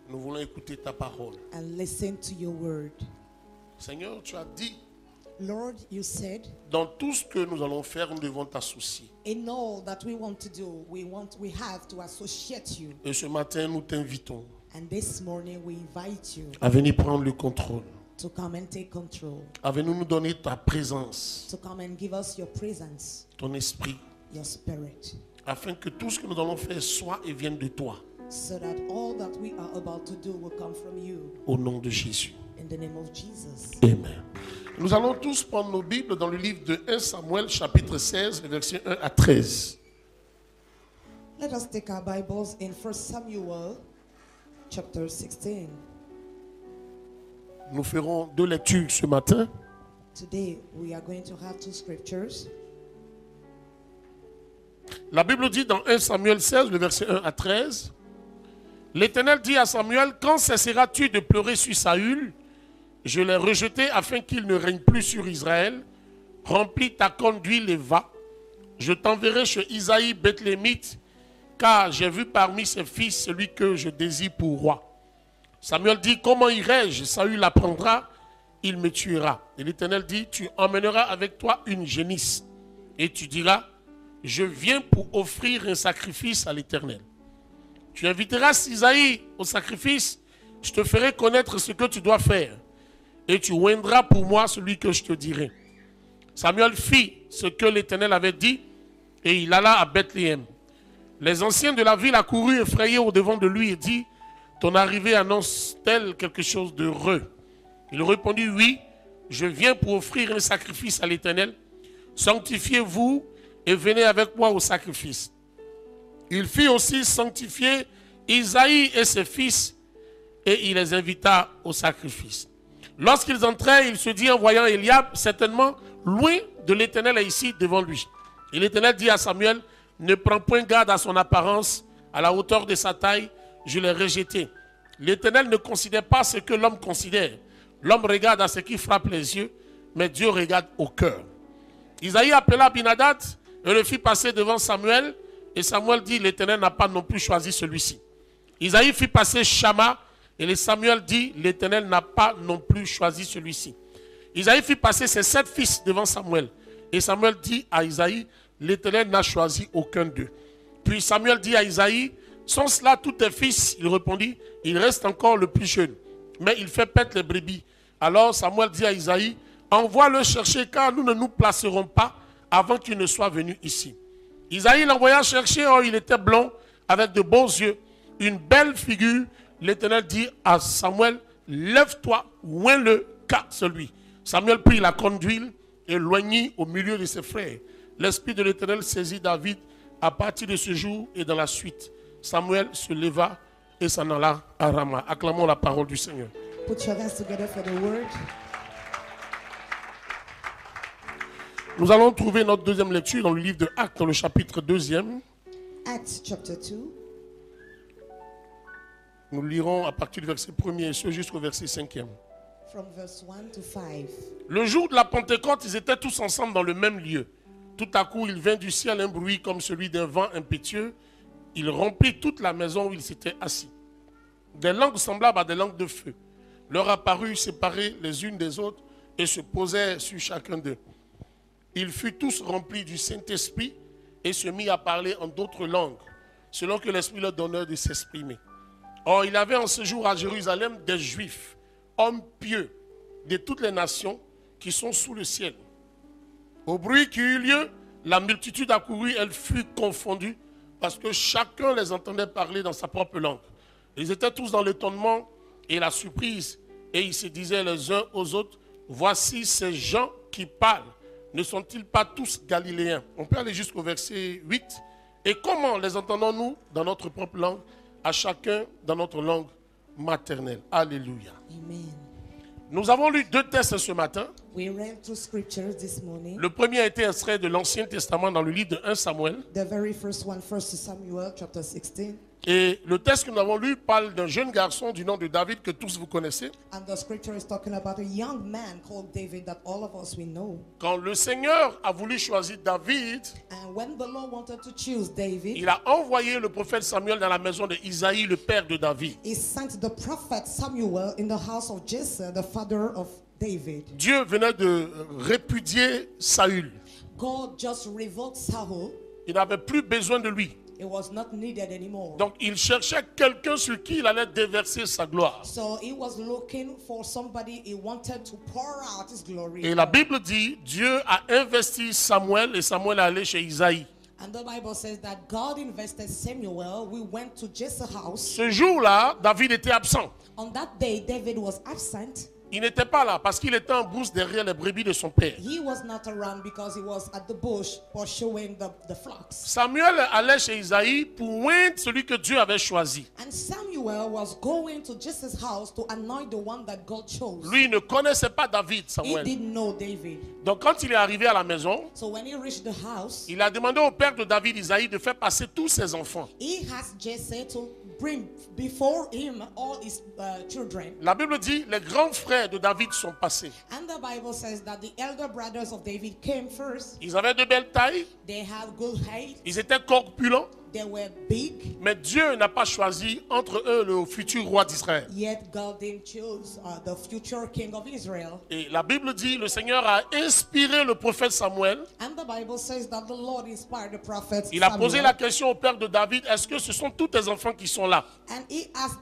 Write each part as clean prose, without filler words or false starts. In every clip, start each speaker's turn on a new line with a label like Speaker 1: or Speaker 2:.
Speaker 1: Nous voulons écouter ta parole.
Speaker 2: and listen to your word.
Speaker 1: Seigneur, tu as dit,
Speaker 2: Lord, you said,
Speaker 1: dans tout ce que nous allons faire, nous devons t'associer.
Speaker 2: in all that we want to do, we have to associate you.
Speaker 1: Et ce matin, nous t'invitons
Speaker 2: And this morning we invite you
Speaker 1: à venir prendre le contrôle,
Speaker 2: to come and take control,
Speaker 1: à venir nous donner ta présence,
Speaker 2: to come and give us your presence,
Speaker 1: ton esprit,
Speaker 2: your spirit,
Speaker 1: afin que tout ce que nous allons faire soit et vienne de toi,
Speaker 2: so that all that we are about to do will come from you.
Speaker 1: au nom de Jésus.
Speaker 2: In the name of Jesus.
Speaker 1: Amen. Nous allons tous prendre nos Bibles dans le livre de 1 Samuel, chapitre 16, versets 1 à 13.
Speaker 2: Let us take our Bibles in 1 Samuel chapter 16.
Speaker 1: Nous ferons deux lectures ce matin.
Speaker 2: Today we are going to have two scriptures.
Speaker 1: La Bible dit dans 1 Samuel 16, le verset 1 à 13, l'Éternel dit à Samuel, quand cesseras-tu de pleurer sur Saül? Je l'ai rejeté afin qu'il ne règne plus sur Israël. Remplis ta corne d'huile et va. Je t'enverrai chez Isaïe Bethlémite, car j'ai vu parmi ses fils celui que je désire pour roi. Samuel dit, comment irai-je? Saül l'apprendra, il me tuera. Et l'Éternel dit, tu emmèneras avec toi une génisse. Et tu diras, je viens pour offrir un sacrifice à l'Éternel. Tu inviteras Isaïe au sacrifice, je te ferai connaître ce que tu dois faire. Et tu oindras pour moi celui que je te dirai. Samuel fit ce que l'Éternel avait dit, et il alla à Bethléem. Les anciens de la ville accoururent effrayés au-devant de lui et dit, ton arrivée annonce-t-elle quelque chose d'heureux? Il répondit, oui, je viens pour offrir un sacrifice à l'Éternel. Sanctifiez-vous et venez avec moi au sacrifice. Il fit aussi sanctifier Isaïe et ses fils, et il les invita au sacrifice. Lorsqu'ils entraient, il se dit en voyant Eliab, certainement loin de l'Éternel est ici devant lui. Et l'Éternel dit à Samuel, ne prends point garde à son apparence, à la hauteur de sa taille, je l'ai rejeté. L'Éternel ne considère pas ce que l'homme considère. L'homme regarde à ce qui frappe les yeux, mais Dieu regarde au cœur. Isaïe appela Abinadab et le fit passer devant Samuel, et Samuel dit, l'Éternel n'a pas non plus choisi celui-ci. Isaïe fit passer Shama, et Samuel dit, l'Éternel n'a pas non plus choisi celui-ci. Isaïe fit passer ses 7 fils devant Samuel. Et Samuel dit à Isaïe, l'Éternel n'a choisi aucun d'eux. Puis Samuel dit à Isaïe, sont cela tous tes fils? Il répondit, il reste encore le plus jeune, mais il fait paître les brebis. Alors Samuel dit à Isaïe, envoie-le chercher, car nous ne nous placerons pas avant qu'il ne soit venu ici. Isaïe l'envoya chercher, or il était blond, avec de beaux yeux, une belle figure. L'Éternel dit à Samuel, lève-toi, oins-le, car celui. Samuel prit la corne d'huile et loignit au milieu de ses frères. L'Esprit de l'Éternel saisit David à partir de ce jour et dans la suite. Samuel se leva et s'en alla à Rama. Acclamons la parole du Seigneur.
Speaker 2: Put your hands together for the word.
Speaker 1: Nous allons trouver notre deuxième lecture dans le livre de Actes, dans le chapitre 2e.
Speaker 2: Acts chapter 2.
Speaker 1: Nous lirons à partir du verset 1er et ce jusqu'au verset 5e.
Speaker 2: From verse 1 to 5.
Speaker 1: Le jour de la Pentecôte, ils étaient tous ensemble dans le même lieu. Tout à coup, il vint du ciel un bruit comme celui d'un vent impétueux. Il remplit toute la maison où ils s'étaient assis. Des langues semblables à des langues de feu leur apparurent séparées les unes des autres et se posèrent sur chacun d'eux. Ils furent tous remplis du Saint-Esprit et se mirent à parler en d'autres langues, selon que l'Esprit leur donnait de s'exprimer. Or, il y avait en ce jour à Jérusalem des Juifs, hommes pieux de toutes les nations qui sont sous le ciel. Au bruit qui eut lieu, la multitude accourut, elle fut confondue, parce que chacun les entendait parler dans sa propre langue. Ils étaient tous dans l'étonnement et la surprise, et ils se disaient les uns aux autres, voici ces gens qui parlent, ne sont-ils pas tous galiléens? On peut aller jusqu'au verset 8. Et comment les entendons-nous dans notre propre langue, à chacun dans notre langue maternelle? Alléluia.
Speaker 2: Amen.
Speaker 1: Nous avons lu 2 textes ce matin.
Speaker 2: We read 2 scriptures this morning.
Speaker 1: Le premier a été extrait de l'Ancien Testament dans le livre de 1 Samuel.
Speaker 2: The very first one, 1 Samuel chapter 16.
Speaker 1: Et le texte que nous avons lu parle d'un jeune garçon du nom de David que tous vous connaissez.
Speaker 2: And the scripture is talking about a young man called David that all of us we know.
Speaker 1: Quand le Seigneur a voulu choisir David,
Speaker 2: And when the Lord wanted to choose David,
Speaker 1: il a envoyé le prophète Samuel dans la maison de Isaïe, le père de David.
Speaker 2: he sent the prophet Samuel in the house of Jesse, the father of David.
Speaker 1: Dieu venait de répudier Saül.
Speaker 2: God just revoked Saul.
Speaker 1: Il n'avait plus besoin de lui.
Speaker 2: It was not needed anymore.
Speaker 1: Donc il cherchait quelqu'un sur qui il allait déverser sa gloire.
Speaker 2: So he was looking for somebody he wanted to pour out his glory.
Speaker 1: Et la Bible dit, Dieu a investi Samuel et Samuel est allé chez Isaïe.
Speaker 2: And the Bible says that God invested Samuel. We went to Jesse's house.
Speaker 1: Ce jour-là, David était absent.
Speaker 2: On that day, David was absent.
Speaker 1: Il n'était pas là parce qu'il était en brousse derrière les brebis de son père.
Speaker 2: He was not around because he was at the bush pursuing the flocks.
Speaker 1: Samuel allait chez Isaïe pour oindre celui que Dieu avait choisi.
Speaker 2: And Samuel was going to Jesse's house to anoint the one that God chose.
Speaker 1: Lui il ne connaissait pas David,
Speaker 2: He
Speaker 1: Samuel.
Speaker 2: didn't know David.
Speaker 1: Donc quand il est arrivé à la maison,
Speaker 2: So when he reached the house,
Speaker 1: il a demandé au père de David, Isaïe, de faire passer tous ses enfants.
Speaker 2: he asked Jesse to bring before him all his children.
Speaker 1: La Bible dit, les grands frères de David sont passés.
Speaker 2: And the Bible says that the elder brothers of David came first.
Speaker 1: Ils avaient de belles tailles,
Speaker 2: They had good height.
Speaker 1: ils étaient corpulents,
Speaker 2: They were big.
Speaker 1: mais Dieu n'a pas choisi entre eux le futur roi d'Israël.
Speaker 2: Yet God didn't choose the future king of Israel.
Speaker 1: Et la Bible dit, le Seigneur a inspiré le prophète Samuel.
Speaker 2: And the Bible says that the Lord inspired the prophet
Speaker 1: Il a posé la
Speaker 2: Samuel.
Speaker 1: question au père de David, est-ce que ce sont tous tes enfants qui sont là?
Speaker 2: And he asked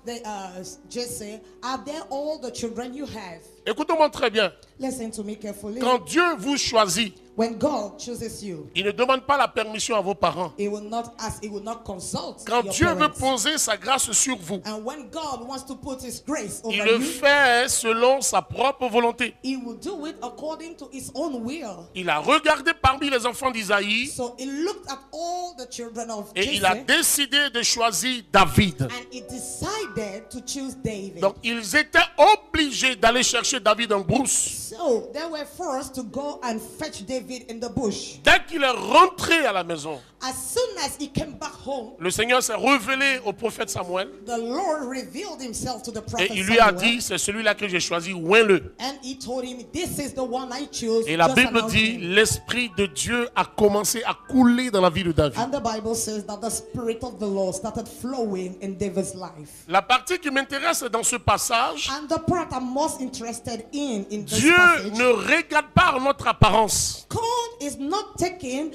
Speaker 2: Jesse, are there all the children you have?
Speaker 1: Écoutez-moi très bien.
Speaker 2: Listen to me carefully.
Speaker 1: Quand Dieu vous choisit,
Speaker 2: When God chooses you,
Speaker 1: il ne demande pas la permission à vos parents.
Speaker 2: he will not ask, he will not consult
Speaker 1: Quand
Speaker 2: your
Speaker 1: Dieu veut
Speaker 2: parents.
Speaker 1: poser sa grâce sur vous,
Speaker 2: And when God wants to put his grace
Speaker 1: il
Speaker 2: over
Speaker 1: le
Speaker 2: you,
Speaker 1: fait selon sa propre volonté.
Speaker 2: he will do it according to his own will.
Speaker 1: Il a regardé parmi les enfants d'Isaïe
Speaker 2: So he looked at all the children of
Speaker 1: et il a
Speaker 2: Jesse,
Speaker 1: décidé de choisir David.
Speaker 2: and he decided to choose David.
Speaker 1: Donc ils étaient obligés d'aller chercher David en brousse.
Speaker 2: So they were forced to go and fetch David in the bush.
Speaker 1: Dès qu'il est rentré à la maison,
Speaker 2: As soon as he came back home,
Speaker 1: le Seigneur s'est révélé au prophète Samuel
Speaker 2: the Lord revealed himself to the
Speaker 1: et
Speaker 2: prophet
Speaker 1: il lui a
Speaker 2: Samuel,
Speaker 1: dit, c'est celui-là que j'ai choisi, oins-le.
Speaker 2: and he told him, this is the one I chose.
Speaker 1: Et la
Speaker 2: just
Speaker 1: Bible
Speaker 2: announce
Speaker 1: dit,
Speaker 2: him.
Speaker 1: l'Esprit de Dieu a commencé à couler dans la vie de David.
Speaker 2: And the Bible says that the Spirit of the Lord started flowing in David's life.
Speaker 1: La partie qui m'intéresse dans ce passage,
Speaker 2: And the part I'm most interested in this
Speaker 1: Dieu
Speaker 2: passage,
Speaker 1: ne regarde pas notre apparence.
Speaker 2: God is not taking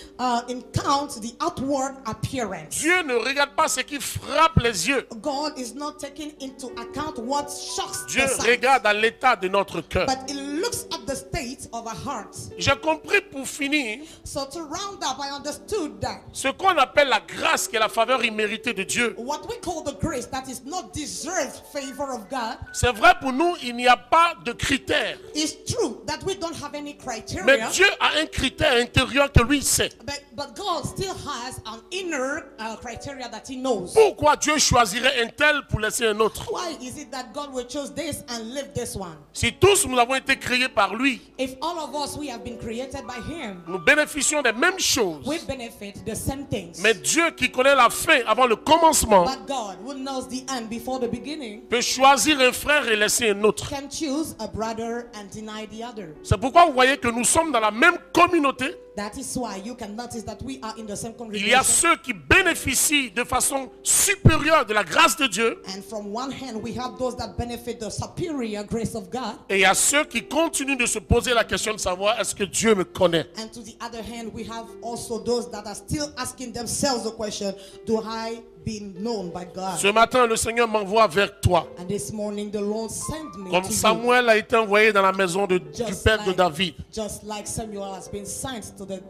Speaker 2: in count the outward appearance.
Speaker 1: Dieu ne regarde pas ce qui frappe les yeux.
Speaker 2: God is not taking into account what shocks
Speaker 1: Dieu
Speaker 2: the sight,
Speaker 1: regarde à l'état de notre cœur.
Speaker 2: but He looks at the state of our heart.
Speaker 1: J'ai compris pour finir
Speaker 2: So to round up, I understood that
Speaker 1: ce qu'on appelle la grâce qui est la faveur imméritée de Dieu.
Speaker 2: what we call the grace that is not deserved favor of God,
Speaker 1: C'est vrai pour nous, il n'y a pas de critères.
Speaker 2: is true that we don't have any
Speaker 1: Mais
Speaker 2: criteria.
Speaker 1: Dieu a un critère intérieur que lui sait.
Speaker 2: But God still has an inner criteria that He knows.
Speaker 1: Pourquoi Dieu choisirait un tel pour laisser un autre?
Speaker 2: Why is it that God will choose this and leave this one?
Speaker 1: Si tous nous avons été créés par lui,
Speaker 2: If all of us, we have been created by Him,
Speaker 1: nous bénéficions des mêmes choses.
Speaker 2: we benefit the same things.
Speaker 1: Mais Dieu qui connaît la fin avant le commencement
Speaker 2: But God, who knows the end before the beginning,
Speaker 1: peut choisir un frère et laisser un autre.
Speaker 2: can choose a brother and deny the other.
Speaker 1: C'est pourquoi vous voyez que nous sommes dans la même communauté.
Speaker 2: That is why you can notice that we are in the same
Speaker 1: Il y a
Speaker 2: congregation.
Speaker 1: ceux qui bénéficient de façon supérieure de la grâce de Dieu.
Speaker 2: And from one hand, we have those that benefit the superior grace of God.
Speaker 1: Et il y a ceux qui continuent de se poser la question de savoir est-ce que Dieu me connaît.
Speaker 2: And to the other hand, we have also those that are still asking themselves the question, do I be known by God?
Speaker 1: Ce matin, le Seigneur m'envoie vers toi.
Speaker 2: And this morning, the Lord sent me
Speaker 1: Comme
Speaker 2: to you.
Speaker 1: Samuel a été envoyé dans la maison du père de David.
Speaker 2: Just like Samuel has been sent to the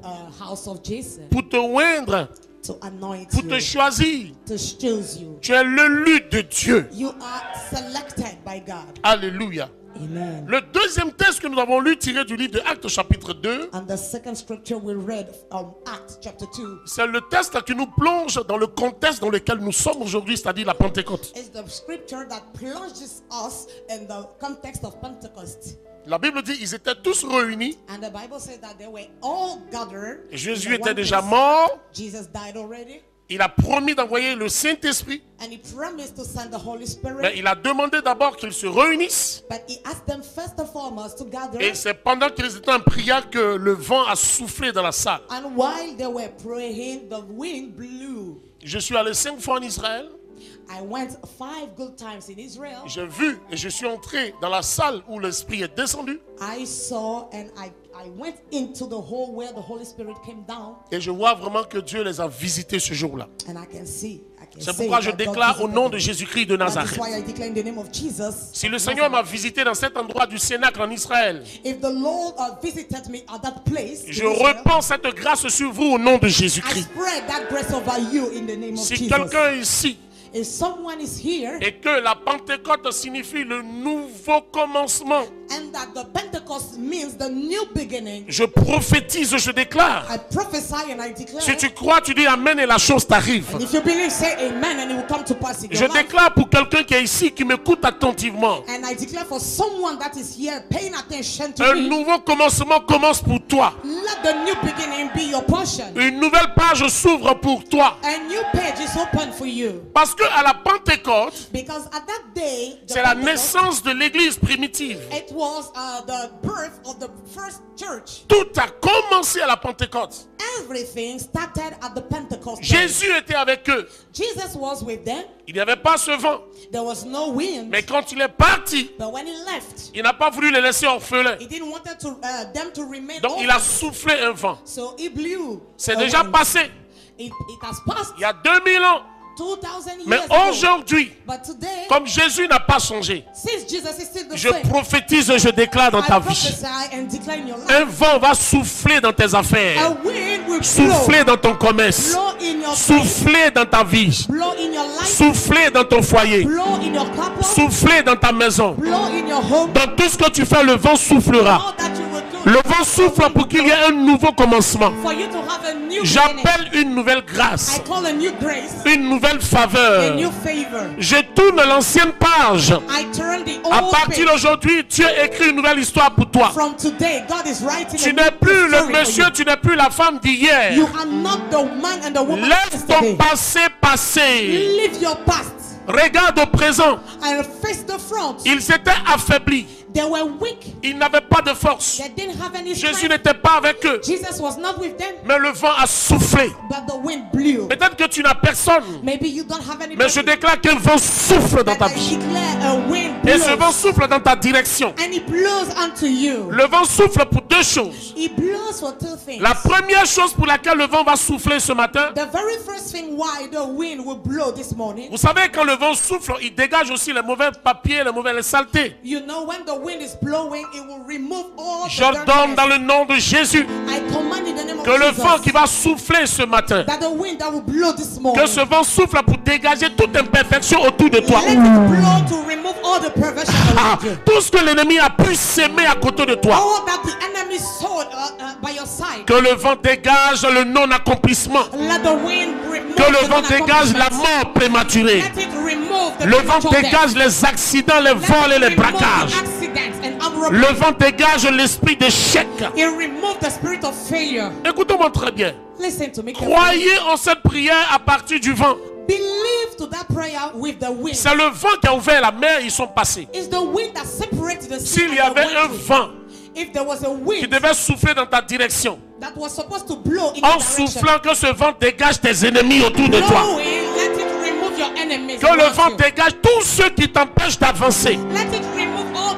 Speaker 2: house of Jesse
Speaker 1: Pour te oindre,
Speaker 2: to anoint
Speaker 1: pour
Speaker 2: you,
Speaker 1: te choisir.
Speaker 2: to choose you.
Speaker 1: Tu es l'élu de Dieu.
Speaker 2: You are selected by God.
Speaker 1: Alléluia.
Speaker 2: Amen.
Speaker 1: Le deuxième texte que nous avons lu tiré du livre de Actes chapitre 2,
Speaker 2: And the second scripture we read from Acts chapter 2
Speaker 1: c'est le texte qui nous plonge dans le contexte dans lequel nous sommes aujourd'hui, c'est-à-dire la Pentecôte.
Speaker 2: is the scripture that plunges us in the context of Pentecost.
Speaker 1: La Bible dit ils étaient tous réunis.
Speaker 2: And the Bible says that they were all gathered.
Speaker 1: Jésus
Speaker 2: in
Speaker 1: était
Speaker 2: one
Speaker 1: déjà
Speaker 2: place.
Speaker 1: mort.
Speaker 2: Jesus died already.
Speaker 1: Il a promis d'envoyer le Saint-Esprit.
Speaker 2: And he promised to send the Holy Spirit.
Speaker 1: Mais il a demandé d'abord qu'ils se réunissent.
Speaker 2: But he asked them first and foremost to gather.
Speaker 1: Et c'est pendant qu'ils étaient en prière que le vent a soufflé dans la salle.
Speaker 2: And while they were praying, the wind blew.
Speaker 1: Je suis allé 5 fois en Israël.
Speaker 2: I went 5 good times in Israel.
Speaker 1: J'ai vu et je suis entré dans la salle où l'Esprit est descendu.
Speaker 2: I saw and I went into the hall where the Holy Spirit came down.
Speaker 1: Et je vois vraiment que Dieu les a visités ce jour-là.
Speaker 2: And I can see.
Speaker 1: C'est pourquoi je déclare au nom de Jésus-Christ de Nazareth. Si le Seigneur m'a visité dans cet endroit du Cénacle en Israël, je répands cette grâce sur vous au nom de Jésus-Christ. Si quelqu'un est ici et que la Pentecôte signifie le nouveau commencement, je prophétise, je déclare. Si tu crois, tu dis Amen et la chose t'arrive. Je déclare pour quelqu'un qui est ici, qui m'écoute attentivement. Un nouveau commencement commence pour toi. Une nouvelle page s'ouvre pour toi. Parce que à la Pentecôte, c'est la naissance de l'église primitive. Tout a commencé à la Pentecôte. Jésus était avec eux. Il n'y avait pas ce vent. Mais quand il est parti, il n'a pas voulu les laisser orphelins. Donc il a soufflé un vent. C'est déjà passé. Il y a 2000 ans. Mais aujourd'hui, comme Jésus n'a pas changé, je prophétise, je déclare dans ta vie. Un vent va souffler dans tes affaires, souffler dans ton commerce, souffler dans ta vie, souffler dans ton foyer, souffler dans ta maison. Dans tout ce que tu fais, le vent soufflera. Le vent souffle pour qu'il y ait un nouveau commencement. J'appelle une nouvelle grâce, une nouvelle faveur. Je tourne l'ancienne page. À partir d'aujourd'hui, Dieu écrit une nouvelle histoire pour toi. Tu n'es plus le monsieur, tu n'es plus la femme d'hier. Laisse ton passé passer. Regarde au présent. Il s'était affaibli. Ils n'avaient pas de force. Jésus n'était pas avec eux. Mais le vent a soufflé. Peut-être que tu n'as personne. Mais je déclare qu'un vent souffle dans ta vie. Et ce vent souffle dans ta direction. Le vent souffle pour 2 choses. La première chose pour laquelle le vent va souffler ce matin, vous savez, quand le vent souffle, il dégage aussi les mauvais papiers, les mauvaises saletés. J'ordonne dans le nom de Jésus que le vent qui va souffler ce matin, que ce vent souffle pour dégager toute imperfection autour de toi. Tout ce que l'ennemi a pu s'aimer à côté de toi. Que le vent dégage le non-accomplissement. Que le vent dégage la mort prématurée. Le vent dégage les accidents, les vols et les braquages. Le vent dégage l'esprit d'échec. Écoutez-moi très bien. Croyez en cette prière à partir du vent. C'est le vent qui a ouvert la mer, ils sont passés. S'il y avait un vent qui devait souffler dans ta direction, en soufflant, que ce vent dégage tes ennemis autour de toi. Que le vent dégage tous ceux qui t'empêchent d'avancer.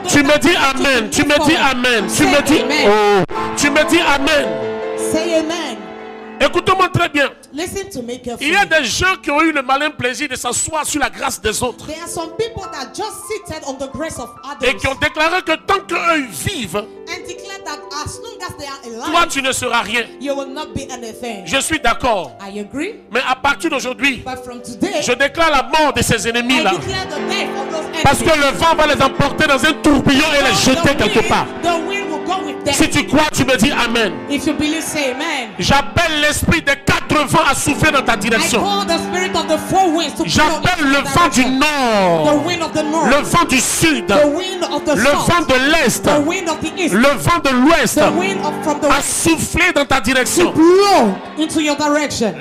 Speaker 1: Tu me dis Amen. Tu me dis Amen. Tu me dis oh. Tu me dis Amen. Écoutez-moi très bien. Il y a des gens qui ont eu le malin plaisir de s'asseoir sur la grâce des autres. Et qui ont déclaré que tant qu'eux vivent, toi tu ne seras rien. Je suis d'accord. Mais à partir d'aujourd'hui, je déclare la mort de ces ennemis-là. Parce que le vent va les emporter dans un tourbillon et les jeter quelque part. Si tu crois, tu me dis Amen. J'appelle l'esprit des 4 vents à souffler dans ta direction. J'appelle le vent du nord, le vent du sud, le vent de l'est, le vent de l'ouest à souffler dans ta direction.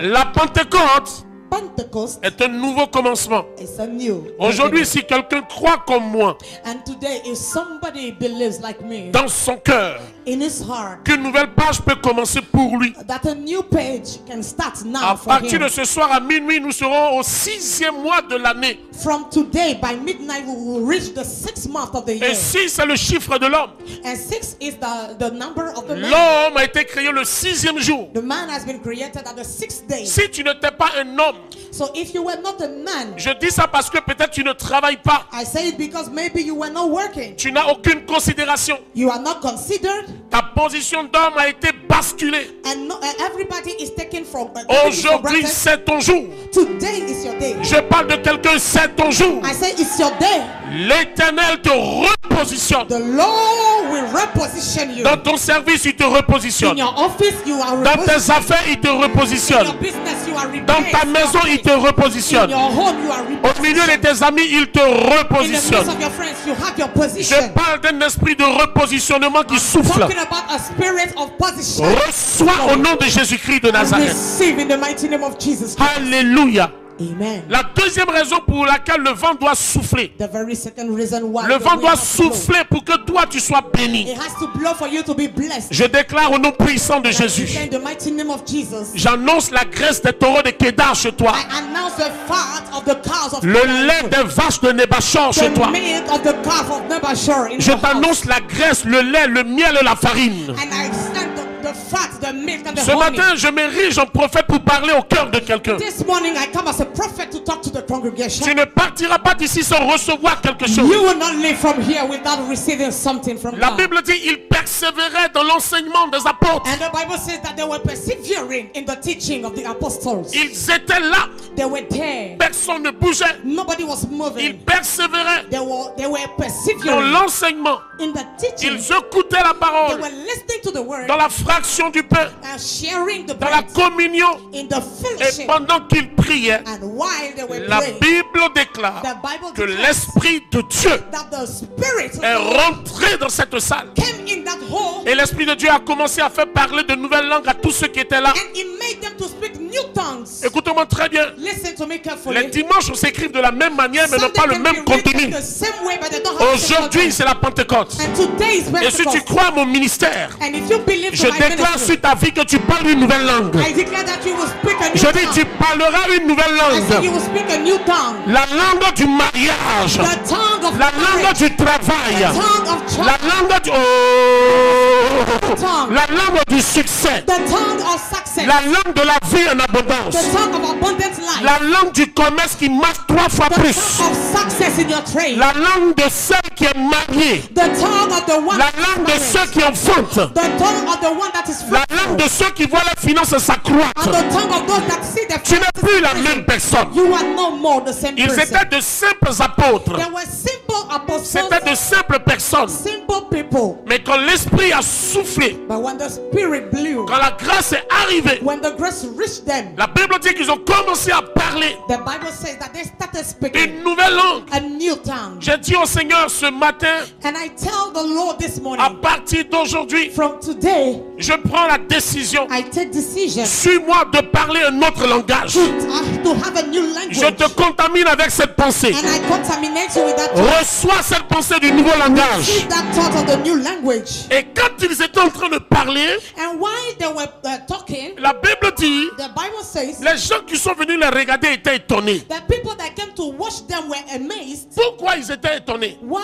Speaker 1: La Pentecôte
Speaker 2: Pentecost
Speaker 1: est un nouveau commencement.
Speaker 2: is a new.
Speaker 1: Aujourd'hui, si quelqu'un croit comme moi,
Speaker 2: And today, if somebody believes like me
Speaker 1: dans son cœur,
Speaker 2: in his heart,
Speaker 1: qu'une nouvelle page peut commencer pour lui.
Speaker 2: that a new page can start now
Speaker 1: À
Speaker 2: for
Speaker 1: partir
Speaker 2: him.
Speaker 1: de ce soir à minuit, nous serons au 6e mois de l'année.
Speaker 2: From today, by midnight, we will reach the 6th month of the
Speaker 1: Et
Speaker 2: year.
Speaker 1: 6, c'est le chiffre de l'homme.
Speaker 2: And 6 is the number of the man.
Speaker 1: L'homme a été créé le 6e jour.
Speaker 2: The man has been created at the 6th day.
Speaker 1: Si tu n'étais pas un homme,
Speaker 2: So if you were not a man,
Speaker 1: je dis ça parce que peut-être tu ne travailles pas.
Speaker 2: I say it because maybe you were not working.
Speaker 1: Tu n'as aucune considération.
Speaker 2: You are not considered,
Speaker 1: Ta position d'homme a été basculée.
Speaker 2: and everybody is taken from. Taken for
Speaker 1: Aujourd'hui,
Speaker 2: granted.
Speaker 1: c'est ton jour.
Speaker 2: Today is your day.
Speaker 1: Je parle de quelqu'un, c'est ton jour.
Speaker 2: I say it's your day.
Speaker 1: L'Éternel te repositionne.
Speaker 2: The Lord will reposition you.
Speaker 1: Dans ton service, il te
Speaker 2: In
Speaker 1: repositionne.
Speaker 2: your office, you are
Speaker 1: Dans tes
Speaker 2: repositioned.
Speaker 1: affaires, il te
Speaker 2: In
Speaker 1: repositionne.
Speaker 2: your business, you are
Speaker 1: Dans
Speaker 2: replaced.
Speaker 1: ta maison, il te
Speaker 2: In
Speaker 1: repositionne.
Speaker 2: your home, you are
Speaker 1: Au milieu de
Speaker 2: repositioned.
Speaker 1: tes amis, il te
Speaker 2: In the midst
Speaker 1: repositionne.
Speaker 2: of your friends, you have your
Speaker 1: Je
Speaker 2: position.
Speaker 1: parle d'un esprit de repositionnement qui souffle.
Speaker 2: Talking about a spirit of position.
Speaker 1: Reçois au nom de Jésus-Christ de Nazareth.
Speaker 2: Receive in the mighty name of Jesus Christ.
Speaker 1: Alléluia.
Speaker 2: Amen.
Speaker 1: La deuxième raison pour laquelle le vent doit souffler.
Speaker 2: The very second reason why
Speaker 1: Le
Speaker 2: the
Speaker 1: vent
Speaker 2: wind
Speaker 1: doit
Speaker 2: has to blow.
Speaker 1: souffler pour que toi tu sois béni.
Speaker 2: It has to blow for you to be blessed.
Speaker 1: Je déclare au nom puissant de Jésus.
Speaker 2: In the mighty name of Jesus.
Speaker 1: J'annonce la graisse des taureaux de Kédar chez toi.
Speaker 2: I announce the fat of the cows of
Speaker 1: Le lait des vaches de Nébachor chez
Speaker 2: the
Speaker 1: toi.
Speaker 2: milk of the calf of Nebashur in
Speaker 1: Je
Speaker 2: your house.
Speaker 1: t'annonce la graisse, le lait, le miel et la farine.
Speaker 2: And I send the fat, the milk and the
Speaker 1: Ce
Speaker 2: honey.
Speaker 1: matin, je m'érige en prophète pour parler au cœur de quelqu'un.
Speaker 2: This morning I come as a prophet to talk to the congregation.
Speaker 1: Tu ne partiras pas d'ici sans recevoir quelque chose.
Speaker 2: You will not leave from here without receiving something from
Speaker 1: La
Speaker 2: God.
Speaker 1: Bible dit il persévérait dans l'enseignement des apôtres.
Speaker 2: And the Bible says that they were persevering in the teaching of the apostles.
Speaker 1: Ils étaient là.
Speaker 2: They were there.
Speaker 1: Personne ne bougeait.
Speaker 2: Nobody was
Speaker 1: Ils
Speaker 2: moving.
Speaker 1: persévéraient
Speaker 2: They were
Speaker 1: dans
Speaker 2: persevering
Speaker 1: l'enseignement.
Speaker 2: in the teaching.
Speaker 1: Ils écoutaient la
Speaker 2: They
Speaker 1: parole
Speaker 2: were listening to the word
Speaker 1: dans la fraction du pain,
Speaker 2: and sharing the
Speaker 1: dans la
Speaker 2: bread
Speaker 1: communion.
Speaker 2: in the
Speaker 1: Et
Speaker 2: fellowship.
Speaker 1: pendant qu'ils priaient,
Speaker 2: And while they were
Speaker 1: la
Speaker 2: praying,
Speaker 1: Bible déclare
Speaker 2: the Bible
Speaker 1: que
Speaker 2: declares
Speaker 1: l'Esprit de Dieu
Speaker 2: that the Spirit of
Speaker 1: est
Speaker 2: the Lord
Speaker 1: rentré dans cette salle.
Speaker 2: came in that hole
Speaker 1: Et l'Esprit de Dieu a commencé à faire parler de nouvelles langues à tous ceux qui étaient là.
Speaker 2: and He made them to speak new tongues.
Speaker 1: Écoutez-moi très bien.
Speaker 2: Listen to me
Speaker 1: Les
Speaker 2: carefully.
Speaker 1: dimanches, on s'écrit de la même manière, mais n'ont
Speaker 2: Sunday
Speaker 1: pas le
Speaker 2: can
Speaker 1: même
Speaker 2: be written
Speaker 1: contenu.
Speaker 2: the same way, but they don't have the same
Speaker 1: Aujourd'hui,
Speaker 2: content.
Speaker 1: c'est la Pentecôte.
Speaker 2: And today is
Speaker 1: Et si tu
Speaker 2: Pentecost.
Speaker 1: crois à mon ministère,
Speaker 2: And if you believe
Speaker 1: je
Speaker 2: to my
Speaker 1: déclare
Speaker 2: ministry,
Speaker 1: sur ta vie que tu parles une nouvelle langue.
Speaker 2: I declare that you will speak a new
Speaker 1: Je dis,
Speaker 2: tongue.
Speaker 1: tu parleras une nouvelle
Speaker 2: I say you
Speaker 1: langue.
Speaker 2: will speak a new tongue.
Speaker 1: La langue du mariage.
Speaker 2: The tongue of
Speaker 1: La langue
Speaker 2: marriage.
Speaker 1: du travail.
Speaker 2: The tongue of
Speaker 1: La
Speaker 2: child.
Speaker 1: langue du... Oh!
Speaker 2: Tongue.
Speaker 1: La langue du succès.
Speaker 2: The tongue of success.
Speaker 1: La langue de la vie en
Speaker 2: The
Speaker 1: abondance.
Speaker 2: tongue of abundant life.
Speaker 1: La langue du commerce qui marche 3 fois
Speaker 2: The
Speaker 1: plus.
Speaker 2: tongue of success in your trade.
Speaker 1: La langue de celle qui est mariée.
Speaker 2: The tongue of the one
Speaker 1: La
Speaker 2: that is
Speaker 1: langue de
Speaker 2: married.
Speaker 1: ceux qui enfantent.
Speaker 2: The tongue of the one that is
Speaker 1: La
Speaker 2: fruitful.
Speaker 1: langue de ceux qui voient leurs finances
Speaker 2: And
Speaker 1: s'accroître.
Speaker 2: the tongue of those that see the
Speaker 1: Tu n'es plus la même personne.
Speaker 2: You are no more the same
Speaker 1: Ils
Speaker 2: person.
Speaker 1: étaient de simples apôtres.
Speaker 2: There were simple apostles,
Speaker 1: C'était de simples personnes.
Speaker 2: simple people.
Speaker 1: Mais quand l'Esprit a soufflé,
Speaker 2: But when the Spirit blew,
Speaker 1: quand la grâce est arrivée,
Speaker 2: when the grace reached them,
Speaker 1: la Bible dit qu'ils ont commencé à parler
Speaker 2: the Bible says that they started speaking
Speaker 1: une nouvelle langue.
Speaker 2: a new tongue.
Speaker 1: J'ai dit au Seigneur ce matin,
Speaker 2: And I tell the Lord this
Speaker 1: à
Speaker 2: morning,
Speaker 1: partir d'aujourd'hui,
Speaker 2: from today,
Speaker 1: je prends la décision,
Speaker 2: I take decision
Speaker 1: suis-moi, de parler un autre langage.
Speaker 2: to have a new
Speaker 1: Je
Speaker 2: language.
Speaker 1: te contamine avec cette pensée.
Speaker 2: And I contaminate you with that thought.
Speaker 1: Reçois cette pensée du nouveau langage.
Speaker 2: See that thought of the new language.
Speaker 1: Et quand ils étaient en train de parler,
Speaker 2: And while they were talking,
Speaker 1: la Bible dit,
Speaker 2: the Bible says
Speaker 1: les gens qui sont venus les regarder étaient étonnés.
Speaker 2: the people that came to watch them were amazed.
Speaker 1: Pourquoi ils étaient étonnés?
Speaker 2: Why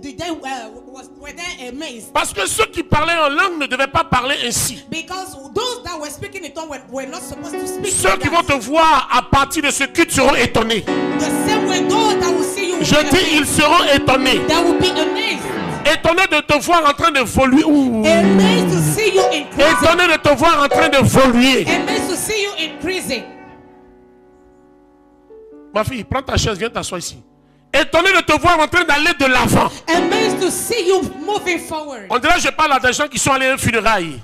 Speaker 2: did they were they amazed?
Speaker 1: Parce que ceux qui parlaient en langue ne devaient pas parler ainsi.
Speaker 2: Because those that were speaking in tongue were not supposed to speak
Speaker 1: Ceux
Speaker 2: like
Speaker 1: qui
Speaker 2: that.
Speaker 1: vont te voir à partir de ce culte seront étonnés.
Speaker 2: The same way those that will see you will
Speaker 1: Je
Speaker 2: be
Speaker 1: dis, ils
Speaker 2: amazed.
Speaker 1: seront étonnés.
Speaker 2: They will be amazed.
Speaker 1: Étonnés de te voir en train de voler.
Speaker 2: Amazed to see you increasing.
Speaker 1: Étonnés de te voir en train de voler.
Speaker 2: Amazed to see you increasing.
Speaker 1: Ma fille, prends ta chaise, viens t'asseoir ici. Étonné de te voir en train d'aller de l'avant.
Speaker 2: Amazed to see you moving forward.
Speaker 1: On dirait que je parle à des gens qui sont allés à un funérailles.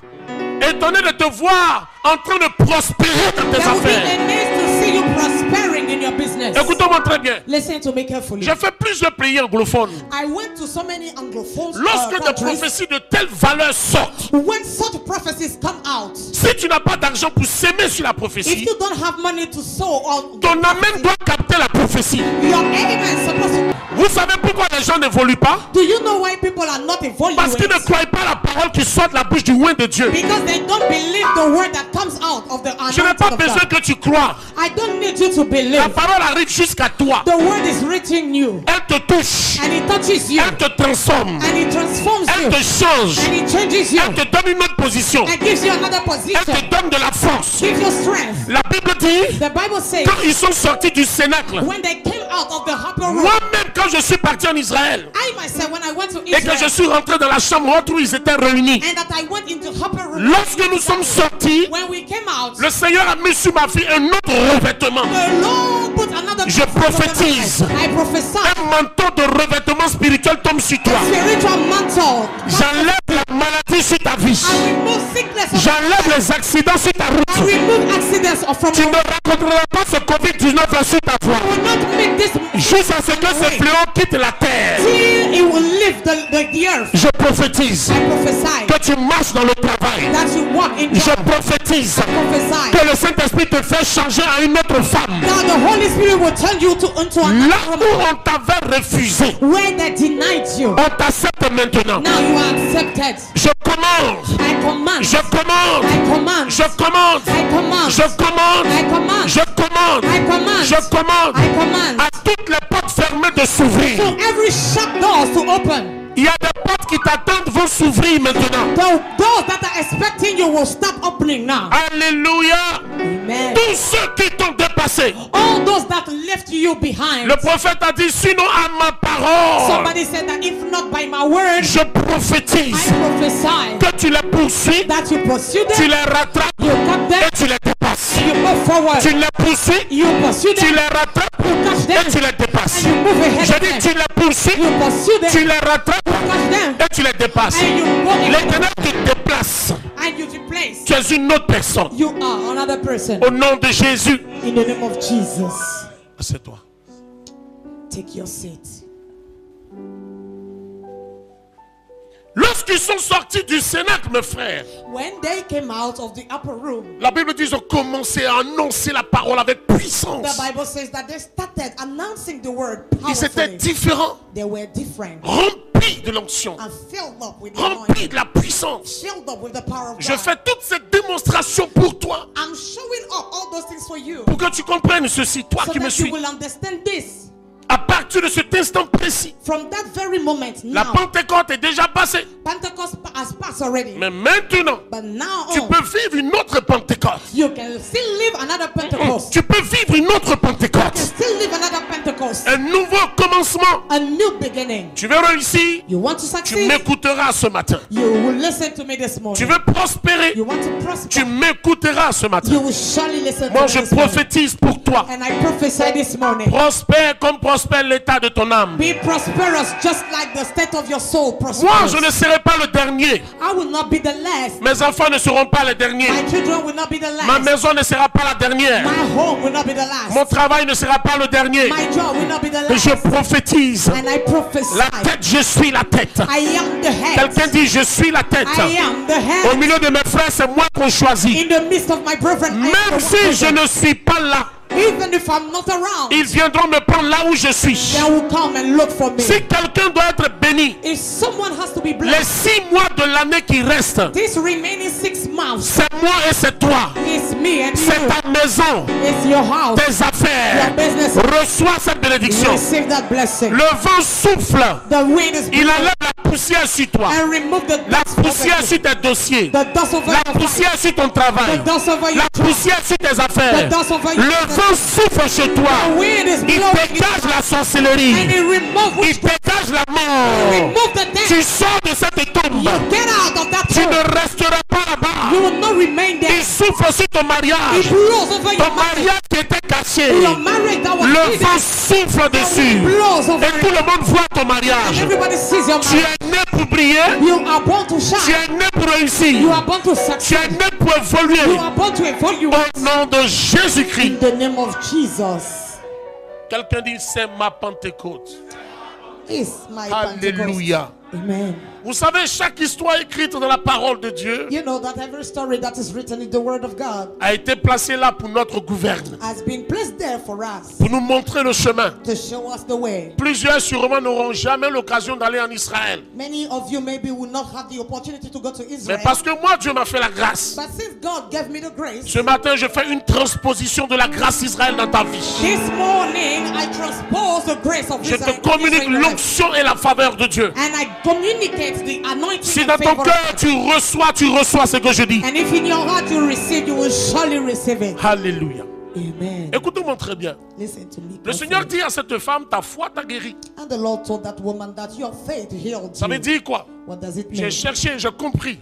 Speaker 1: Étonné de te voir en train de prospérer dans tes
Speaker 2: They will be
Speaker 1: affaires.
Speaker 2: amazed to see you prospering in in your business.
Speaker 1: Écoutez-moi très bien.
Speaker 2: Listen to me carefully.
Speaker 1: J'ai fait plusieurs pays anglophones.
Speaker 2: I went to so many Anglophones
Speaker 1: Lorsque des
Speaker 2: countries.
Speaker 1: prophéties de telle valeur sortent,
Speaker 2: When such prophecies come out,
Speaker 1: si tu n'as pas d'argent pour s'aimer sur la
Speaker 2: if
Speaker 1: prophétie,
Speaker 2: you don't have money to sow on
Speaker 1: ton amen doit capter la prophétie.
Speaker 2: your amen is supposed to.
Speaker 1: Vous savez pourquoi les gens n'évoluent pas?
Speaker 2: Do you know why people are not
Speaker 1: Parce qu'ils ne
Speaker 2: evaluating?
Speaker 1: croient pas la parole qui sort de la bouche du loin de Dieu.
Speaker 2: Because they don't believe the word that comes out of the
Speaker 1: Je n'ai
Speaker 2: anointing
Speaker 1: pas
Speaker 2: of
Speaker 1: besoin
Speaker 2: God.
Speaker 1: que tu crois.
Speaker 2: I don't need you to
Speaker 1: La
Speaker 2: believe.
Speaker 1: parole arrive jusqu'à toi.
Speaker 2: The word is reaching you,
Speaker 1: Elle te touche.
Speaker 2: and it touches you,
Speaker 1: Elle te transforme.
Speaker 2: and it transforms
Speaker 1: Elle
Speaker 2: you,
Speaker 1: te change.
Speaker 2: and it changes you,
Speaker 1: Elle te donne une autre position.
Speaker 2: and gives you another
Speaker 1: Elle
Speaker 2: position,
Speaker 1: te donne de la force.
Speaker 2: gives you strength.
Speaker 1: La Bible dit,
Speaker 2: The Bible says
Speaker 1: quand ils sont sortis du Cénacle,
Speaker 2: when they came out of the upper room,
Speaker 1: moi-même quand je suis parti en Israël
Speaker 2: I myself, when I went to
Speaker 1: et que je
Speaker 2: Israel,
Speaker 1: suis rentré dans la chambre haute où ils étaient réunis,
Speaker 2: and that I went into upper room,
Speaker 1: lorsque nous sommes sortis,
Speaker 2: when we came out,
Speaker 1: le Seigneur a mis sur ma fille un autre revêtement.
Speaker 2: the Lord put another
Speaker 1: Je prophétise.
Speaker 2: I prophesy.
Speaker 1: Un manteau de revêtement spirituel tombe sur toi.
Speaker 2: Spiritual mantle.
Speaker 1: J'enlève la maladie sur ta vie.
Speaker 2: I remove sickness of
Speaker 1: J'enlève les accidents sur ta
Speaker 2: I
Speaker 1: route.
Speaker 2: remove accidents from
Speaker 1: Tu
Speaker 2: your
Speaker 1: ne rencontreras pas ce Covid-19 là sur ta voie.
Speaker 2: will not make this
Speaker 1: Jusqu'à ce que ce fléau quitte la terre.
Speaker 2: till it will leave the earth.
Speaker 1: Je prophétise
Speaker 2: I prophesy
Speaker 1: que tu marches dans le travail.
Speaker 2: that you walk in
Speaker 1: Je
Speaker 2: God.
Speaker 1: prophétise
Speaker 2: Prophesy
Speaker 1: que le Saint-Esprit te fait changer à une autre femme.
Speaker 2: that the Holy Spirit will turn you into
Speaker 1: Là
Speaker 2: another
Speaker 1: où
Speaker 2: woman.
Speaker 1: on t'avait refusé,
Speaker 2: Where they denied you,
Speaker 1: on t'accepte maintenant.
Speaker 2: now you are accepted.
Speaker 1: Je commande,
Speaker 2: I command.
Speaker 1: je commande,
Speaker 2: I command.
Speaker 1: je commande,
Speaker 2: I command.
Speaker 1: je commande,
Speaker 2: I command.
Speaker 1: je commande,
Speaker 2: I command.
Speaker 1: je commande
Speaker 2: I command.
Speaker 1: à toutes les portes fermées de s'ouvrir.
Speaker 2: So every shut doors to open.
Speaker 1: Il y a des portes qui t'attendent vont s'ouvrir maintenant.
Speaker 2: The doors that are expecting you will start opening now.
Speaker 1: Alléluia.
Speaker 2: Amen.
Speaker 1: Tous ceux qui t'ont dépassé.
Speaker 2: All those that left you behind.
Speaker 1: Le prophète a dit, sinon à ma parole,
Speaker 2: Somebody said that if not by my word,
Speaker 1: je
Speaker 2: I
Speaker 1: prophétise
Speaker 2: prophesy
Speaker 1: que tu les poursuis,
Speaker 2: that you pursue
Speaker 1: tu
Speaker 2: them,
Speaker 1: les rattrapes
Speaker 2: you cut them,
Speaker 1: et tu les dépasses.
Speaker 2: you move forward,
Speaker 1: Tu les poursuis,
Speaker 2: you pursue
Speaker 1: tu
Speaker 2: them,
Speaker 1: les rattrapes
Speaker 2: you catch
Speaker 1: et tu
Speaker 2: them,
Speaker 1: les dépasses.
Speaker 2: and you move ahead
Speaker 1: Je
Speaker 2: of
Speaker 1: dis,
Speaker 2: them.
Speaker 1: tu les poursuis,
Speaker 2: You pursue them,
Speaker 1: tu les rattrapes
Speaker 2: catch them,
Speaker 1: et tu les dépasses.
Speaker 2: and you go ahead
Speaker 1: L'éternel te déplace.
Speaker 2: and you replace.
Speaker 1: Tu es une autre personne.
Speaker 2: You are another person.
Speaker 1: Au nom de Jésus.
Speaker 2: In the name of Jesus,
Speaker 1: Assieds-toi.
Speaker 2: take your seat.
Speaker 1: Lorsqu'ils sont sortis du Cénacle, mes frères,
Speaker 2: When they came out of the upper room,
Speaker 1: la Bible dit qu'ils ont commencé à annoncer la parole avec puissance.
Speaker 2: the Bible says that they started announcing the word
Speaker 1: Ils étaient
Speaker 2: powerfully.
Speaker 1: différents,
Speaker 2: They were different
Speaker 1: remplis de l'onction,
Speaker 2: and filled up with the
Speaker 1: remplis
Speaker 2: anointing,
Speaker 1: de la puissance.
Speaker 2: filled up with the power of
Speaker 1: Je
Speaker 2: God.
Speaker 1: fais toute cette démonstration pour toi,
Speaker 2: I'm showing up all those things for you
Speaker 1: pour que tu comprennes ceci, toi
Speaker 2: so
Speaker 1: qui me
Speaker 2: that you
Speaker 1: suis.
Speaker 2: will understand this.
Speaker 1: À partir de cet instant précis,
Speaker 2: From that very moment,
Speaker 1: la
Speaker 2: now,
Speaker 1: Pentecôte est déjà passée.
Speaker 2: Pentecost has passed already.
Speaker 1: Mais maintenant,
Speaker 2: But now
Speaker 1: tu
Speaker 2: on,
Speaker 1: peux vivre une autre Pentecôte.
Speaker 2: you can still live another Pentecost.
Speaker 1: Tu peux vivre une autre
Speaker 2: You can
Speaker 1: Pentecôte.
Speaker 2: still live another Pentecost.
Speaker 1: Un nouveau commencement.
Speaker 2: A new beginning.
Speaker 1: Tu veux réussir,
Speaker 2: You want to
Speaker 1: tu
Speaker 2: succeed?
Speaker 1: m'écouteras ce matin.
Speaker 2: You will listen to me this
Speaker 1: Tu
Speaker 2: morning.
Speaker 1: veux prospérer,
Speaker 2: You want to prosper?
Speaker 1: tu m'écouteras ce matin.
Speaker 2: You will surely listen
Speaker 1: Moi,
Speaker 2: to
Speaker 1: je
Speaker 2: me this morning.
Speaker 1: prophétise pour toi.
Speaker 2: And I prophesy this morning.
Speaker 1: Prospère comme prospère l'état de ton âme.
Speaker 2: Be prosperous just like the state of your soul
Speaker 1: Moi,
Speaker 2: prospers.
Speaker 1: je ne serai pas le dernier.
Speaker 2: I will not be the last.
Speaker 1: Mes enfants ne seront pas les derniers.
Speaker 2: My children will not be the
Speaker 1: Ma
Speaker 2: last.
Speaker 1: maison ne sera pas la dernière.
Speaker 2: My home will not be the last.
Speaker 1: Mon travail ne sera pas le dernier.
Speaker 2: My job will not be the
Speaker 1: Et je
Speaker 2: last.
Speaker 1: prophétise.
Speaker 2: And I prophesy.
Speaker 1: La tête, je suis la tête.
Speaker 2: I am the head.
Speaker 1: Quelqu'un dit, je suis la tête.
Speaker 2: I am the
Speaker 1: Au
Speaker 2: head.
Speaker 1: milieu de mes frères, c'est moi qu'on choisit.
Speaker 2: In the midst of my brethren, I am
Speaker 1: Même
Speaker 2: the
Speaker 1: si
Speaker 2: one
Speaker 1: je
Speaker 2: person.
Speaker 1: ne suis pas là,
Speaker 2: Even if I'm not around,
Speaker 1: ils viendront me prendre là où je suis.
Speaker 2: they will come and look for me.
Speaker 1: Si quelqu'un doit être béni,
Speaker 2: If someone has to be
Speaker 1: les
Speaker 2: blessed,
Speaker 1: 6 mois de l'année qui restent,
Speaker 2: this remaining 6 months
Speaker 1: c'est moi et c'est toi.
Speaker 2: is me and
Speaker 1: C'est
Speaker 2: you.
Speaker 1: ta maison,
Speaker 2: It's your house.
Speaker 1: tes affaires.
Speaker 2: Your business.
Speaker 1: Reçois cette bénédiction.
Speaker 2: Receive that blessing.
Speaker 1: Le vent souffle.
Speaker 2: The wind is
Speaker 1: Il
Speaker 2: blowing
Speaker 1: enlève la poussière sur toi.
Speaker 2: and remove the
Speaker 1: La
Speaker 2: dust over
Speaker 1: poussière
Speaker 2: you.
Speaker 1: sur tes dossiers.
Speaker 2: The dust over
Speaker 1: La
Speaker 2: your life.
Speaker 1: poussière sur ton travail.
Speaker 2: The dust over your
Speaker 1: La
Speaker 2: job.
Speaker 1: poussière sur tes affaires.
Speaker 2: The dust over your
Speaker 1: Le
Speaker 2: business.
Speaker 1: vent souffle chez toi.
Speaker 2: The wind is
Speaker 1: Il
Speaker 2: blowing
Speaker 1: dégage la
Speaker 2: and
Speaker 1: sorcellerie.
Speaker 2: it remove
Speaker 1: Il
Speaker 2: witchcraft.
Speaker 1: dégage la mort.
Speaker 2: Remove the death.
Speaker 1: Tu sors de cette tombe.
Speaker 2: Get out of that
Speaker 1: Tu
Speaker 2: tomb.
Speaker 1: ne resteras pas là-bas.
Speaker 2: You will not remain there.
Speaker 1: Il souffle sur ton
Speaker 2: It
Speaker 1: mariage.
Speaker 2: blows over
Speaker 1: Ton
Speaker 2: your marriage.
Speaker 1: mariage qui était caché.
Speaker 2: Your marriage that was
Speaker 1: Le
Speaker 2: hidden.
Speaker 1: vent souffle
Speaker 2: It
Speaker 1: dessus.
Speaker 2: blows over
Speaker 1: Et tout
Speaker 2: it.
Speaker 1: le monde voit ton
Speaker 2: And
Speaker 1: mariage.
Speaker 2: everybody sees your
Speaker 1: Tu
Speaker 2: marriage.
Speaker 1: es né pour briller.
Speaker 2: You are born to
Speaker 1: Tu
Speaker 2: shine.
Speaker 1: es né pour réussir.
Speaker 2: You are born to
Speaker 1: Tu
Speaker 2: succeed.
Speaker 1: es né pour
Speaker 2: You
Speaker 1: évoluer.
Speaker 2: are born to evolve.
Speaker 1: Au nom de Jésus-Christ.
Speaker 2: In the name of Jesus.
Speaker 1: Quelqu'un dit, c'est ma Pentecôte.
Speaker 2: It's my
Speaker 1: Alléluia.
Speaker 2: Pentecost. Amen.
Speaker 1: Vous savez, chaque histoire écrite dans la parole de Dieu
Speaker 2: You know that every story that is written in the Word of God
Speaker 1: a été placée là pour notre gouverne,
Speaker 2: has been placed there for us
Speaker 1: pour nous montrer le chemin.
Speaker 2: to show us the way.
Speaker 1: Plusieurs sûrement n'auront jamais l'occasion d'aller en Israël.
Speaker 2: Many of you maybe will not have the opportunity to go to
Speaker 1: Mais
Speaker 2: Israel.
Speaker 1: parce que moi, Dieu m'a fait la grâce.
Speaker 2: But since God gave me the grace,
Speaker 1: Ce matin, je fais une transposition de la grâce d'Israël dans ta vie.
Speaker 2: this morning I transpose the grace of
Speaker 1: Je
Speaker 2: Israel.
Speaker 1: te communique l'onction et la faveur de Dieu.
Speaker 2: And I communicate the anointing
Speaker 1: Si
Speaker 2: and
Speaker 1: dans ton
Speaker 2: favor.
Speaker 1: cœur tu reçois ce que je dis.
Speaker 2: And if in your heart you receive, you will surely receive it.
Speaker 1: Alléluia.
Speaker 2: Amen.
Speaker 1: Écoutez-moi très bien.
Speaker 2: Listen to me.
Speaker 1: Le Seigneur dit à cette femme, ta foi t'a guéri.
Speaker 2: And the Lord told that woman that your faith healed
Speaker 1: Ça veut
Speaker 2: you.
Speaker 1: dire quoi?
Speaker 2: What does it
Speaker 1: J'ai
Speaker 2: mean?
Speaker 1: cherché, j'ai compris.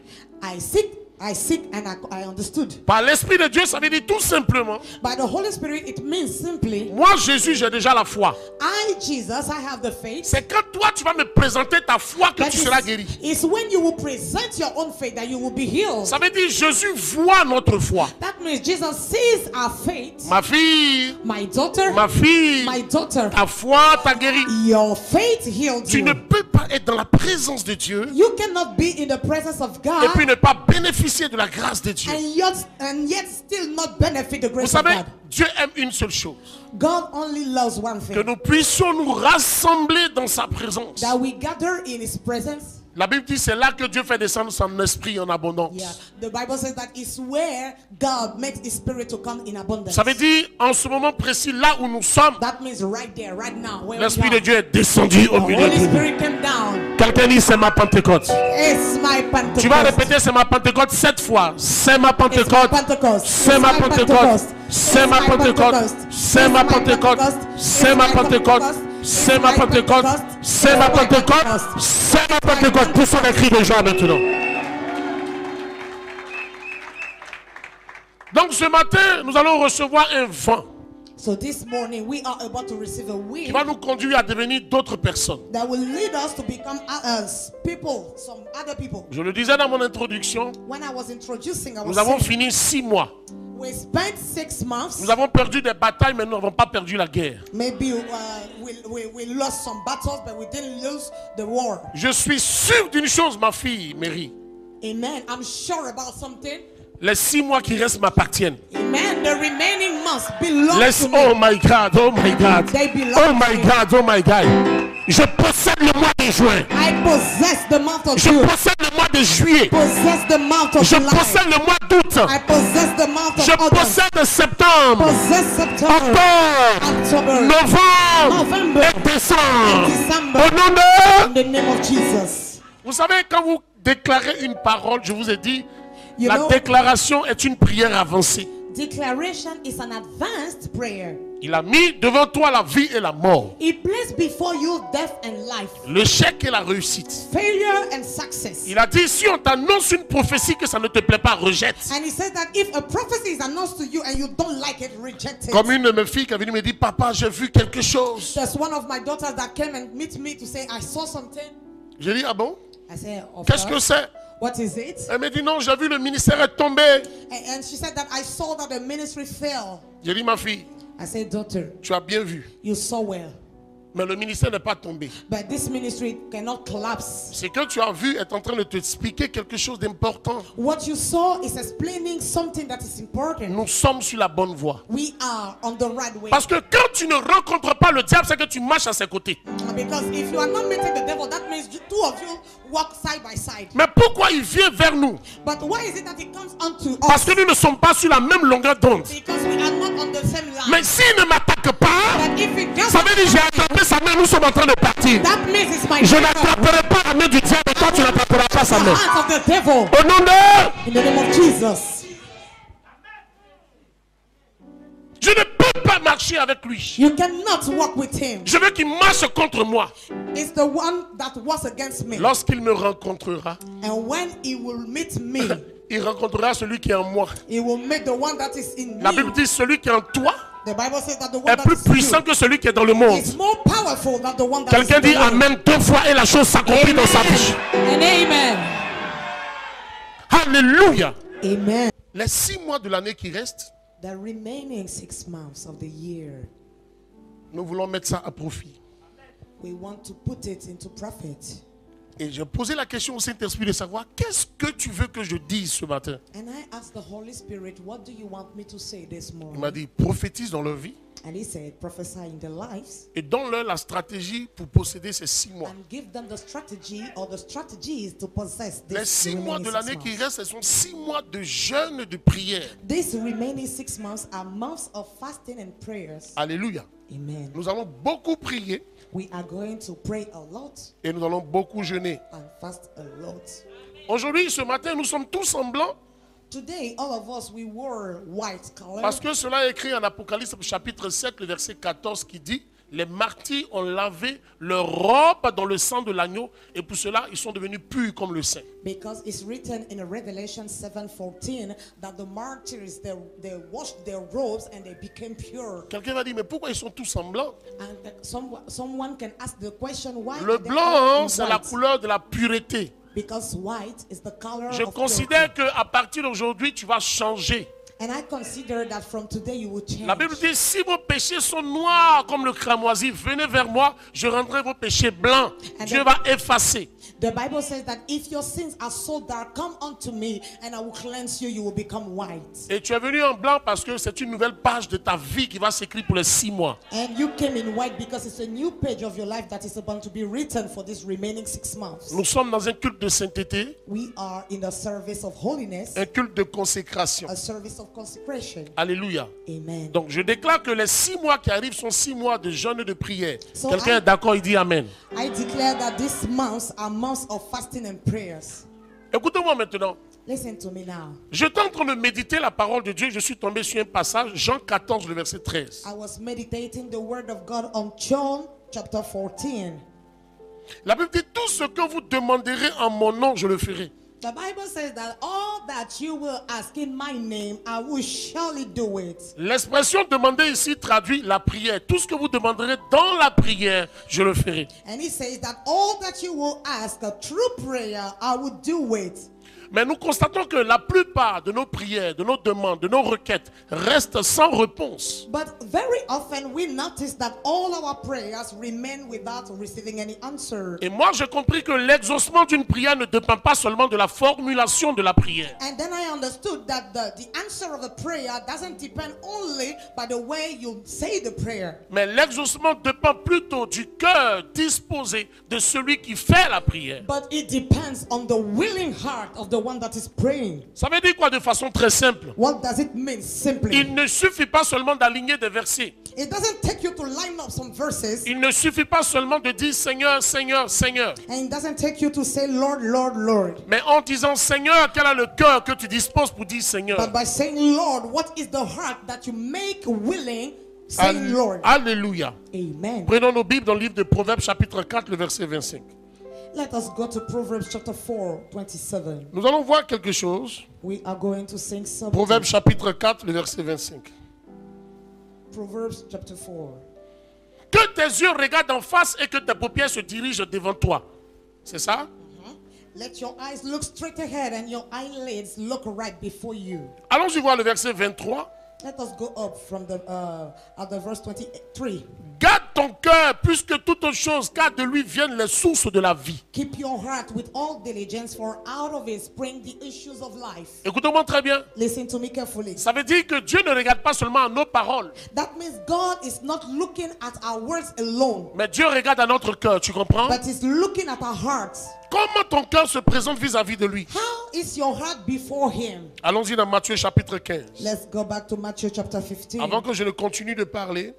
Speaker 2: I seek and I understood.
Speaker 1: Par l'Esprit de Dieu, ça veut dire tout simplement,
Speaker 2: By the Holy Spirit, it means simply,
Speaker 1: moi Jésus, j'ai déjà la foi.
Speaker 2: I, Jesus, I have the faith.
Speaker 1: C'est quand toi tu vas me présenter ta foi que
Speaker 2: That
Speaker 1: tu seras guéri.
Speaker 2: is when you will present your own faith that you will be healed.
Speaker 1: Ça veut dire Jésus voit notre foi.
Speaker 2: That means Jesus sees our faith.
Speaker 1: Ma fille,
Speaker 2: My daughter,
Speaker 1: ma fille,
Speaker 2: my daughter,
Speaker 1: ta foi t'a guéri.
Speaker 2: your faith healed
Speaker 1: Tu
Speaker 2: you.
Speaker 1: ne peux pas être dans la présence de Dieu
Speaker 2: You cannot be in the presence of
Speaker 1: et
Speaker 2: God
Speaker 1: puis ne pas bénéficier de la grâce de Dieu.
Speaker 2: and yet still not benefit the
Speaker 1: Vous
Speaker 2: grace of
Speaker 1: savez,
Speaker 2: God.
Speaker 1: Dieu aime une seule chose.
Speaker 2: God only loves one
Speaker 1: Que
Speaker 2: thing.
Speaker 1: nous puissions nous rassembler dans sa présence.
Speaker 2: That we gather in His presence.
Speaker 1: La Bible dit c'est là que Dieu fait descendre son esprit en abondance.
Speaker 2: Yeah, the Bible says that it's where God makes His Spirit to come in abundance.
Speaker 1: Ça veut dire en ce moment précis, là où nous sommes,
Speaker 2: That means right there, right now, where we
Speaker 1: l'Esprit de
Speaker 2: are.
Speaker 1: Dieu est descendu au
Speaker 2: The
Speaker 1: milieu
Speaker 2: Holy
Speaker 1: de nous.
Speaker 2: Spirit came down.
Speaker 1: Quelqu'un dit c'est ma Pentecôte.
Speaker 2: It's my Pentecost.
Speaker 1: Tu vas répéter c'est ma Pentecôte 7 fois. C'est ma
Speaker 2: It's my
Speaker 1: Pentecôte.
Speaker 2: Pentecost.
Speaker 1: C'est ma Pentecôte. C'est ma Pentecôte. C'est ma Pentecôte. C'est ma Pentecôte. C'est ma Pentecôte. C'est ma Pentecôte. C'est ma Pentecôte. Poussons les cris de joie maintenant. Donc ce matin, nous allons recevoir un vent
Speaker 2: So this morning we are about to receive a
Speaker 1: qui
Speaker 2: wind
Speaker 1: va nous conduire à devenir d'autres personnes.
Speaker 2: that will lead us to become people, some other people.
Speaker 1: Je le disais dans mon introduction,
Speaker 2: When I was introducing, I was
Speaker 1: nous avons
Speaker 2: saying,
Speaker 1: fini 6 mois.
Speaker 2: we spent 6 months.
Speaker 1: Nous avons perdu des batailles, mais nous n'avons pas perdu la guerre.
Speaker 2: Maybe we lost some battles, but we didn't lose the war.
Speaker 1: Je suis sûr d'une chose, ma fille, Mary.
Speaker 2: Amen. I'm sure about something.
Speaker 1: Les 6 mois qui restent m'appartiennent.
Speaker 2: Amen. The remaining months belong
Speaker 1: Laisse,
Speaker 2: to me.
Speaker 1: oh my God, oh my God.
Speaker 2: They belong
Speaker 1: Oh
Speaker 2: to
Speaker 1: my
Speaker 2: me.
Speaker 1: God, oh my God. Je possède le mois de juin.
Speaker 2: I possess the month of
Speaker 1: Je
Speaker 2: June.
Speaker 1: possède le mois de juillet.
Speaker 2: Possess the month of
Speaker 1: Je
Speaker 2: July.
Speaker 1: possède le mois d'août.
Speaker 2: I possess the month of
Speaker 1: Je
Speaker 2: August.
Speaker 1: possède septembre,
Speaker 2: Possess September,
Speaker 1: octobre,
Speaker 2: October,
Speaker 1: novembre et décembre.
Speaker 2: December.
Speaker 1: Au nom de...
Speaker 2: In the name of Jesus.
Speaker 1: Vous savez, quand vous déclarez une parole, je vous ai dit,
Speaker 2: You
Speaker 1: la
Speaker 2: know,
Speaker 1: déclaration est une prière avancée.
Speaker 2: declaration is an advanced prayer.
Speaker 1: Il a mis devant toi la vie et la mort,
Speaker 2: He placed before you death and life,
Speaker 1: l'échec et la réussite.
Speaker 2: failure and success.
Speaker 1: Il a dit, si on t'annonce une prophétie que ça ne te plaît pas, rejette.
Speaker 2: And he said that if a prophecy is announced to you and you don't like it, reject it.
Speaker 1: Comme une de mes filles qui est venue me dire, papa, j'ai vu quelque chose.
Speaker 2: There's one of my daughters that came and meet me to say, I saw something.
Speaker 1: J'ai dit, ah bon?
Speaker 2: I said, of
Speaker 1: Qu'est-ce que
Speaker 2: course.
Speaker 1: c'est?
Speaker 2: What is it?
Speaker 1: Elle m'a dit, non, j'ai vu le ministère est tombé.
Speaker 2: And she said that I saw that the ministry fell.
Speaker 1: J'ai dit, ma fille,
Speaker 2: I said, daughter,
Speaker 1: tu as bien vu.
Speaker 2: you saw well.
Speaker 1: Mais le ministère n'est pas tombé.
Speaker 2: But this ministry cannot collapse.
Speaker 1: Ce que tu as vu est en train de t'expliquer quelque chose d'important.
Speaker 2: What you saw is explaining something that is important.
Speaker 1: Nous sommes sur la bonne voie.
Speaker 2: We are on the right way.
Speaker 1: Parce que quand tu ne rencontres pas le diable, c'est que tu marches à ses côtés.
Speaker 2: Because if you are not meeting the devil, that means two of you walk side by side.
Speaker 1: Mais pourquoi il vient vers nous?
Speaker 2: But why is it that it comes unto
Speaker 1: Parce
Speaker 2: us?
Speaker 1: que nous ne sommes pas sur la même longueur d'onde.
Speaker 2: Because we are not on the same line.
Speaker 1: Mais s'il ne m'attaque pas,
Speaker 2: But if it
Speaker 1: ça veut dire que j'ai attrapé sa main, nous sommes en train de partir.
Speaker 2: that means it's my
Speaker 1: Je
Speaker 2: favor.
Speaker 1: n'attraperai pas la main du diable et toi tu n'attraperas pas sa
Speaker 2: The
Speaker 1: main.
Speaker 2: hands of the devil.
Speaker 1: Au nom de...
Speaker 2: In the name of Jesus.
Speaker 1: Je ne peux pas marcher avec lui.
Speaker 2: You cannot walk with him.
Speaker 1: Je veux qu'il marche contre moi.
Speaker 2: It's the one that was against me.
Speaker 1: Lorsqu'il me rencontrera,
Speaker 2: And when he will meet me,
Speaker 1: il rencontrera celui qui est en moi.
Speaker 2: he will meet the one that is in
Speaker 1: La
Speaker 2: me.
Speaker 1: Bible dit celui qui est en toi
Speaker 2: The Bible says that the one
Speaker 1: est
Speaker 2: that
Speaker 1: plus
Speaker 2: is in
Speaker 1: puissant
Speaker 2: you
Speaker 1: que celui qui est dans le monde.
Speaker 2: is more powerful than the one that is
Speaker 1: Quelqu'un
Speaker 2: in
Speaker 1: dit
Speaker 2: the world.
Speaker 1: Amen 2 fois et la chose s'accomplit dans sa vie.
Speaker 2: And amen.
Speaker 1: Alléluia.
Speaker 2: Amen.
Speaker 1: Les 6 mois de l'année qui restent,
Speaker 2: The remaining 6 months of the year,
Speaker 1: Nous voulons mettre ça à profit.
Speaker 2: We want to put it into profit.
Speaker 1: Et j'ai posé la question au Saint-Esprit de savoir qu'est-ce que tu veux que je dise ce matin.
Speaker 2: And I asked the Holy Spirit, what do you want me to say this
Speaker 1: Il
Speaker 2: morning?
Speaker 1: m'a dit prophétise dans leur vie
Speaker 2: And he said, prophesy in their lives
Speaker 1: et donne-leur la stratégie pour posséder ces 6 mois.
Speaker 2: and give them the strategy or the strategies to possess
Speaker 1: Les
Speaker 2: this
Speaker 1: 6 mois
Speaker 2: remaining
Speaker 1: de
Speaker 2: 6
Speaker 1: l'année qui
Speaker 2: months.
Speaker 1: restent, ce sont 6 mois de jeûne et de prière.
Speaker 2: These remaining 6 months are months of fasting and prayers.
Speaker 1: Alléluia.
Speaker 2: Amen.
Speaker 1: Nous allons beaucoup prier
Speaker 2: We are going to pray a lot
Speaker 1: et nous allons beaucoup jeûner.
Speaker 2: and fast a lot.
Speaker 1: Aujourd'hui, ce matin, nous sommes tous en blanc
Speaker 2: Today, all of us, we wore white color.
Speaker 1: parce que cela est écrit en Apocalypse chapitre 7, le verset 14 qui dit les martyrs ont lavé leur robe dans le sang de l'agneau et pour cela, ils sont devenus purs comme le saint.
Speaker 2: Because it's written in Revelation 7:14 that the martyrs, they washed their robes and they became pure.
Speaker 1: Quelqu'un va dire, mais pourquoi ils sont tous en blanc?
Speaker 2: And someone can ask the question, why
Speaker 1: Le
Speaker 2: are they all
Speaker 1: blanc,
Speaker 2: in
Speaker 1: c'est la
Speaker 2: white?
Speaker 1: couleur de la pureté.
Speaker 2: Because white is the color
Speaker 1: Je
Speaker 2: of
Speaker 1: considère
Speaker 2: purity.
Speaker 1: qu'à partir d'aujourd'hui, tu vas changer.
Speaker 2: And I consider that from today you will change.
Speaker 1: La Bible dit, si vos péchés sont noirs comme le cramoisi, venez vers moi, je rendrai vos péchés blancs. Dieu va effacer.
Speaker 2: The Bible says that if your sins are so dark, come unto me and I will cleanse you, you will become white.
Speaker 1: Et tu es venu en blanc parce que c'est une nouvelle page de ta vie qui va s'écrire pour les 6 mois.
Speaker 2: And you came in white because it's a new page of your life that is about to be written for this remaining 6 months.
Speaker 1: Nous sommes dans un culte de sainteté,
Speaker 2: We are in the service of holiness,
Speaker 1: un culte de consécration.
Speaker 2: a service of consecration.
Speaker 1: Alléluia.
Speaker 2: Amen.
Speaker 1: Donc je déclare que les 6 mois qui arrivent sont 6 mois de jeûne et de prière.
Speaker 2: So
Speaker 1: Quelqu'un
Speaker 2: I-
Speaker 1: est d'accord, il dit Amen.
Speaker 2: I declare that these months are months of fasting and prayers.
Speaker 1: Écoutez-moi maintenant.
Speaker 2: Listen to me now.
Speaker 1: J'étais en train de méditer la parole de Dieu. Je suis tombé sur un passage, Jean 14, le verset 13.
Speaker 2: I was meditating the word of God on John chapter 14.
Speaker 1: La Bible dit, tout ce que vous demanderez en mon nom, je le ferai.
Speaker 2: The Bible says that all that you will ask in my name, I will surely do it.
Speaker 1: L'expression demander ici traduit la prière. Tout ce que vous demanderez dans la prière, je le ferai.
Speaker 2: And he says that all that you will ask, a true prayer, I will do it.
Speaker 1: Mais nous constatons que la plupart de nos prières, de nos demandes, de nos requêtes restent sans réponse.
Speaker 2: But very often we notice that all our prayers remain without receiving any answer.
Speaker 1: Et moi, j'ai compris que l'exaucement d'une prière ne dépend pas seulement de la formulation de la prière.
Speaker 2: And then I understood that the answer of a prayer doesn't depend only by the way you say the prayer.
Speaker 1: Mais l'exaucement dépend plutôt du cœur disposé de celui qui fait la prière.
Speaker 2: But it depends on the willing heart of the one that is praying.
Speaker 1: Ça veut dire quoi de façon très simple?
Speaker 2: What does it mean simply?
Speaker 1: Il ne suffit pas seulement d'aligner des versets.
Speaker 2: It doesn't take you to line up some verses.
Speaker 1: Il ne suffit pas seulement de dire Seigneur, Seigneur, Seigneur.
Speaker 2: And it doesn't take you to say Lord, Lord, Lord.
Speaker 1: Mais en disant Seigneur, quel est le cœur que tu disposes pour dire Seigneur?
Speaker 2: But by saying Lord, what is the heart that you make willing saying Lord?
Speaker 1: Alléluia.
Speaker 2: Amen.
Speaker 1: Prenons nos Bibles dans le livre de Proverbes chapitre 4, le verset 25.
Speaker 2: Let us go to Proverbs chapter 4, 27.
Speaker 1: Nous allons voir quelque chose.
Speaker 2: We are going to sing something.
Speaker 1: Proverbes chapitre 4, le verset 25.
Speaker 2: Proverbs chapter 4.
Speaker 1: Que tes yeux regardent en face et que tes paupières se dirigent devant toi. C'est ça?
Speaker 2: Let your eyes look straight ahead and your eyelids look right before you.
Speaker 1: Allons-y voir le verset 23.
Speaker 2: Let us go up from at the verse 23.
Speaker 1: Garde ton cœur plus que toute autre chose, car de lui viennent les sources de la vie.
Speaker 2: Keep your heart with all diligence, for out of it spring the issues of life.
Speaker 1: Écoutez-moi très bien.
Speaker 2: Listen to me carefully.
Speaker 1: Ça veut dire que Dieu ne regarde pas seulement à nos paroles,
Speaker 2: That means God is not looking at our words alone,
Speaker 1: mais Dieu regarde à notre cœur, tu comprends?
Speaker 2: but is looking at our hearts.
Speaker 1: Comment ton cœur se présente vis-à-vis de lui?
Speaker 2: How is your heart before Him?
Speaker 1: Allons-y dans Matthieu chapitre 15.
Speaker 2: Let's go back to Matthew chapter 15.
Speaker 1: Avant que je ne continue de parler,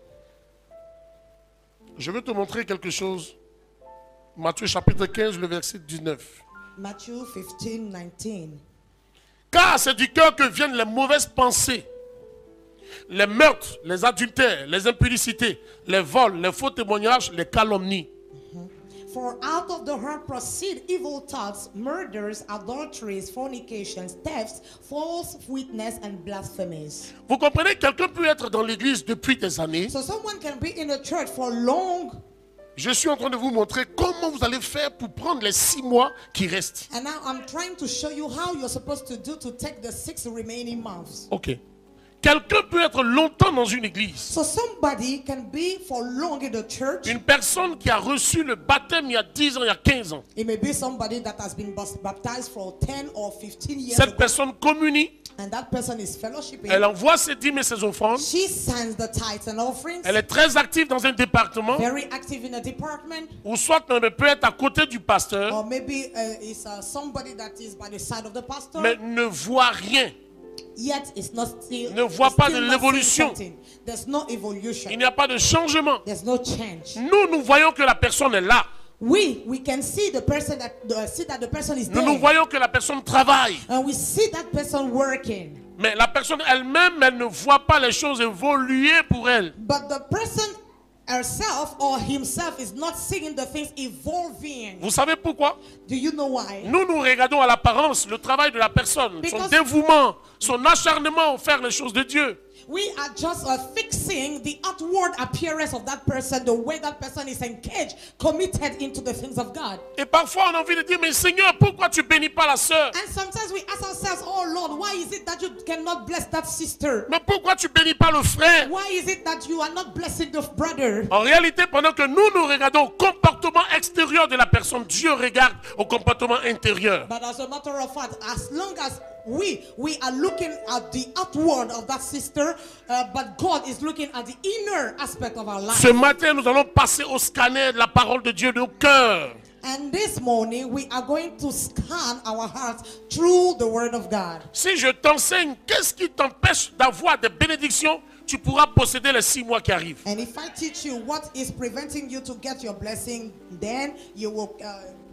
Speaker 1: je veux te montrer quelque chose. Matthieu chapitre 15, le verset 19.
Speaker 2: Matthew 15, 19.
Speaker 1: Car c'est du cœur que viennent les mauvaises pensées, les meurtres, les adultères, les impudicités, les vols, les faux témoignages, les calomnies.
Speaker 2: For out of the heart proceed evil thoughts, murders, adulteries, fornications, thefts, false witness, and blasphemies.
Speaker 1: Vous comprenez, quelqu'un peut être dans l'église depuis des années.
Speaker 2: So someone can be in the church for long,
Speaker 1: Je suis en train de vous montrer comment vous allez faire pour prendre les 6 mois qui restent.
Speaker 2: and now I'm trying to show you how you're supposed to do to take the 6 remaining months.
Speaker 1: Ok. Quelqu'un peut être longtemps dans une église.
Speaker 2: So somebody can be for long in the church.
Speaker 1: Une personne qui a reçu le baptême il y a 10 ans, il y a 15 ans.
Speaker 2: It may be somebody that has been baptized for 10 or 15 years
Speaker 1: Cette
Speaker 2: ago.
Speaker 1: personne communie.
Speaker 2: And that person is fellowshipping.
Speaker 1: Elle envoie ses dîmes et ses offrandes.
Speaker 2: She sends the tithes and offerings.
Speaker 1: Elle est très active dans un département.
Speaker 2: Very active in a department.
Speaker 1: Ou soit elle peut être à côté du pasteur.
Speaker 2: Or maybe it's somebody that is by the side of the pastor.
Speaker 1: Mais ne voit rien.
Speaker 2: Yet it's not still,
Speaker 1: Ne voit pas de
Speaker 2: still not
Speaker 1: l'évolution.
Speaker 2: seeing something. There's no evolution.
Speaker 1: Il n'y a pas de changement.
Speaker 2: There's no change.
Speaker 1: Nous voyons que la personne est là.
Speaker 2: We can see the person that the person is there.
Speaker 1: Nous voyons que la personne travaille.
Speaker 2: And we see that person working.
Speaker 1: Mais la personne elle-même, elle ne voit pas les choses évoluer pour elle.
Speaker 2: But the person herself or himself is not seeing the things evolving.
Speaker 1: Vous savez pourquoi?
Speaker 2: Do you know why?
Speaker 1: Nous regardons à l'apparence le travail de la personne, son dévouement, son acharnement à faire les choses de Dieu.
Speaker 2: We are just fixing the outward appearance of that person, the way that person is engaged, committed into the things of God.
Speaker 1: Et parfois on a envie de dire, mais Seigneur, pourquoi tu bénis pas la sœur?
Speaker 2: And sometimes we ask ourselves, oh Lord, why is it that you cannot bless that sister?
Speaker 1: Mais pourquoi tu bénis pas le frère?
Speaker 2: Why is it that you are not blessing the brother?
Speaker 1: En réalité, pendant que nous regardons au comportement extérieur de la personne, Dieu regarde au comportement intérieur.
Speaker 2: But as a matter of fact, as long as we are looking at the outward of that sister, but God is looking at the inner aspect of our life.
Speaker 1: Ce matin, nous allons passer au scanner de la parole de Dieu de nos cœurs.
Speaker 2: And this morning, we are going to scan our hearts through the Word of God.
Speaker 1: Si je t'enseigne, qu'est-ce qui t'empêche d'avoir des bénédictions, tu pourras posséder les 6 mois qui arrivent.
Speaker 2: And if I teach you what is preventing you to get your blessing, then you will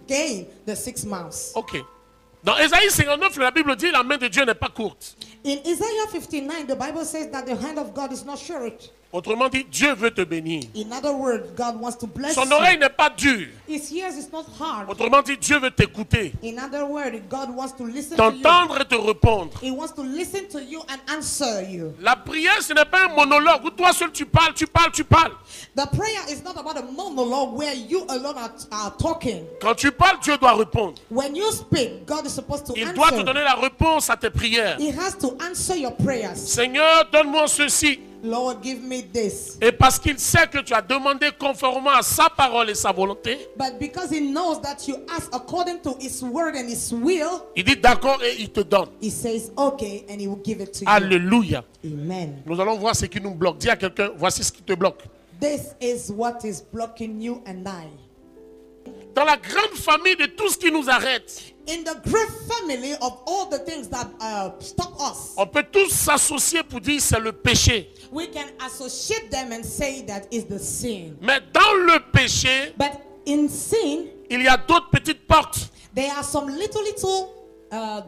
Speaker 2: gain the 6 months.
Speaker 1: Ok. Dans Ésaïe 59, la Bible dit la main de Dieu n'est pas courte.
Speaker 2: In Isaiah 59, the Bible says that the hand of God is not short.
Speaker 1: Autrement dit, Dieu veut te bénir.
Speaker 2: In other words, God wants to bless
Speaker 1: Son oreille
Speaker 2: you.
Speaker 1: n'est pas dure.
Speaker 2: His ears is not hard.
Speaker 1: Autrement dit, Dieu veut t'écouter,
Speaker 2: In other words, God wants to listen to you.
Speaker 1: t'entendre et te répondre.
Speaker 2: He wants to listen to you and answer you.
Speaker 1: La prière, ce n'est pas un monologue où toi seul tu parles.
Speaker 2: The prayer is not about a monologue where you alone are talking.
Speaker 1: Quand tu parles, Dieu doit répondre.
Speaker 2: When you speak, God is supposed to
Speaker 1: Il doit te
Speaker 2: answer.
Speaker 1: donner la réponse à tes prières.
Speaker 2: He has to answer your prayers.
Speaker 1: Seigneur, donne-moi ceci.
Speaker 2: Lord, give me this.
Speaker 1: Et parce qu'il sait que tu as demandé conformément à sa parole et sa volonté,
Speaker 2: But because he knows that you ask according to his word and his will,
Speaker 1: il dit d'accord et il te donne.
Speaker 2: he says okay and he will give it to you.
Speaker 1: Alléluia.
Speaker 2: Amen.
Speaker 1: Nous allons voir ce qui nous bloque. Dis à quelqu'un, voici ce qui te bloque.
Speaker 2: This is what is blocking you and I.
Speaker 1: Dans la grande famille de tout ce qui nous arrête,
Speaker 2: In the great family of all the things that stop us,
Speaker 1: on peut tous s'associer pour dire c'est le péché.
Speaker 2: we can associate them and say that is the sin.
Speaker 1: Mais dans le péché,
Speaker 2: But in sin,
Speaker 1: il y a d'autres petites portes
Speaker 2: there are some little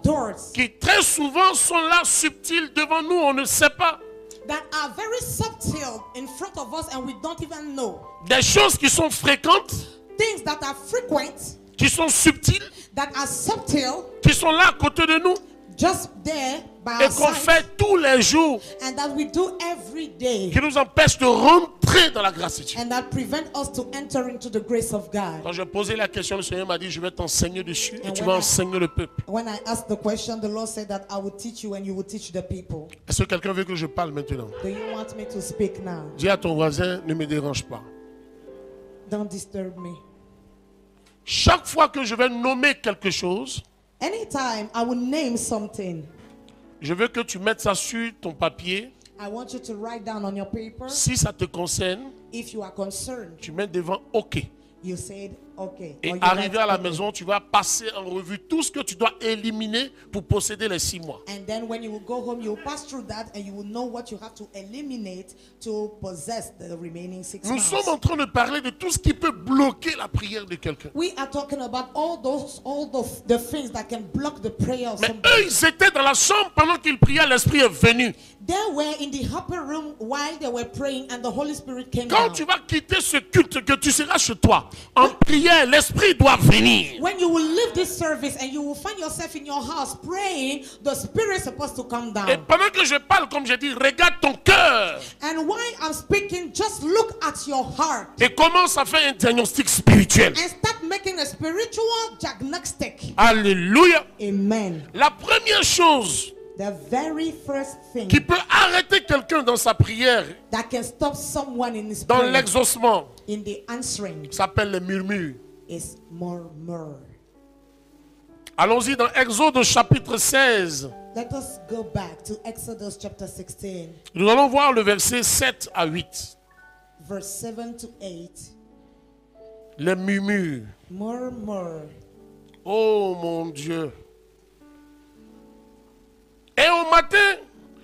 Speaker 2: doors
Speaker 1: qui très souvent sont là subtiles devant nous, on ne sait pas.
Speaker 2: that are very subtle in front of us and we don't even know.
Speaker 1: Des choses qui sont fréquentes,
Speaker 2: Things that are frequent,
Speaker 1: qui sont subtiles,
Speaker 2: that are subtle,
Speaker 1: qui sont là à côté de nous
Speaker 2: just there by
Speaker 1: et
Speaker 2: our
Speaker 1: qu'on
Speaker 2: side,
Speaker 1: fait tous les jours,
Speaker 2: and that we do every day,
Speaker 1: qui nous empêchent de rentrer dans la grâce de Dieu.
Speaker 2: and that prevent us to enter into the grace of God.
Speaker 1: Quand j'ai posé la question, le Seigneur m'a dit, je vais t'enseigner dessus et
Speaker 2: And
Speaker 1: tu
Speaker 2: when
Speaker 1: vas
Speaker 2: I-
Speaker 1: enseigner le peuple.
Speaker 2: When I asked the question, the Lord said that I will teach you and you will teach the people.
Speaker 1: Est-ce que quelqu'un veut que je parle maintenant?
Speaker 2: Do you want me to speak now?
Speaker 1: Dis à ton voisin, ne me dérange pas.
Speaker 2: Don't disturb me.
Speaker 1: Chaque fois que je vais nommer quelque chose,
Speaker 2: Anytime I will name something,
Speaker 1: je veux que tu mettes ça sur ton papier.
Speaker 2: I want you to write down on your paper.
Speaker 1: Si ça te concerne,
Speaker 2: If you are concerned,
Speaker 1: tu mets devant OK.
Speaker 2: you said okay.
Speaker 1: Et
Speaker 2: Or you
Speaker 1: arrivé
Speaker 2: write
Speaker 1: à la
Speaker 2: okay.
Speaker 1: maison, tu vas passer en revue tout ce que tu dois éliminer pour posséder les 6 mois.
Speaker 2: And then when you will go home, you will pass through that and you will know what you have to eliminate to possess the remaining 6
Speaker 1: Nous
Speaker 2: months.
Speaker 1: sommes en train de parler de tout ce qui peut bloquer la prière de quelqu'un.
Speaker 2: We are talking about all the things that can block the prayer of
Speaker 1: Mais
Speaker 2: somebody.
Speaker 1: eux, ils étaient dans la chambre pendant qu'ils priaient, l'Esprit est venu.
Speaker 2: They were in the upper room while they were praying and the Holy Spirit came
Speaker 1: Quand
Speaker 2: down.
Speaker 1: tu vas quitter ce culte, que tu seras chez toi, en prière, l'Esprit doit venir.
Speaker 2: When you will leave this service and you will find yourself in your house praying, the Spirit is supposed to come
Speaker 1: Et
Speaker 2: down.
Speaker 1: pendant que je parle, comme j'ai dit, regarde ton cœur
Speaker 2: And while I'm speaking, just look at your heart
Speaker 1: et commence à faire un diagnostic spirituel.
Speaker 2: and start making a spiritual diagnostic.
Speaker 1: Alléluia.
Speaker 2: Amen.
Speaker 1: La première chose
Speaker 2: The very first thing
Speaker 1: qui peut arrêter quelqu'un dans sa prière,
Speaker 2: that can stop someone in his
Speaker 1: dans
Speaker 2: prayer,
Speaker 1: l'exaucement,
Speaker 2: in the answering,
Speaker 1: s'appelle les murmures.
Speaker 2: is murmur.
Speaker 1: Allons-y dans Exode chapitre 16.
Speaker 2: Let us go back to Exodus chapter 16,
Speaker 1: Nous allons voir le verset 7 à 8.
Speaker 2: verse 7 to 8.
Speaker 1: Les murmures.
Speaker 2: Murmur.
Speaker 1: Oh mon Dieu. Et au matin,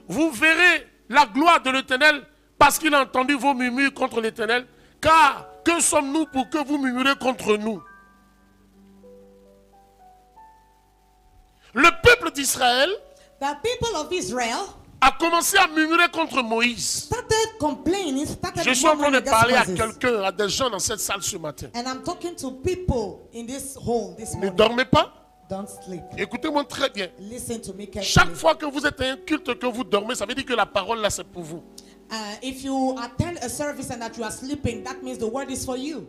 Speaker 1: vous verrez la gloire de l'Éternel parce qu'il a entendu vos murmures contre l'Éternel. Car que sommes-nous pour que vous murmurez contre nous? Le peuple d'Israël
Speaker 2: The people of Israel
Speaker 1: a commencé à murmurer contre Moïse.
Speaker 2: started complaining, started
Speaker 1: Je suis en train de
Speaker 2: murmuring
Speaker 1: parler à
Speaker 2: against Moses.
Speaker 1: quelqu'un, à des gens dans cette salle ce matin.
Speaker 2: And I'm talking to people in this hall this
Speaker 1: Ne
Speaker 2: morning.
Speaker 1: dormez pas.
Speaker 2: Don't sleep.
Speaker 1: Écoutez-moi très bien.
Speaker 2: Listen to me
Speaker 1: Chaque
Speaker 2: carefully.
Speaker 1: fois que vous êtes à un culte, que vous dormez, ça veut dire que la parole là c'est pour vous.
Speaker 2: If you attend a service and that you are sleeping, that means the word is for you.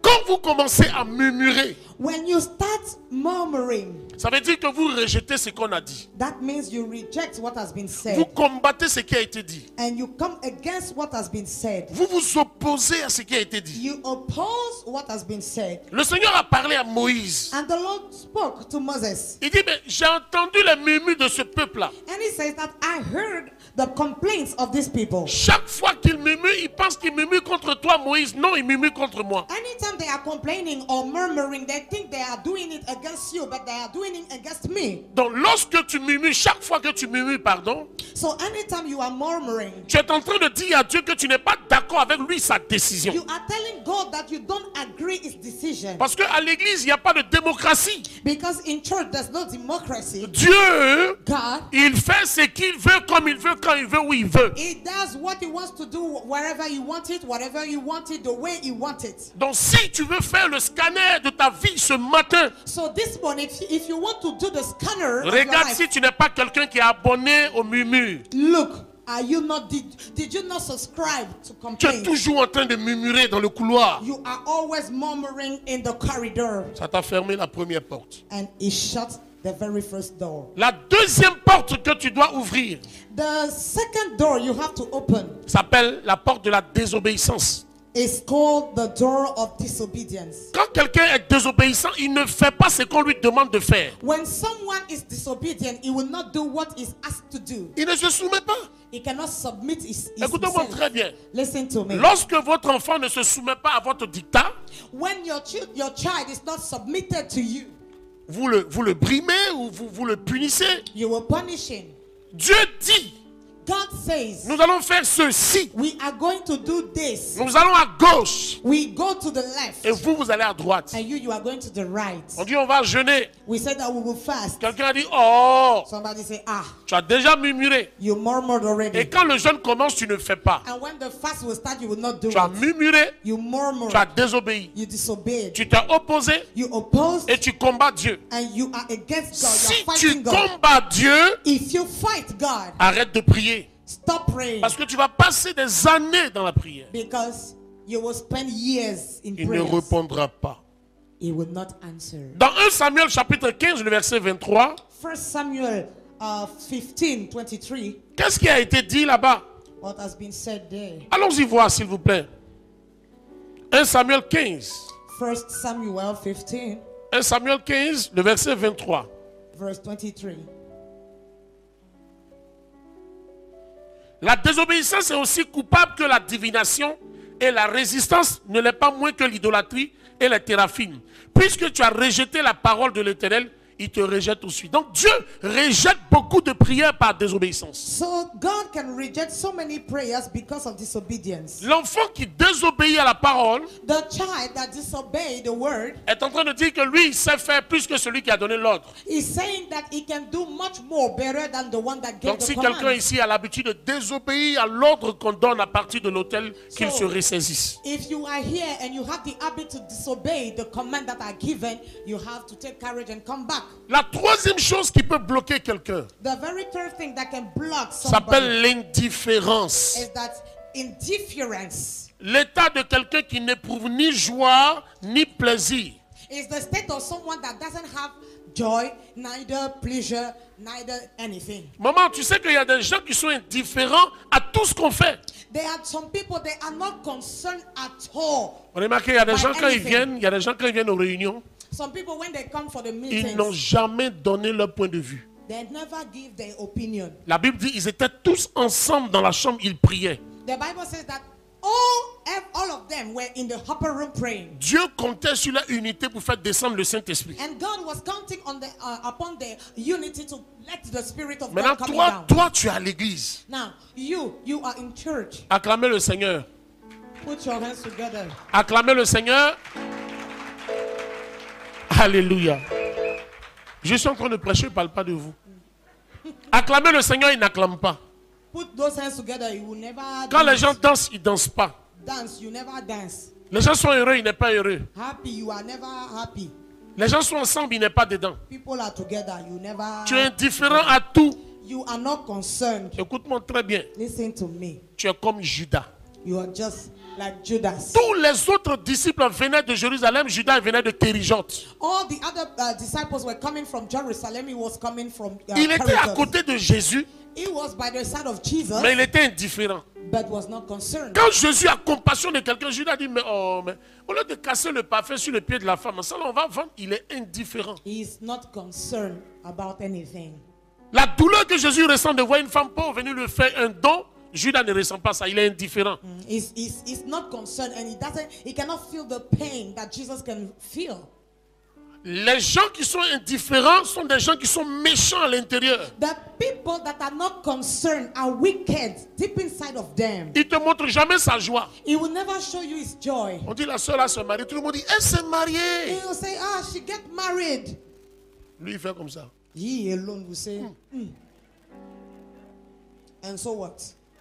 Speaker 1: Quand vous commencez à murmurer,
Speaker 2: When you start murmuring,
Speaker 1: ça veut dire que vous rejetez ce qu'on a dit.
Speaker 2: that means you reject what has been
Speaker 1: Vous
Speaker 2: said.
Speaker 1: combattez ce qui a été dit.
Speaker 2: And you come against what has been said.
Speaker 1: Vous vous opposez à ce qui a été dit.
Speaker 2: You oppose what has been said.
Speaker 1: Le Seigneur a parlé à Moïse.
Speaker 2: And the Lord spoke to Moses.
Speaker 1: Il dit, mais j'ai entendu les murmures de ce peuple-là.
Speaker 2: And he says that I heard the complaints of these people.
Speaker 1: Chaque fois qu'il murmure, il pense qu'il murmure contre toi, Moïse. Non, il murmure contre moi.
Speaker 2: Anytime they are complaining or murmuring, they think they are doing it against you, but they are doing it against me.
Speaker 1: Donc lorsque tu murmures, chaque fois que tu murmures, pardon,
Speaker 2: So anytime you are murmuring,
Speaker 1: tu es en train de dire à Dieu que tu n'es pas d'accord avec lui, sa décision.
Speaker 2: you are telling God that you don't agree his decision.
Speaker 1: Parce qu'à l'église, il n'y a pas de démocratie.
Speaker 2: Because in church there's no democracy.
Speaker 1: Dieu,
Speaker 2: God,
Speaker 1: il fait ce qu'il veut, comme il veut, quand il veut, où il veut.
Speaker 2: he does what he wants to do wherever he wants it, whatever he wants it, the way he wants it.
Speaker 1: Donc si tu veux faire le scanner de ta vie ce matin,
Speaker 2: So this morning, if you want to do the scanner of your
Speaker 1: regarde
Speaker 2: life,
Speaker 1: si tu n'es pas quelqu'un qui est abonné au murmure.
Speaker 2: look, are you not did you not subscribe to
Speaker 1: Tu es
Speaker 2: complain?
Speaker 1: toujours en train de murmurer dans le couloir.
Speaker 2: You are always murmuring in the corridor,
Speaker 1: Ça t'a fermé la première porte.
Speaker 2: and he shut the very first door.
Speaker 1: La deuxième porte que tu dois ouvrir
Speaker 2: The second door you have to open
Speaker 1: s'appelle la porte de la désobéissance.
Speaker 2: is called the door of disobedience.
Speaker 1: Quand quelqu'un est désobéissant, il ne fait pas ce qu'on lui demande de faire.
Speaker 2: When someone is disobedient, he will not do what is asked to do.
Speaker 1: Il ne se soumet pas.
Speaker 2: He cannot submit
Speaker 1: Écoutez-moi
Speaker 2: himself.
Speaker 1: très bien.
Speaker 2: Listen to me.
Speaker 1: Lorsque votre enfant ne se soumet pas à votre dictat,
Speaker 2: When your child is not submitted to you,
Speaker 1: vous le brimez ou vous le punissez.
Speaker 2: you will punish him.
Speaker 1: Dieu dit,
Speaker 2: God says,
Speaker 1: nous allons faire ceci.
Speaker 2: we are going to do this.
Speaker 1: Nous allons à gauche.
Speaker 2: We go to the left,
Speaker 1: Et vous allez à droite.
Speaker 2: and you are going to the right.
Speaker 1: On dit, on va jeûner.
Speaker 2: We said that we will fast.
Speaker 1: Quelqu'un a dit, oh,
Speaker 2: Somebody say, ah,
Speaker 1: tu as déjà murmuré.
Speaker 2: you murmured
Speaker 1: Et
Speaker 2: already.
Speaker 1: quand le jeûne commence, tu ne fais pas.
Speaker 2: And when the fast will start, you will not do
Speaker 1: Tu as
Speaker 2: it.
Speaker 1: murmuré,
Speaker 2: You murmured.
Speaker 1: tu as désobéi.
Speaker 2: You disobeyed.
Speaker 1: Tu t'es opposé
Speaker 2: You opposed,
Speaker 1: et tu combats Dieu.
Speaker 2: and you are against God.
Speaker 1: Si
Speaker 2: You are
Speaker 1: tu
Speaker 2: fighting God.
Speaker 1: combats Dieu,
Speaker 2: If you fight God,
Speaker 1: arrête de prier.
Speaker 2: stop praying,
Speaker 1: Parce que tu vas passer des années dans la prière.
Speaker 2: because you will spend years in
Speaker 1: Il ne
Speaker 2: prayer.
Speaker 1: répondra pas.
Speaker 2: He will not answer.
Speaker 1: Dans 1 Samuel chapitre 15, le verset 23,
Speaker 2: 1 Samuel 15:23.
Speaker 1: qu'est-ce qui a été dit là-bas?
Speaker 2: What has been said there?
Speaker 1: Allons-y voir, s'il vous plaît. 1 Samuel 15.
Speaker 2: 1 Samuel 15,
Speaker 1: 1 Samuel 15, le verset 23.
Speaker 2: verse 23.
Speaker 1: La désobéissance est aussi coupable que la divination et la résistance ne l'est pas moins que l'idolâtrie et les théraphines. Puisque tu as rejeté la parole de l'Éternel, il te rejette aussi. Donc Dieu rejette beaucoup de prières par désobéissance.
Speaker 2: So God can reject so many prayers because of disobedience.
Speaker 1: L'enfant qui désobéit à la parole
Speaker 2: The child that disobeyed the word
Speaker 1: est en train de dire que lui, il sait faire plus que celui qui a donné l'ordre.
Speaker 2: is saying that he can do much more better than the one that gave
Speaker 1: Donc
Speaker 2: the
Speaker 1: si
Speaker 2: command.
Speaker 1: quelqu'un ici a l'habitude de désobéir à l'ordre qu'on donne à partir de l'autel, qu'il se ressaisisse.
Speaker 2: If you are here and you have the habit to disobey the command that are given, you have to take courage and come back.
Speaker 1: La troisième chose qui peut bloquer quelqu'un
Speaker 2: The very third thing that can block somebody
Speaker 1: s'appelle l'indifférence.
Speaker 2: is that indifference.
Speaker 1: L'état de quelqu'un qui n'éprouve ni joie ni plaisir.
Speaker 2: Is the state of someone that doesn't have joy, neither pleasure, neither anything.
Speaker 1: Maman, tu sais qu'il y a des gens qui sont indifférents à tout ce qu'on fait.
Speaker 2: There are some people, they are not concerned at all.
Speaker 1: Remarquez, il y a des
Speaker 2: By
Speaker 1: gens quand ils
Speaker 2: anything.
Speaker 1: viennent, il y a des gens quand ils viennent aux réunions,
Speaker 2: Some people, when they come for the
Speaker 1: ils n'ont
Speaker 2: meetings,
Speaker 1: jamais donné leur point de vue.
Speaker 2: they never give their opinion.
Speaker 1: La Bible dit ils étaient tous ensemble dans la chambre, ils priaient.
Speaker 2: The Bible says that all of them were in the upper room praying.
Speaker 1: Dieu comptait sur la unité pour faire descendre le Saint-Esprit.
Speaker 2: And God was counting on upon the unity to let the Spirit of
Speaker 1: Maintenant,
Speaker 2: God come down.
Speaker 1: toi, tu es à l'église.
Speaker 2: Now, you are in church.
Speaker 1: Acclamez le Seigneur.
Speaker 2: Put your hands together.
Speaker 1: Acclamez le Seigneur. Alléluia. Je suis en train de prêcher, je ne parle pas de vous. Acclamez le Seigneur, il n'acclame pas.
Speaker 2: Put those hands together. You will never
Speaker 1: Quand les
Speaker 2: dance.
Speaker 1: gens dansent, ils ne dansent pas.
Speaker 2: Dance, you never dance.
Speaker 1: Les gens sont heureux, ils n'est pas heureux.
Speaker 2: Happy, you are never happy.
Speaker 1: Les gens sont ensemble, il n'est pas dedans.
Speaker 2: People are together, you never.
Speaker 1: Tu es indifférent à tout.
Speaker 2: You are not concerned.
Speaker 1: Écoute-moi très bien.
Speaker 2: Listen to me.
Speaker 1: Tu es comme Judas.
Speaker 2: You are just like Judas.
Speaker 1: Tous les autres disciples venaient de Jérusalem, Judas venait de Kérijote.
Speaker 2: All the other disciples were coming from Jerusalem. He was coming from.
Speaker 1: Il était à
Speaker 2: Caristos.
Speaker 1: côté de Jésus,
Speaker 2: He was by the side of Jesus,
Speaker 1: mais il était indifférent.
Speaker 2: but was not concerned.
Speaker 1: Quand Jésus a compassion de quelqu'un, Judas dit, mais au lieu de casser le parfum sur le pied de la femme, ça on va vendre, il est indifférent.
Speaker 2: He is not concerned about anything.
Speaker 1: La douleur que Jésus ressent de voir une femme pauvre venir lui faire un don, Judas ne ressent pas ça, il est indifférent.
Speaker 2: He's not concerned, and he cannot feel the pain that Jesus can feel.
Speaker 1: Les gens qui sont indifférents sont des gens qui sont méchants à l'intérieur.
Speaker 2: The people that are not concerned are wicked deep inside of them.
Speaker 1: Il ne te montre jamais sa joie.
Speaker 2: He will never show you his joy.
Speaker 1: On dit la soeur là se marie, tout le monde dit, elle s'est mariée.
Speaker 2: He will say, she get married.
Speaker 1: Lui il fait comme ça.
Speaker 2: He alone will say, And so what?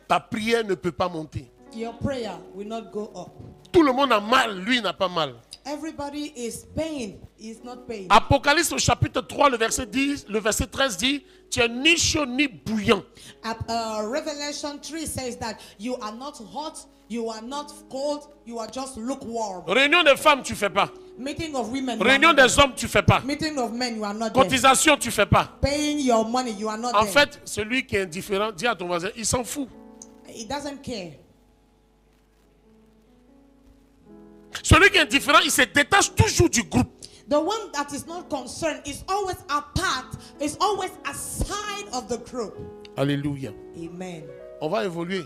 Speaker 1: Ta prière ne peut pas monter.
Speaker 2: Your prayer will not go up.
Speaker 1: Tout le monde a mal, lui il n'a pas mal.
Speaker 2: Everybody is pain. He's not pain.
Speaker 1: Apocalypse au chapitre 3, le verset 13 dit, tu es ni chaud ni bouillant.
Speaker 2: Revelation 3 says that you are not hot, you are not cold, you are just lukewarm.
Speaker 1: Réunion des femmes, tu fais pas.
Speaker 2: Meeting of women, you are
Speaker 1: Réunion
Speaker 2: not there.
Speaker 1: des hommes, tu fais pas.
Speaker 2: Meeting of men, you are not there.
Speaker 1: Cotisation, tu fais pas.
Speaker 2: Paying your money, you are not
Speaker 1: En
Speaker 2: there.
Speaker 1: fait, celui qui est indifférent, dis à ton voisin, il s'en fout.
Speaker 2: He doesn't care.
Speaker 1: Celui qui est indifférent, il se détache toujours du groupe.
Speaker 2: The one that is not concerned is always apart, is always aside of the group.
Speaker 1: Alléluia.
Speaker 2: Amen.
Speaker 1: On va évoluer.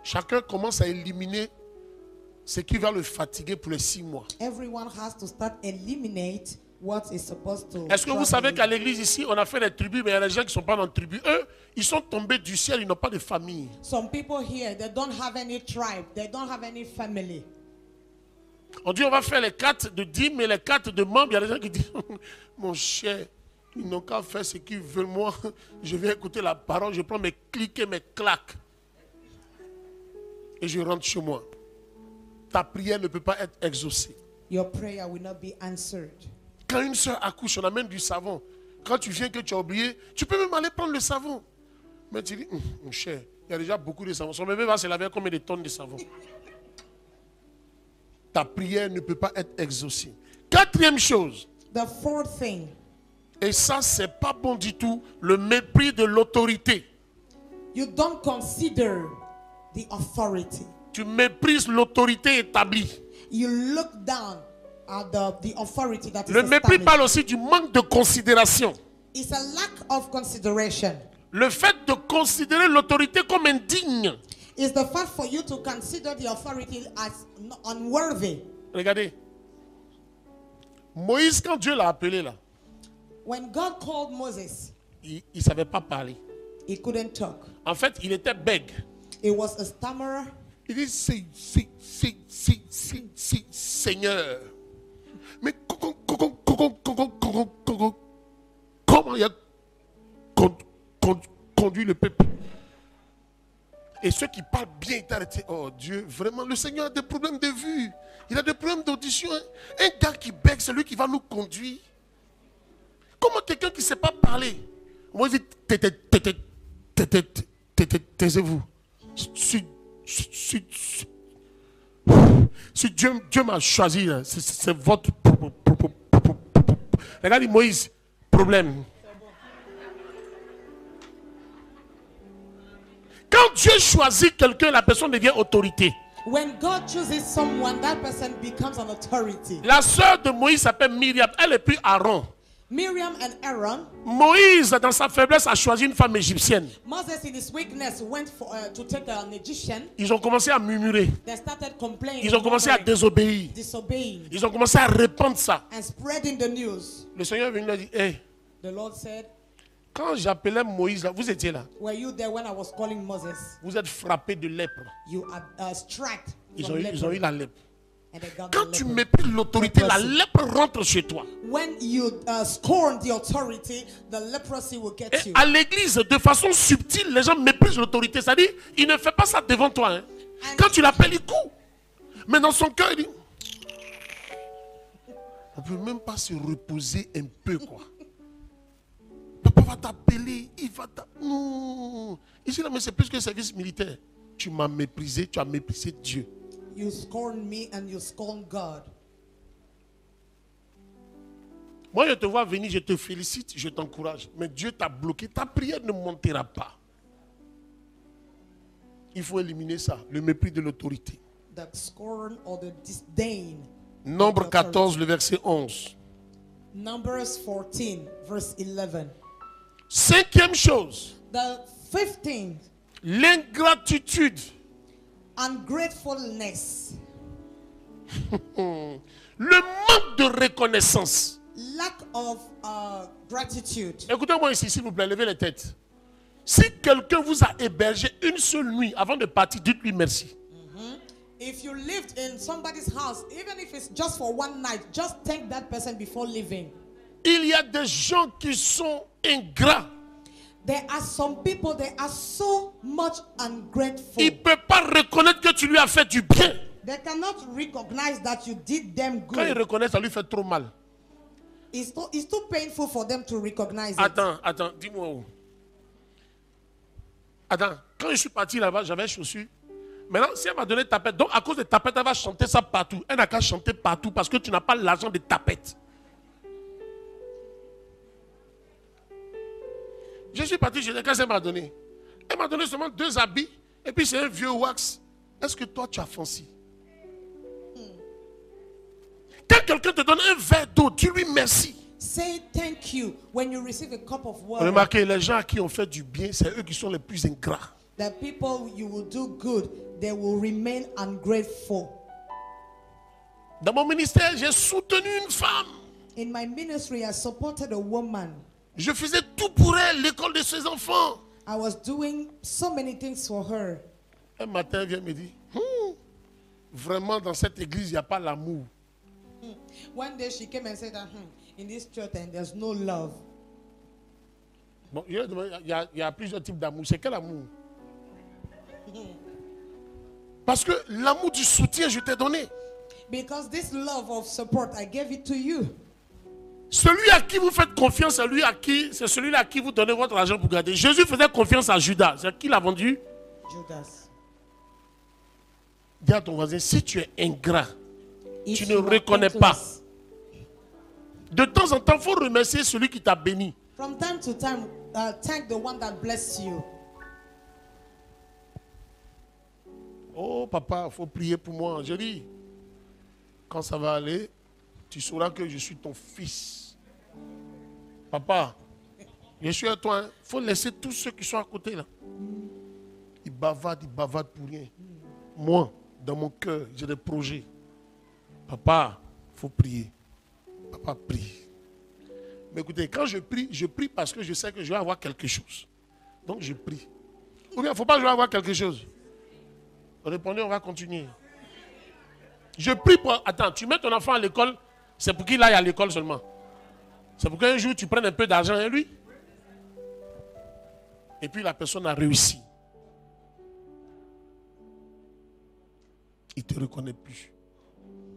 Speaker 1: Chacun commence à éliminer ce qui va le fatiguer pour les 6 mois.
Speaker 2: Everyone has to start eliminate what is supposed to.
Speaker 1: Est-ce que vous savez qu'à l'église ici, on a fait des tribus, mais il y a des gens qui ne sont pas dans les tribus. Eux, ils sont tombés du ciel, ils n'ont pas de famille.
Speaker 2: Some people here, they don't have any tribe, they don't have any family.
Speaker 1: On dit on va faire les 4 de dîmes, mais les 4 de membres, il y a des gens qui disent, mon cher, ils n'ont qu'à faire ce qu'ils veulent. Moi, je vais écouter la parole, je prends mes clics et mes claques. Et je rentre chez moi. Ta prière ne peut pas être exaucée.
Speaker 2: Your prayer will not be answered.
Speaker 1: Quand une soeur accouche, on amène du savon. Quand tu viens que tu as oublié, tu peux même aller prendre le savon. Mais tu dis, mon cher, il y a déjà beaucoup de savon. Son bébé va se laver combien de tonnes de savon? Ta prière ne peut pas être exaucée. 4e chose,
Speaker 2: The fourth thing,
Speaker 1: et ça c'est pas bon du tout, le mépris de l'autorité.
Speaker 2: you don't consider the authority.
Speaker 1: Tu méprises l'autorité établie.
Speaker 2: You look down at the authority that is
Speaker 1: Le mépris
Speaker 2: established.
Speaker 1: parle aussi du manque de considération.
Speaker 2: It's a lack of consideration.
Speaker 1: Le fait de considérer l'autorité comme indigne.
Speaker 2: It's the fact for you to consider the authority as unworthy.
Speaker 1: Regardez. Moïse, quand Dieu l'a appelé là,
Speaker 2: When God called Moses,
Speaker 1: il ne savait pas parler.
Speaker 2: he couldn't talk.
Speaker 1: En fait, il était bègue.
Speaker 2: He was a stammerer.
Speaker 1: Il dit, Seigneur. Mais comment il a conduit le peuple? Et ceux qui parlent bien, ils arrêtent. Oh Dieu, vraiment, le Seigneur a des problèmes de vue. Il a des problèmes d'audition. Un gars qui bègue, c'est lui qui va nous conduire. Comment quelqu'un qui ne sait pas parler? Moi, je dis, taisez-vous. Si Dieu m'a choisi, c'est votre... Regarde Moïse. problème. Quand Dieu choisit quelqu'un, la personne devient autorité.
Speaker 2: When God chooses someone, that person becomes an authority.
Speaker 1: La sœur de Moïse s'appelle Myriam. Elle est puis Aaron.
Speaker 2: Miriam and Aaron.
Speaker 1: Moïse, dans sa faiblesse, a choisi une femme égyptienne.
Speaker 2: Moses, in his weakness, went to take an Egyptian.
Speaker 1: Ils ont commencé à murmurer.
Speaker 2: They started complaining.
Speaker 1: Ils ont commencé à désobéir.
Speaker 2: Disobeying.
Speaker 1: Ils ont commencé à répandre ça.
Speaker 2: And spreading the news.
Speaker 1: Le Seigneur est venu leur dire, hey,
Speaker 2: The Lord said,
Speaker 1: quand j'appelais Moïse, là, vous étiez là.
Speaker 2: were you there when I was calling Moses?
Speaker 1: Vous êtes frappé de lèpre.
Speaker 2: You are struck
Speaker 1: Ils
Speaker 2: from
Speaker 1: ont
Speaker 2: leper.
Speaker 1: eu la lèpre.
Speaker 2: And they got
Speaker 1: Quand
Speaker 2: the
Speaker 1: tu
Speaker 2: leper.
Speaker 1: méprises l'autorité, la
Speaker 2: Leprosy.
Speaker 1: lèpre rentre chez toi.
Speaker 2: When you scorn the authority, the leprosy will get
Speaker 1: Et
Speaker 2: you.
Speaker 1: à l'église, de façon subtile, les gens méprisent l'autorité. C'est-à-dire, il ne fait pas ça devant toi. Hein. Quand tu l'appelles, il court. Mais dans son cœur, il dit, on ne peut même pas se reposer un peu, quoi. Papa va t'appeler, il va t'appeler. Non. Ici, là, mais c'est plus que service militaire. Tu m'as méprisé, tu as méprisé Dieu.
Speaker 2: You scorn me and you scorn God.
Speaker 1: Moi, je te vois venir, je te félicite, je t'encourage. Mais Dieu t'a bloqué, ta prière ne montera pas. Il faut éliminer ça, le mépris de l'autorité.
Speaker 2: The scorn or the disdain.
Speaker 1: Nombre 14, le verset 11.
Speaker 2: Numbers 14, verse 11.
Speaker 1: Cinquième chose,
Speaker 2: The 15th,
Speaker 1: l'ingratitude.
Speaker 2: ungratefulness.
Speaker 1: Le manque de reconnaissance.
Speaker 2: Lack of gratitude.
Speaker 1: Écoutez-moi ici, s'il vous plaît, levez les têtes. Si quelqu'un vous a hébergé une seule nuit avant de partir, dites-lui merci.
Speaker 2: If you lived in somebody's house, even if it's just for one night, just thank that person before leaving.
Speaker 1: Il y a des gens qui sont ingrats.
Speaker 2: There are some people, they are so much ungrateful.
Speaker 1: Il ne peut pas reconnaître que tu lui as fait du bien.
Speaker 2: They cannot recognize that you did them
Speaker 1: Quand il
Speaker 2: good.
Speaker 1: reconnaît, ça lui fait trop mal.
Speaker 2: It's too painful for them to recognize it.
Speaker 1: Attends, dis-moi où. Attends, quand je suis parti là-bas, j'avais chaussures. Maintenant, si elle m'a donné tapette, donc à cause de tapette, elle va chanter ça partout. Elle n'a qu'à chanter partout parce que tu n'as pas l'argent de tapette. Je suis parti, je dis, qu'est-ce qu'elle m'a donné? Elle m'a donné seulement 2 habits et puis c'est un vieux wax. Est-ce que toi tu as fancy? Quand quelqu'un te donne un verre d'eau, dis-lui merci.
Speaker 2: Say thank you when you receive a cup of water.
Speaker 1: Remarquez, les gens à qui on fait du bien, c'est eux qui sont les plus ingrats.
Speaker 2: The people you will do good, they will remain ungrateful.
Speaker 1: Dans mon ministère, j'ai soutenu une femme.
Speaker 2: In my ministry, I supported a woman.
Speaker 1: Je faisais tout pour elle, l'école de ses enfants.
Speaker 2: I was doing so many things for her.
Speaker 1: Un matin, elle vient me dire, vraiment dans cette église, il n'y a pas l'amour.
Speaker 2: One day she came and said that in this church and there's no love.
Speaker 1: Bon, je lui ai demandé, il y a plusieurs types d'amour. C'est quel amour? Parce que l'amour du soutien, je t'ai donné.
Speaker 2: Because this love of support, I gave it to you.
Speaker 1: Celui à qui vous faites confiance, c'est celui-là à qui vous donnez votre argent pour garder. Jésus faisait confiance à Judas. C'est qui l'a vendu?
Speaker 2: Judas.
Speaker 1: Dis à ton voisin, si tu es ingrat,
Speaker 2: If
Speaker 1: tu ne
Speaker 2: you are
Speaker 1: reconnais pas.
Speaker 2: thankless,
Speaker 1: De temps en temps, il faut remercier celui qui t'a béni.
Speaker 2: from time to time, thank the one that blessed you.
Speaker 1: Oh papa, il faut prier pour moi. Je dis, quand ça va aller, tu sauras que je suis ton fils. Papa, je suis à toi. Il faut laisser tous ceux qui sont à côté là. Ils bavardent pour rien. Moi, dans mon cœur, j'ai des projets. Papa, il faut prier. Papa, prie. Mais écoutez, quand je prie parce que je sais que je vais avoir quelque chose. Donc je prie. Ou bien, il ne faut pas que je vais avoir quelque chose. Répondez, on va continuer. Je prie pour... Attends, tu mets ton enfant à l'école, c'est pour qu'il aille à l'école seulement. C'est pour qu'un jour tu prennes un peu d'argent à lui. Et puis la personne a réussi. Il ne te reconnaît plus.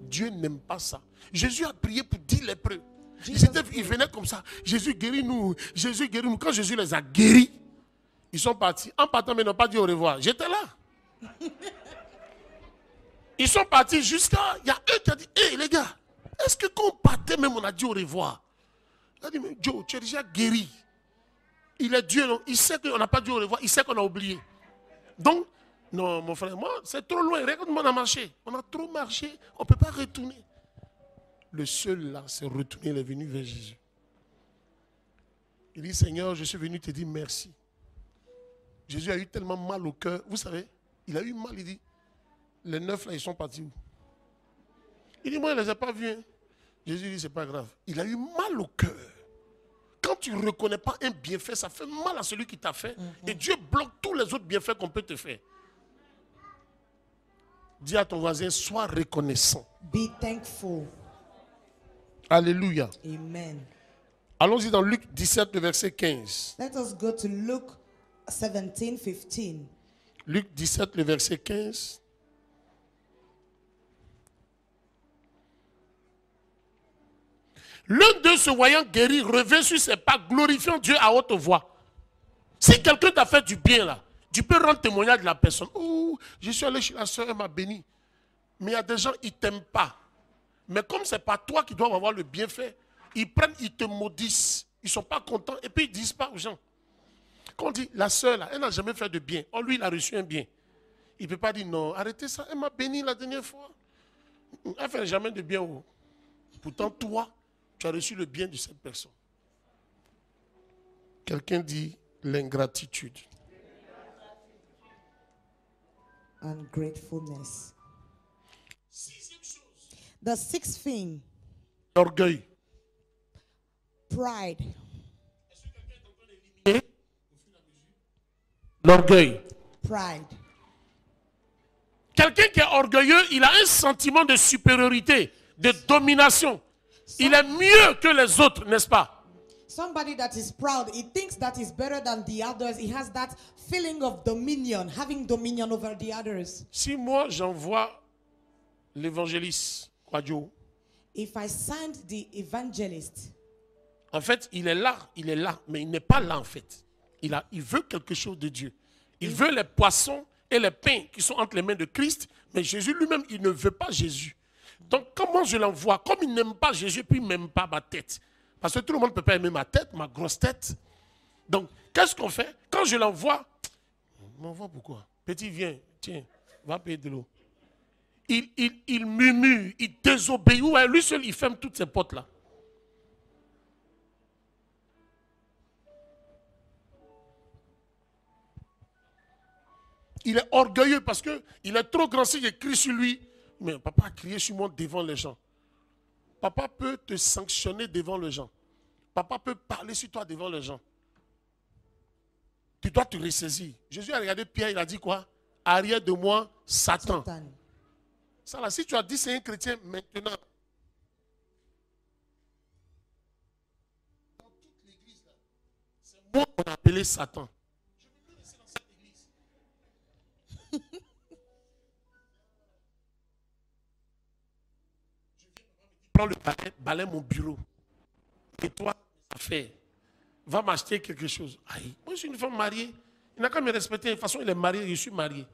Speaker 1: Dieu n'aime pas ça. Jésus a prié pour 10 lépreux. Ils venaient comme ça. Jésus guéris-nous. Jésus guéris-nous. Quand Jésus les a guéris, ils sont partis. En partant, mais ils n'ont pas dit au revoir. J'étais là. Ils sont partis jusqu'à... Il y a eux qui ont dit, hé les gars, est-ce que quand on partait même on a dit au revoir? Il a dit, mais Joe, tu es déjà guéri. Il est Dieu, non? Il sait qu'on n'a pas dû au revoir, il sait qu'on a oublié. Donc, non, mon frère, moi, c'est trop loin. Regarde-moi, on a marché. On a trop marché, on ne peut pas retourner. Le seul là, c'est retourner, il est venu vers Jésus. Il dit, Seigneur, je suis venu te dire merci. Jésus a eu tellement mal au cœur. Vous savez, il a eu mal, il dit, les 9 là, ils sont partis où? Il dit, moi, je ne les ai pas vus. Hein. Jésus dit, c'est pas grave. Il a eu mal au cœur. Quand tu ne reconnais pas un bienfait, ça fait mal à celui qui t'a fait. Et Dieu bloque tous les autres bienfaits qu'on peut te faire. Dis à ton voisin, sois reconnaissant.
Speaker 2: Be thankful.
Speaker 1: Alléluia.
Speaker 2: Amen.
Speaker 1: Allons-y dans Luc 17, le verset 15.
Speaker 2: Let us go to Luke 17:15.
Speaker 1: Luc 17, le verset 15. L'un d'eux, se voyant guéri, revint sur ses pas, glorifiant Dieu à haute voix. Si quelqu'un t'a fait du bien là, tu peux rendre témoignage de la personne. Oh, je suis allé chez la soeur, elle m'a béni. Mais il y a des gens, ils ne t'aiment pas. Mais comme ce n'est pas toi qui dois avoir le bienfait, ils prennent, ils te maudissent. Ils ne sont pas contents et puis ils ne disent pas aux gens. Quand on dit, la soeur là, elle n'a jamais fait de bien. Oh, lui, il a reçu un bien. Il ne peut pas dire non, arrêtez ça, elle m'a béni la dernière fois. Elle ne fait jamais de bien. Oh. Pourtant, toi, tu as reçu le bien de cette personne. Quelqu'un dit l'ingratitude.
Speaker 2: Ungratefulness. The sixth thing.
Speaker 1: L'orgueil.
Speaker 2: Pride.
Speaker 1: L'orgueil.
Speaker 2: Pride.
Speaker 1: Quelqu'un qui est orgueilleux, il a un sentiment de supériorité, de domination. Il est mieux que les autres, n'est-ce pas?
Speaker 2: Somebody that is proud, he thinks that is better than the others. He has that feeling of dominion, having dominion over the others.
Speaker 1: Si moi j'envoie l'évangéliste, Kwadjo,
Speaker 2: If I send the evangelist,
Speaker 1: en fait, il est là, mais il n'est pas là en fait. Il veut quelque chose de Dieu. Il veut les poissons et les pains qui sont entre les mains de Christ, mais Jésus lui-même, il ne veut pas Jésus. Donc, comment je l'envoie? Comme il n'aime pas Jésus, puis il n'aime pas ma tête. Parce que tout le monde ne peut pas aimer ma tête, ma grosse tête. Donc, qu'est-ce qu'on fait? Quand je l'envoie, on m'envoie pourquoi? Petit, viens, tiens, va payer de l'eau. Il murmure, il désobéit. Ouais, lui seul, il ferme toutes ces portes-là. Il est orgueilleux parce qu'il est trop grand. Si il crie sur lui, mais papa a crié sur moi devant les gens. Papa peut te sanctionner devant les gens. Papa peut parler sur toi devant les gens. Tu dois te ressaisir. Jésus a regardé Pierre, il a dit quoi? Arrière de moi, Satan. Ça là, si tu as dit c'est un chrétien maintenant, dans toute l'église là, c'est moi qu'on a appelé Satan. Je ne peux plus rester dans cette église. Je viens, papa me dit, prends le balai, balaie mon bureau. Et toi, affaire. Va m'acheter quelque chose. Aïe, moi je suis une femme mariée. Il n'a qu'à me respecter. De toute façon, il est marié, je suis marié.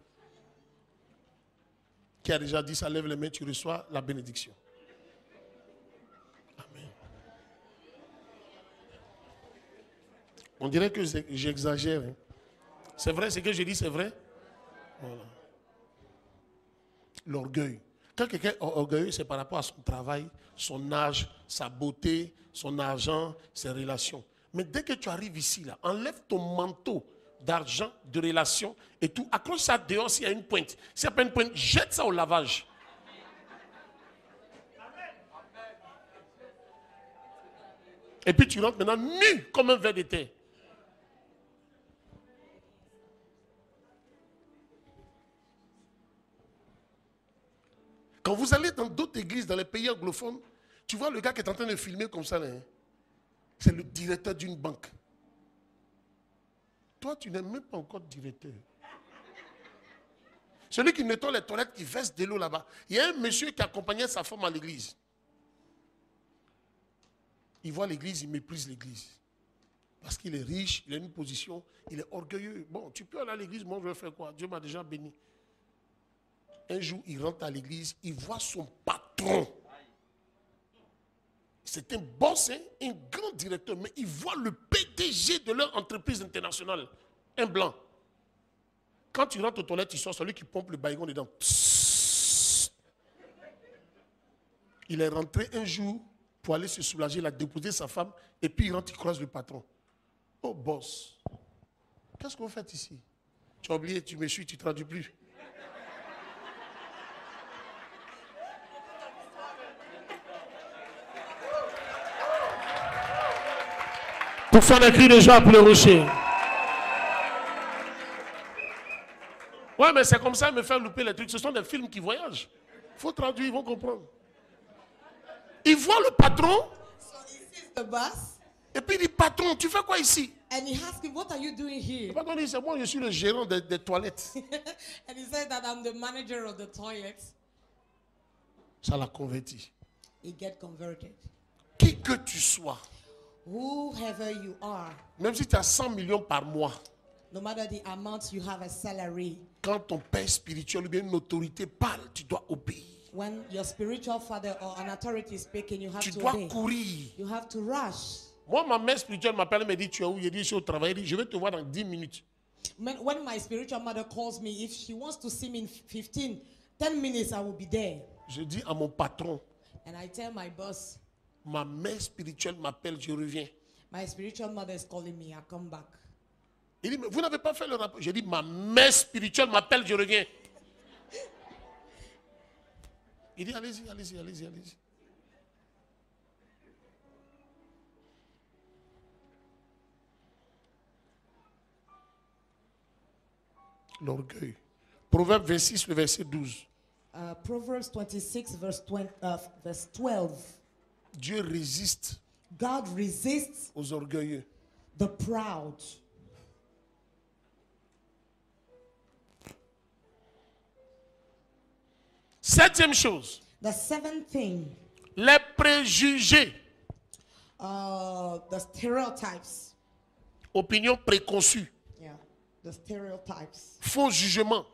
Speaker 1: Qui a déjà dit ça, lève les mains, tu reçois la bénédiction. Amen. On dirait que j'exagère. Hein. C'est vrai, ce que je dis, c'est vrai. Voilà. L'orgueil. Quand quelqu'un est orgueilleux, c'est par rapport à son travail, son âge, sa beauté, son argent, ses relations. Mais dès que tu arrives ici, là, enlève ton manteau d'argent, de relations et tout. Accroche ça dehors s'il y a une pointe. S'il n'y a pas une pointe, jette ça au lavage. Et puis tu rentres maintenant nu comme un ver de terre. Quand vous allez dans d'autres églises, dans les pays anglophones, tu vois le gars qui est en train de filmer comme ça. Là, hein? C'est le directeur d'une banque. Toi, tu n'es même pas encore directeur. Celui qui nettoie les toilettes, qui verse de l'eau là-bas. Il y a un monsieur qui accompagnait sa femme à l'église. Il voit l'église, il méprise l'église. Parce qu'il est riche, il a une position, il est orgueilleux. Bon, tu peux aller à l'église, moi je vais faire quoi? Dieu m'a déjà béni. Un jour, il rentre à l'église, il voit son patron. C'est un boss, hein, un grand directeur, mais il voit le PDG de leur entreprise internationale, un blanc. Quand tu rentres aux toilettes, tu sors celui qui pompe le baïgon dedans. Psst. Il est rentré un jour pour aller se soulager, il a déposé sa femme, et puis il rentre, il croise le patron. Oh boss, qu'est-ce que vous faites ici? Tu as oublié, tu me suis, tu ne traduis plus. Pour faire des cris de joie pour le rocher. Ouais, mais c'est comme ça, me faire louper les trucs. Ce sont des films qui voyagent. Il faut traduire, ils vont comprendre. Il voit le patron.
Speaker 2: So he sees the boss.
Speaker 1: Et puis il dit, patron, tu fais quoi ici?
Speaker 2: And he asks him, what are you doing here?
Speaker 1: Le patron dit, c'est moi, je suis le gérant des toilettes.
Speaker 2: And he said that I'm the manager of the toilet.
Speaker 1: Ça l'a converti.
Speaker 2: He get converted.
Speaker 1: Qui que tu sois,
Speaker 2: Whoever you are,
Speaker 1: même si tu as 100 millions par mois,
Speaker 2: no matter the amount you have as salary,
Speaker 1: quand ton père spirituel ou bien une autorité parle, tu dois obéir.
Speaker 2: when your spiritual father or an authority is speaking, you have
Speaker 1: Tu
Speaker 2: to
Speaker 1: dois
Speaker 2: obey.
Speaker 1: courir.
Speaker 2: You have to rush.
Speaker 1: Moi, ma mère spirituelle m'appelle et me dit, tu es où? Je dis, je suis au travail. Elle dit, je vais te voir dans 10 minutes.
Speaker 2: When my spiritual mother calls me, if she wants to see me in 10 minutes, I will be there.
Speaker 1: Je dis à mon patron,
Speaker 2: And I tell my boss,
Speaker 1: ma mère spirituelle m'appelle, je reviens.
Speaker 2: my spiritual mother is calling me, I come back.
Speaker 1: Il dit, mais vous n'avez pas fait le rapport. Je dis, ma mère spirituelle m'appelle, je reviens. Il dit, allez-y, allez-y, allez-y, allez-y. L'orgueil. Proverbe 26, le verset 12.
Speaker 2: Proverbs 26, verse 12.
Speaker 1: Dieu résiste
Speaker 2: God resists
Speaker 1: aux orgueilleux.
Speaker 2: the proud.
Speaker 1: Septième chose,
Speaker 2: The seventh thing,
Speaker 1: les préjugés,
Speaker 2: the stereotypes.
Speaker 1: opinions préconçues,
Speaker 2: Yeah, the stereotypes.
Speaker 1: faux jugements.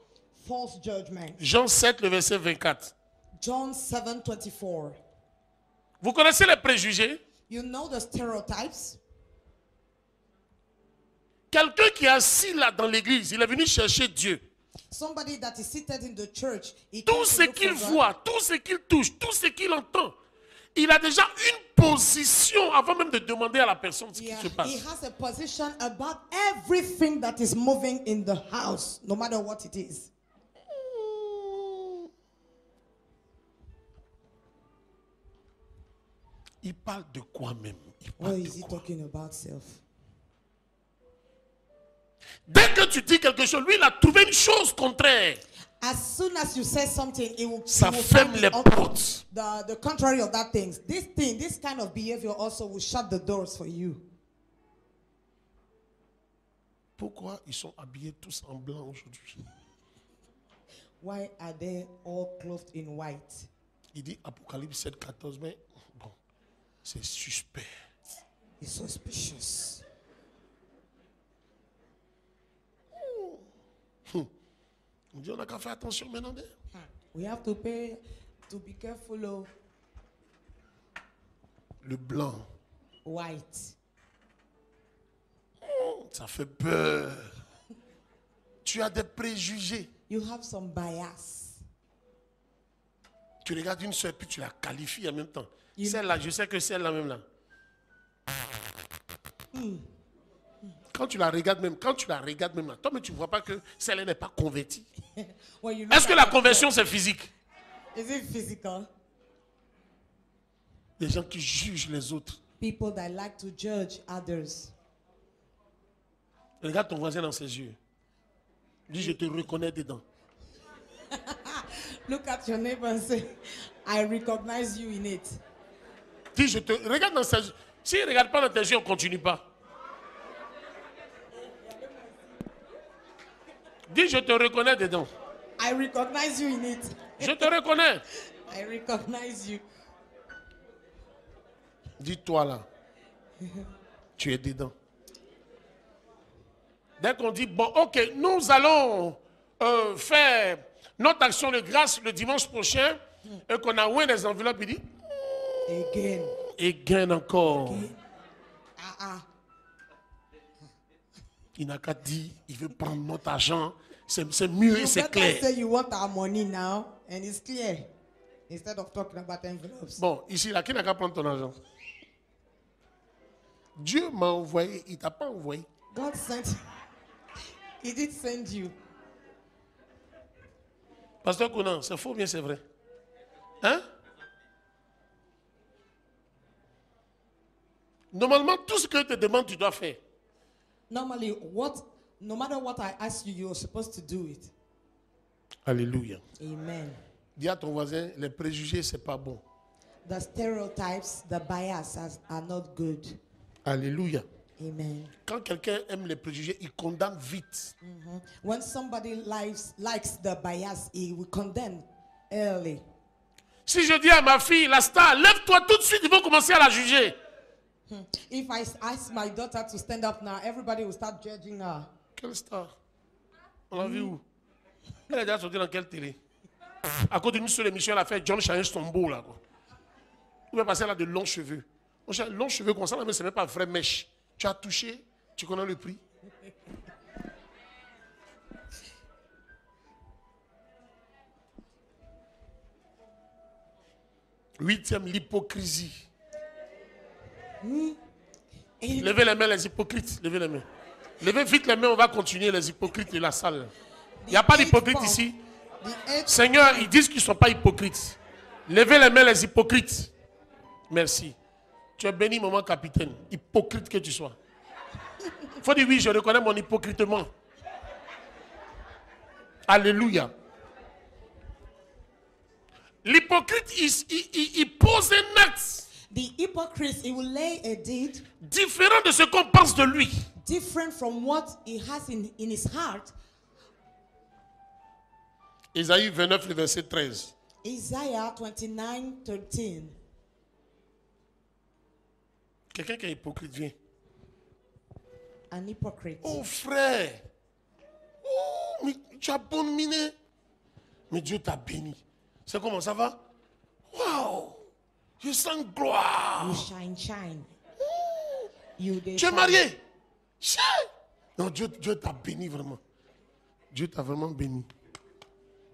Speaker 2: False judgment.
Speaker 1: Jean 7, le verset 24.
Speaker 2: John 7:24.
Speaker 1: Vous connaissez les préjugés?
Speaker 2: You know the stereotypes?
Speaker 1: Quelqu'un qui est assis là dans l'église, il est venu chercher Dieu.
Speaker 2: Somebody that is seated in the church, he
Speaker 1: Tout
Speaker 2: comes to
Speaker 1: ce
Speaker 2: look
Speaker 1: qu'il
Speaker 2: for God.
Speaker 1: voit, tout ce qu'il touche, tout ce qu'il entend, il a déjà une position avant même de demander à la personne ce qui
Speaker 2: Yeah,
Speaker 1: se
Speaker 2: he
Speaker 1: passe.
Speaker 2: has a position about everything that is moving in the house, no matter what it is.
Speaker 1: Il parle de quoi même? Il
Speaker 2: What
Speaker 1: parle
Speaker 2: is
Speaker 1: de
Speaker 2: he
Speaker 1: quoi?
Speaker 2: talking about self?
Speaker 1: Dès que tu dis quelque chose, lui, il a trouvé une chose contraire.
Speaker 2: As soon as you say something, it will,
Speaker 1: Ça
Speaker 2: it will
Speaker 1: ferme
Speaker 2: find
Speaker 1: les
Speaker 2: the
Speaker 1: portes.
Speaker 2: the contrary of that thing. This kind of behavior also will shut the doors for you.
Speaker 1: Pourquoi ils sont habillés tous en blanc aujourd'hui?
Speaker 2: Why are they all clothed in white?
Speaker 1: Il dit Apocalypse 7, 14, mais bon, c'est suspect.
Speaker 2: It's suspicious.
Speaker 1: On dit on n'a qu'à faire attention maintenant.
Speaker 2: We have to be careful of
Speaker 1: Le blanc,
Speaker 2: white.
Speaker 1: ça fait peur. Tu as des préjugés.
Speaker 2: You have some bias.
Speaker 1: Tu regardes une soeur puis tu la qualifies en même temps.
Speaker 2: You-
Speaker 1: Celle-là, je sais que celle-là même là. Quand tu la regardes même, là, toi mais tu ne vois pas que celle-là n'est pas convertie.
Speaker 2: When you look
Speaker 1: Est-ce que
Speaker 2: at
Speaker 1: la
Speaker 2: her,
Speaker 1: conversion c'est physique?
Speaker 2: is it physical?
Speaker 1: Les gens qui jugent les autres.
Speaker 2: People that like to judge others.
Speaker 1: Regarde ton voisin dans ses yeux. Dis, je te reconnais dedans.
Speaker 2: Look at your neighbor and say, I recognize you in it.
Speaker 1: Dis, je te regarde dans ses yeux. S'il ne regarde pas dans tes yeux, on ne continue pas. Dis, je te reconnais dedans.
Speaker 2: I recognize you in it.
Speaker 1: Je te reconnais.
Speaker 2: I recognize you.
Speaker 1: Dis-toi là. Tu es dedans. Dès qu'on dit, bon, ok, nous allons faire notre action de grâce le dimanche prochain et qu'on a ouvert les enveloppes, il dit,
Speaker 2: Again.
Speaker 1: Et gain encore.
Speaker 2: Okay.
Speaker 1: Il n'a qu'à dire, il veut prendre notre argent. C'est mieux et c'est clair.
Speaker 2: Say you want our money now, and it's clear. Instead of talking about envelopes.
Speaker 1: Bon, ici, là, qui n'a qu'à prendre ton argent? Dieu m'a envoyé, il t'a pas envoyé.
Speaker 2: God sent. He did send you.
Speaker 1: Pasteur Conan, c'est faux ou bien c'est vrai? Hein? Normalement, tout ce que je te demande, tu dois faire.
Speaker 2: Normally, no matter what I ask you, you're supposed to do it.
Speaker 1: Alléluia.
Speaker 2: Amen.
Speaker 1: Dis à ton voisin, les préjugés, c'est pas bon.
Speaker 2: The stereotypes, the biases are not good.
Speaker 1: Alléluia.
Speaker 2: Amen.
Speaker 1: Quand quelqu'un aime les préjugés, il condamne vite.
Speaker 2: When somebody likes the bias, he will condemn early.
Speaker 1: Si je dis à ma fille, la star, lève-toi tout de suite, ils vont commencer à la juger.
Speaker 2: If I ask my daughter to stand up now, everybody will start judging her.
Speaker 1: Quelle star? On l'a vu où? Elle est déjà sortie dans quelle télé? À cause d'une seule émission, elle a fait John change son beau là. Quoi. Ou bien passer là de longs cheveux. Longs cheveux comme ça, mais ce n'est pas vraie mèche. Tu as touché, tu connais le prix. Huitième, l'hypocrisie. Levez les mains, les hypocrites. Levez les mains. Levez vite les mains, on va continuer les hypocrites de la salle. Il n'y a pas d'hypocrites ici. Seigneur, ils disent qu'ils ne sont pas hypocrites. Levez les mains, les hypocrites. Merci. Tu es béni, maman capitaine. Hypocrite que tu sois. Il faut dire oui, je reconnais mon hypocritement. Alléluia. L'hypocrite, il pose un acte.
Speaker 2: The hypocrite, he will lay a deed
Speaker 1: différent de ce qu'on pense de lui.
Speaker 2: Different from what he has in his heart.
Speaker 1: Isaïe 29, le verset 13.
Speaker 2: Isaiah 29:13.
Speaker 1: Quelqu'un qui est hypocrite, viens.
Speaker 2: An hypocrite.
Speaker 1: Oh frère. Oh, mais tu as bonne mine. Mais Dieu t'a béni. C'est comment ça va? Waouh. Je sens gloire.
Speaker 2: You shine.
Speaker 1: Tu es marié? Non, Dieu t'a béni vraiment. Dieu t'a vraiment béni.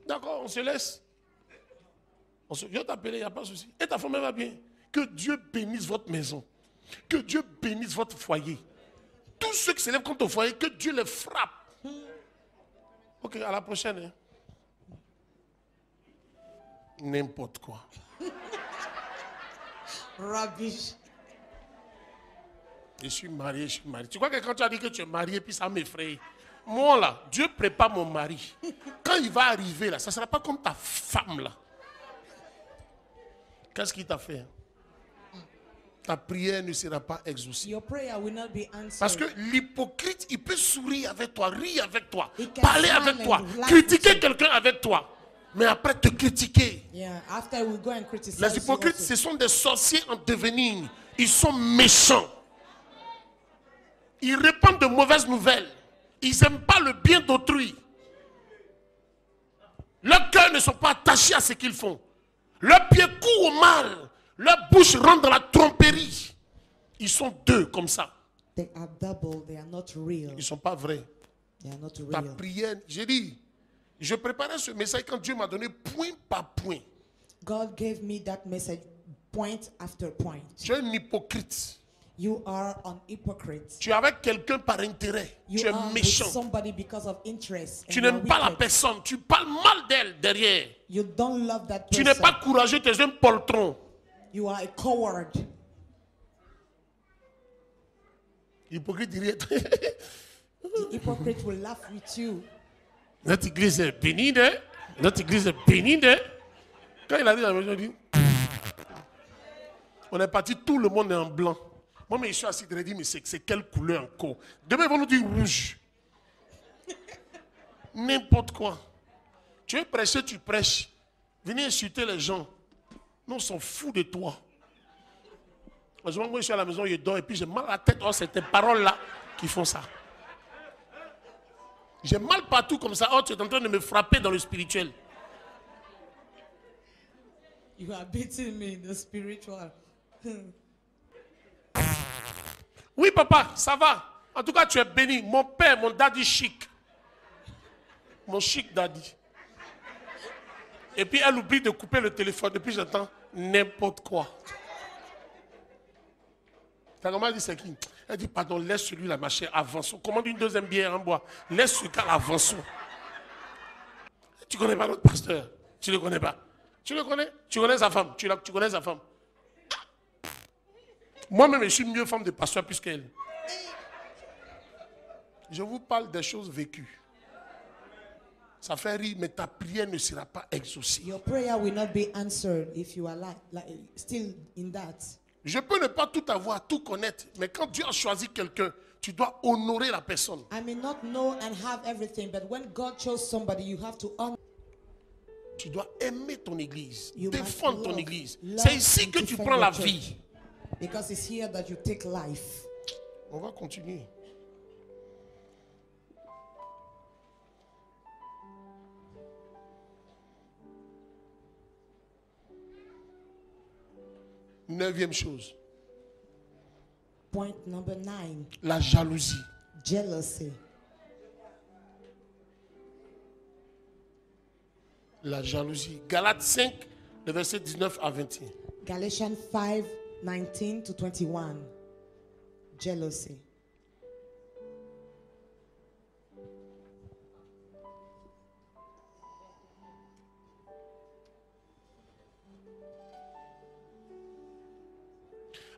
Speaker 1: D'accord, on se laisse. Dieu t'a appelé, il n'y a pas de souci. Et ta femme va bien. Que Dieu bénisse votre maison. Que Dieu bénisse votre foyer. Tous ceux qui s'élèvent contre au foyer, que Dieu les frappe. Ok, à la prochaine. Hein. N'importe quoi.
Speaker 2: Rubbish.
Speaker 1: Je suis marié. Tu crois que quand tu as dit que tu es marié, puis ça m'effraie. Moi là, Dieu prépare mon mari. Quand il va arriver là, ça ne sera pas comme ta femme là. Qu'est-ce qu'il t'a fait? Ta prière ne sera pas exaucée.
Speaker 2: Your prayer will not be answered.
Speaker 1: Parce que l'hypocrite, il peut sourire avec toi, rire avec toi,
Speaker 2: He can
Speaker 1: parler
Speaker 2: smile
Speaker 1: avec toi,
Speaker 2: and laugh
Speaker 1: critiquer
Speaker 2: with you.
Speaker 1: quelqu'un avec toi, mais après te critiquer.
Speaker 2: Yeah, after we go and criticize
Speaker 1: Les hypocrites,
Speaker 2: you
Speaker 1: ce sont des sorciers en devenir. Ils sont méchants. Ils répandent de mauvaises nouvelles. Ils n'aiment pas le bien d'autrui. Leurs cœurs ne sont pas attachés à ce qu'ils font. Leurs pieds courent au mal. Leur bouche rentre dans la tromperie. Ils sont deux comme ça.
Speaker 2: They are double, they are not real.
Speaker 1: Ils ne sont pas vrais.
Speaker 2: They are not
Speaker 1: Ta
Speaker 2: real.
Speaker 1: prière, j'ai dit, je préparais ce message quand Dieu m'a donné point par point.
Speaker 2: God gave me that message point after point.
Speaker 1: Tu es un hypocrite.
Speaker 2: You are an hypocrite.
Speaker 1: Tu es avec quelqu'un par intérêt.
Speaker 2: You
Speaker 1: Tu es
Speaker 2: are with
Speaker 1: méchant.
Speaker 2: somebody because of interest.
Speaker 1: Tu
Speaker 2: and you
Speaker 1: n'aimes
Speaker 2: are
Speaker 1: pas la
Speaker 2: wicked.
Speaker 1: personne. Tu parles mal d'elle derrière.
Speaker 2: You don't love that
Speaker 1: Tu
Speaker 2: person.
Speaker 1: n'es pas courageux, tu es un poltron.
Speaker 2: You are a coward.
Speaker 1: Hypocrite dirait.
Speaker 2: The hypocrite will laugh with you.
Speaker 1: Notre église est bénie, hein? Notre église est bénie, hein? Quand il a dit la maison, il dit on est parti, tout le monde est en blanc. Moi, mais je suis assis, je dis, mais c'est quelle couleur encore? Demain, ils vont nous dire rouge. N'importe quoi. Tu veux prêcher, tu prêches. Venez insulter les gens. Nous, on s'en fout de toi. Moi, je suis à la maison, je dors et puis j'ai mal à la tête. Oh, c'est tes paroles-là qui font ça. J'ai mal partout comme ça. Oh, tu es en train de me frapper dans le spirituel.
Speaker 2: You are beating me in the spiritual.
Speaker 1: Oui, papa, ça va. En tout cas, tu es béni. Mon père, mon daddy chic. Mon chic daddy. Et puis, elle oublie de couper le téléphone. Et puis, j'entends n'importe quoi. Ta maman dit, c'est qui? Elle dit, pardon, laisse celui-là, ma chère, avançons. Commande une deuxième bière en bois. Laisse ce gars, avançons. Tu connais pas notre pasteur? Tu ne le connais pas? Tu le connais? Tu connais sa femme? Tu connais sa femme? Moi-même, je suis une mieux femme de pasteur plus qu'elle. Je vous parle des choses vécues. Ça fait rire, mais ta prière ne sera pas exaucée.
Speaker 2: Your prayer will not be answered if you are still in that.
Speaker 1: Je peux ne pas tout avoir, tout connaître, mais quand Dieu a choisi quelqu'un, tu dois honorer la personne.
Speaker 2: I may not know and have everything, but when God chose somebody, you have to honor.
Speaker 1: Tu dois aimer ton église,
Speaker 2: You must
Speaker 1: défendre ton
Speaker 2: love-
Speaker 1: église.
Speaker 2: love
Speaker 1: C'est ici
Speaker 2: and
Speaker 1: que tu
Speaker 2: defend
Speaker 1: prends
Speaker 2: your
Speaker 1: la
Speaker 2: church.
Speaker 1: vie.
Speaker 2: Because it's here that you take life.
Speaker 1: On va continuer. Neuvième chose,
Speaker 2: Point number 9,
Speaker 1: la jalousie.
Speaker 2: jealousy.
Speaker 1: La jalousie. Galates 5, le verset 19 à 21.
Speaker 2: Galatians 5, 19 to 21. Jealousy.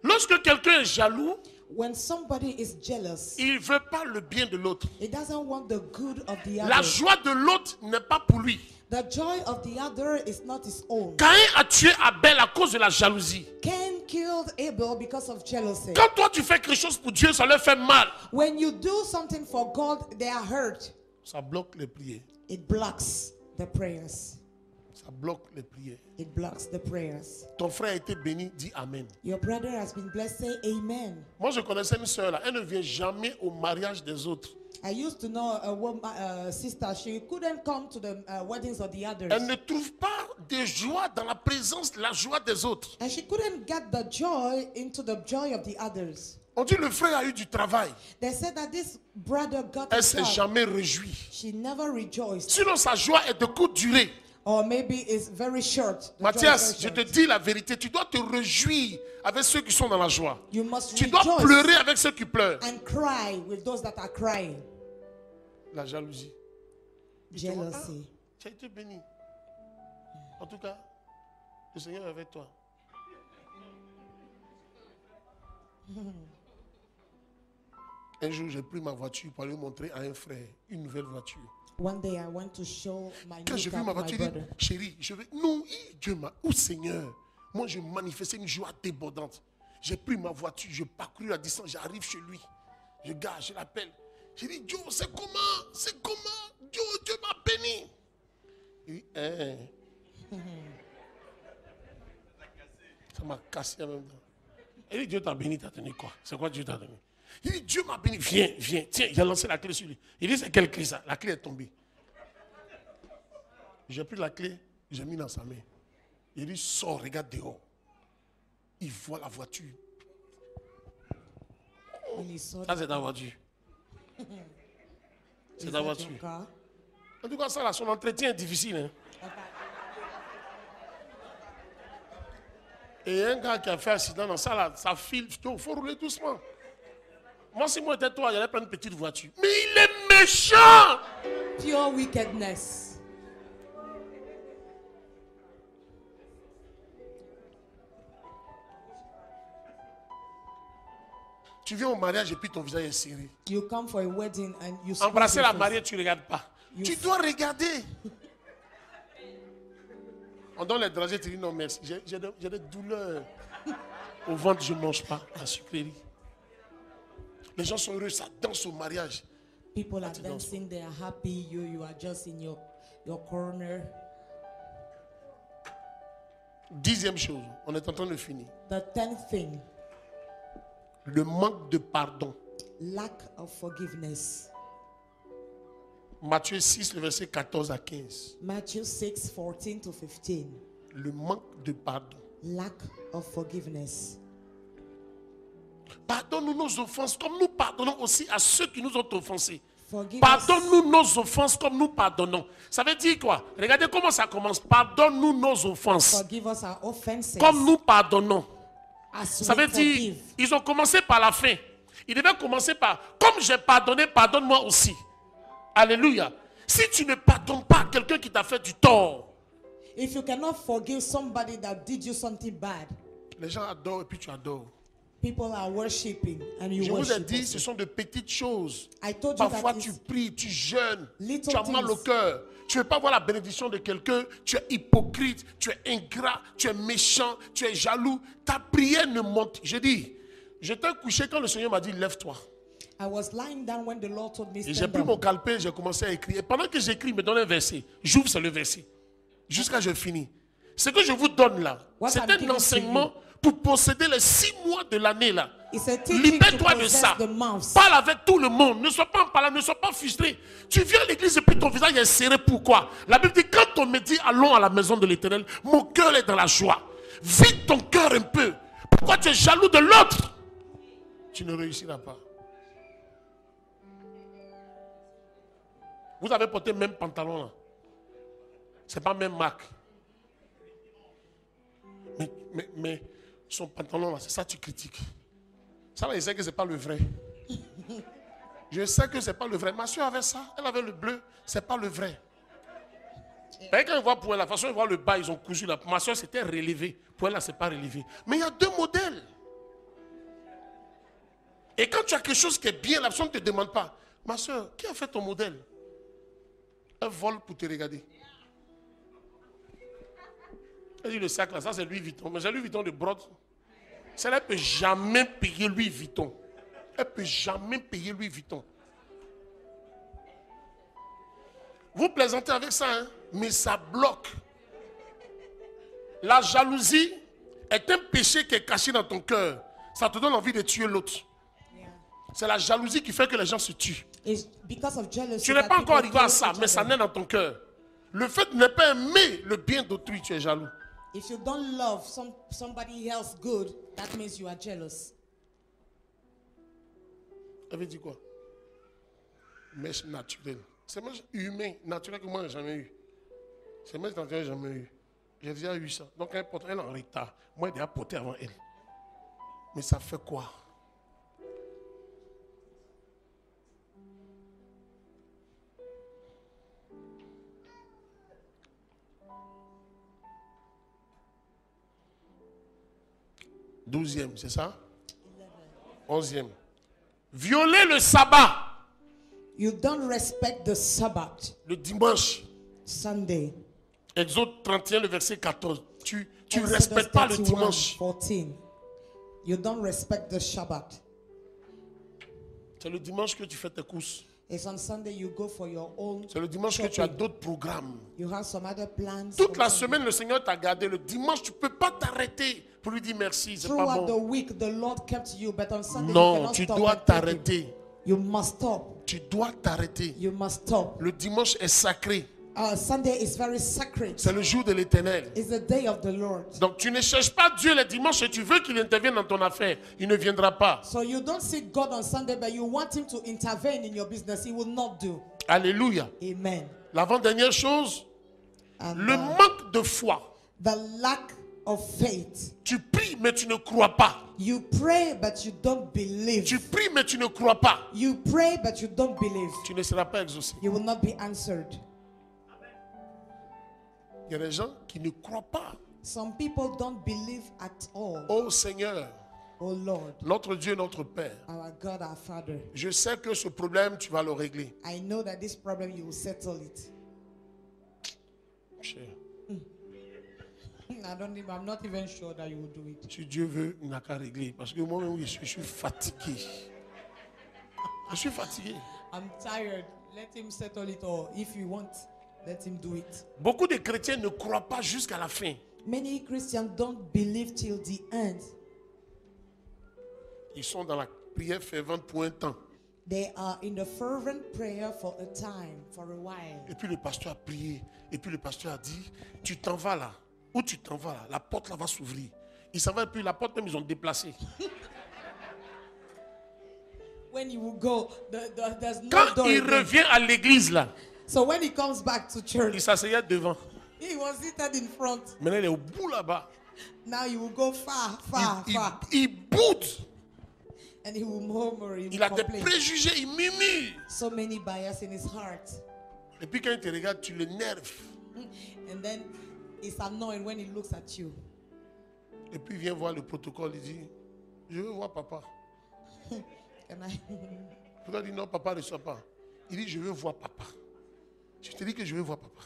Speaker 1: Lorsque quelqu'un est jaloux,
Speaker 2: When somebody is jealous,
Speaker 1: il ne veut pas le bien de l'autre.
Speaker 2: he doesn't want the good of the
Speaker 1: La
Speaker 2: other.
Speaker 1: joie de l'autre n'est pas pour lui.
Speaker 2: The joy of the other is not his own.
Speaker 1: Caïn a tué Abel à cause de la jalousie.
Speaker 2: Cain killed Abel because of jealousy.
Speaker 1: Quand toi tu fais quelque chose pour Dieu, ça leur fait mal.
Speaker 2: When you do something for God, they are hurt.
Speaker 1: Ça bloque les prières.
Speaker 2: It blocks the prayers.
Speaker 1: Ça bloque les prières.
Speaker 2: It blocks the prayers.
Speaker 1: Ton frère a été béni, dis Amen.
Speaker 2: Your brother has been blessed. Say amen.
Speaker 1: Moi, je connaissais une soeur là. Elle ne vient jamais au mariage des autres.
Speaker 2: I used to know a woman, sister. She couldn't come to the weddings of the others.
Speaker 1: Elle ne trouve pas de joie dans la présence, la joie des autres.
Speaker 2: And she couldn't get the joy into the joy of the others.
Speaker 1: On dit le frère a eu du travail.
Speaker 2: They said that this brother got
Speaker 1: Elle
Speaker 2: a
Speaker 1: ne s'est
Speaker 2: job.
Speaker 1: jamais réjouie.
Speaker 2: She never rejoiced.
Speaker 1: Sinon, sa joie est de courte durée.
Speaker 2: Or maybe it's very short. The joy is
Speaker 1: Mathias, je
Speaker 2: very
Speaker 1: te
Speaker 2: short.
Speaker 1: dis la vérité. Tu dois te réjouir avec ceux qui sont dans la joie.
Speaker 2: You must
Speaker 1: Tu dois
Speaker 2: rejoice
Speaker 1: pleurer avec ceux qui pleurent.
Speaker 2: and cry with those that are crying.
Speaker 1: La jalousie.
Speaker 2: Jealousy.
Speaker 1: Tu as été béni. En tout cas, le Seigneur est avec toi. Un jour, j'ai pris ma voiture pour aller montrer à un frère une nouvelle voiture.
Speaker 2: One day I went to show my
Speaker 1: Quand
Speaker 2: new
Speaker 1: j'ai vu
Speaker 2: car
Speaker 1: ma
Speaker 2: to my
Speaker 1: voiture, j'ai
Speaker 2: brother.
Speaker 1: dit, chérie, je vais. Non, Dieu m'a. Où Seigneur? Moi, je manifestais une joie débordante. J'ai pris ma voiture, je parcours la distance, j'arrive chez lui. Je gare, je l'appelle. J'ai dit, Dieu, c'est comment? C'est comment? Dieu m'a béni. Il dit, hein. Ça m'a cassé en même temps. Il dit, Dieu t'a béni, t'as donné quoi? C'est quoi Dieu t'a donné? Il dit, Dieu m'a béni, viens, viens. Tiens, il a lancé la clé sur lui. Il dit, c'est quelle clé ça? La clé est tombée. J'ai pris la clé, j'ai mis dans sa main. Il dit, sors, regarde dehors. Il voit la voiture.
Speaker 2: When he saw
Speaker 1: Ça, c'est ta voiture. C'est
Speaker 2: is
Speaker 1: ta
Speaker 2: that
Speaker 1: voiture.
Speaker 2: your car?
Speaker 1: En tout cas, ça, là, son entretien est difficile. Hein? Et un gars qui a fait accident dans ça, là, ça file. Il faut rouler doucement. Moi, si moi j'étais toi, j'allais prendre une petite voiture. Mais il est méchant!
Speaker 2: Pure wickedness.
Speaker 1: Tu viens au mariage et puis ton visage est serré.
Speaker 2: You come for a wedding and you squeeze
Speaker 1: Embrasser
Speaker 2: your
Speaker 1: la
Speaker 2: face.
Speaker 1: mariée, tu ne regardes pas. Tu dois regarder. On donne les dragées, tu dis non, merci. J'ai des douleurs. Au ventre, je ne mange pas la sucrerie. Les gens sont heureux, ça danse au mariage.
Speaker 2: People are
Speaker 1: tu danses
Speaker 2: dancing, they are happy. You are just in your corner.
Speaker 1: 10e chose, on est en train de finir.
Speaker 2: The 10th thing,
Speaker 1: Le manque de pardon.
Speaker 2: lack of forgiveness.
Speaker 1: Matthieu 6, le verset 14 à 15.
Speaker 2: Matthew 6, 14 to 15.
Speaker 1: Le manque de pardon.
Speaker 2: Lack of forgiveness.
Speaker 1: Pardonne-nous nos offenses comme nous pardonnons aussi à ceux qui nous ont offensés.
Speaker 2: Forgive us.
Speaker 1: Pardonne-nous nos offenses comme nous pardonnons. Ça veut dire quoi? Regardez comment ça commence. Pardonne-nous nos offenses
Speaker 2: Forgive us our offenses.
Speaker 1: comme nous pardonnons.
Speaker 2: As
Speaker 1: Ça
Speaker 2: we
Speaker 1: veut dire,
Speaker 2: forgive.
Speaker 1: ils ont commencé par la fin. Ils devaient commencer par, comme j'ai pardonné, pardonne-moi aussi. Alléluia. Si tu ne pardonnes pas quelqu'un qui t'a fait du tort,
Speaker 2: If you cannot forgive somebody that did you something bad,
Speaker 1: les gens adorent et puis tu adores.
Speaker 2: people are worshiping and you
Speaker 1: Je vous ai
Speaker 2: worship.
Speaker 1: dit,
Speaker 2: also.
Speaker 1: ce sont de petites choses.
Speaker 2: I told you
Speaker 1: Parfois
Speaker 2: that
Speaker 1: tu
Speaker 2: it's
Speaker 1: pries, tu jeûnes,
Speaker 2: little
Speaker 1: tu as mal au
Speaker 2: things.
Speaker 1: cœur. Tu ne veux pas voir la bénédiction de quelqu'un, tu es hypocrite, tu es ingrat, tu es méchant, tu es jaloux. Ta prière ne monte. Je dis, j'étais couché quand le Seigneur m'a dit, lève-toi.
Speaker 2: I was lying down when the Lord told me
Speaker 1: Et j'ai
Speaker 2: stand
Speaker 1: pris
Speaker 2: up.
Speaker 1: mon calepin, j'ai commencé à écrire. Et pendant que j'écris, il me donne un verset. J'ouvre, c'est le verset. Jusqu'à ce que je finis. Ce que je vous donne là,
Speaker 2: What
Speaker 1: c'est
Speaker 2: I'm
Speaker 1: un
Speaker 2: giving to
Speaker 1: enseignement pour posséder les 6 mois de l'année là.
Speaker 2: It's a teaching
Speaker 1: Libère-toi
Speaker 2: to
Speaker 1: de
Speaker 2: possess
Speaker 1: ça.
Speaker 2: the mouths.
Speaker 1: Parle avec tout le monde. Ne sois pas en parlant, ne sois pas frustré. Tu viens à l'église et puis ton visage est serré. Pourquoi? La Bible dit, quand on me dit allons à la maison de l'Éternel, mon cœur est dans la joie. Vide ton cœur un peu. Pourquoi tu es jaloux de l'autre? Tu ne réussiras pas. Vous avez porté le même pantalon là. C'est pas même marque. Mais son pantalon là, c'est ça que tu critiques. Ça là, je sais que c'est pas le vrai. Je sais que c'est pas le vrai. Ma soeur avait ça, elle avait le bleu, c'est pas le vrai. Et quand ils voient pour elle, la façon ils voient le bas, ils ont cousu là. Ma soeur c'était relevé. Pour elle là, c'est pas relevé. Mais il y a deux modèles. Et quand tu as quelque chose qui est bien, la personne ne te demande pas. Ma soeur, qui a fait ton modèle? Elle vole pour te regarder. Elle dit le sac là, ça c'est Louis Vuitton. Mais c'est Louis Vuitton de brode. Celle-là ne peut jamais payer Louis Vuitton. Elle ne peut jamais payer Louis Vuitton. Vous plaisantez avec ça, hein? Mais ça bloque. La jalousie est un péché qui est caché dans ton cœur. Ça te donne envie de tuer l'autre. C'est la jalousie qui fait que les gens se tuent.
Speaker 2: It's because of jealousy.
Speaker 1: Tu n'es
Speaker 2: that
Speaker 1: pas encore
Speaker 2: people
Speaker 1: arrivé à
Speaker 2: kill
Speaker 1: ça,
Speaker 2: each
Speaker 1: mais ça
Speaker 2: other.
Speaker 1: naît dans ton cœur. Le fait de ne pas aimer le bien d'autrui, tu es jaloux.
Speaker 2: If you don't love somebody else good, that means you are jealous.
Speaker 1: Elle veut dire quoi? Mèche naturelle. C'est mèche humain, naturel que moi, je n'ai jamais eu. C'est mèche naturelle que je n'ai jamais eu. J'ai déjà eu ça. Donc, elle porte, elle est en retard. Moi, j'ai déjà porté avant elle. Mais ça fait quoi? Douzième, c'est ça? 11e. Violer le sabbat,
Speaker 2: You don't respect the Sabbath,
Speaker 1: le dimanche.
Speaker 2: Sunday.
Speaker 1: Exode 31, le verset 14. Tu ne
Speaker 2: Exodus
Speaker 1: respectes pas le
Speaker 2: 31,
Speaker 1: dimanche.
Speaker 2: 14. You don't respect the Shabbat.
Speaker 1: C'est le dimanche que tu fais tes courses.
Speaker 2: It's on Sunday you go for your own.
Speaker 1: C'est le dimanche que tu as
Speaker 2: shopping.
Speaker 1: d'autres programmes.
Speaker 2: You have some other plans.
Speaker 1: Toute
Speaker 2: for
Speaker 1: la
Speaker 2: Sunday.
Speaker 1: semaine, le Seigneur t'a gardé. Le dimanche, tu ne peux pas t'arrêter pour lui dire merci. C'est pas
Speaker 2: Throughout the
Speaker 1: bon.
Speaker 2: week, the Lord kept you, but on Sunday you
Speaker 1: Non,
Speaker 2: cannot
Speaker 1: tu
Speaker 2: stop
Speaker 1: dois
Speaker 2: and thank Him.
Speaker 1: t'arrêter.
Speaker 2: You must stop.
Speaker 1: Tu dois t'arrêter.
Speaker 2: You must stop.
Speaker 1: Le dimanche est sacré.
Speaker 2: Sunday is very sacred.
Speaker 1: C'est le jour de l'Éternel.
Speaker 2: It's the day of the Lord.
Speaker 1: Donc tu ne cherches pas Dieu le dimanche et tu veux qu'il intervienne dans ton affaire. Il ne viendra pas.
Speaker 2: So you don't seek God on Sunday, but you want Him to intervene in your business. He will not do.
Speaker 1: Alléluia.
Speaker 2: Amen.
Speaker 1: L'avant-dernière chose,
Speaker 2: And
Speaker 1: le manque de foi.
Speaker 2: the lack of faith.
Speaker 1: Tu pries mais tu ne crois pas.
Speaker 2: You pray, but you don't believe.
Speaker 1: Tu pries mais tu ne crois pas.
Speaker 2: You pray, but you don't believe.
Speaker 1: Tu ne seras pas exaucé.
Speaker 2: You will not be answered.
Speaker 1: Il y a des gens qui ne croient pas.
Speaker 2: Some people don't believe at all.
Speaker 1: Oh Seigneur,
Speaker 2: Oh Lord,
Speaker 1: notre Dieu, notre Père,
Speaker 2: our God, our Father,
Speaker 1: je sais que ce problème, tu vas le régler.
Speaker 2: I know that this problem you will settle it.
Speaker 1: Cher,
Speaker 2: I'm not even sure that you will do it.
Speaker 1: si Dieu veut, il n'a qu'à régler. Parce que moi-même, je suis fatigué. Je suis fatigué.
Speaker 2: I'm tired. Let Him settle it all. If you want, let Him do it.
Speaker 1: Beaucoup de chrétiens ne croient pas jusqu'à la fin.
Speaker 2: Many Christians don't believe till the end.
Speaker 1: Ils sont dans la prière fervente pour un temps.
Speaker 2: They are in the fervent prayer for a time, for a while.
Speaker 1: Et puis le pasteur a prié. Et puis le pasteur a dit, tu t'en vas là. Où tu t'en vas là? La porte là va s'ouvrir. Il s'en va et puis la porte même ils ont déplacé.
Speaker 2: when you will go, there's no
Speaker 1: Quand
Speaker 2: door
Speaker 1: il
Speaker 2: again.
Speaker 1: revient à l'église, là,
Speaker 2: So when he comes back to
Speaker 1: il
Speaker 2: church,
Speaker 1: s'asseyait devant.
Speaker 2: he was seated in front.
Speaker 1: Maintenant, il est au bout là-bas.
Speaker 2: Now he will go far, far, far.
Speaker 1: Il boude.
Speaker 2: And he will murmur, he will
Speaker 1: Il a des
Speaker 2: complain.
Speaker 1: préjugés, il murmure.
Speaker 2: So many bias in his heart.
Speaker 1: Et puis quand il te regarde, tu l'énerves.
Speaker 2: And then it's annoying when he looks at you.
Speaker 1: Et puis il vient voir le protocole, il dit, je veux voir papa.
Speaker 2: Can I?
Speaker 1: Pourquoi il dit non, papa ne reçoit pas. Il dit, je veux voir papa. Je te dis que je veux voir papa.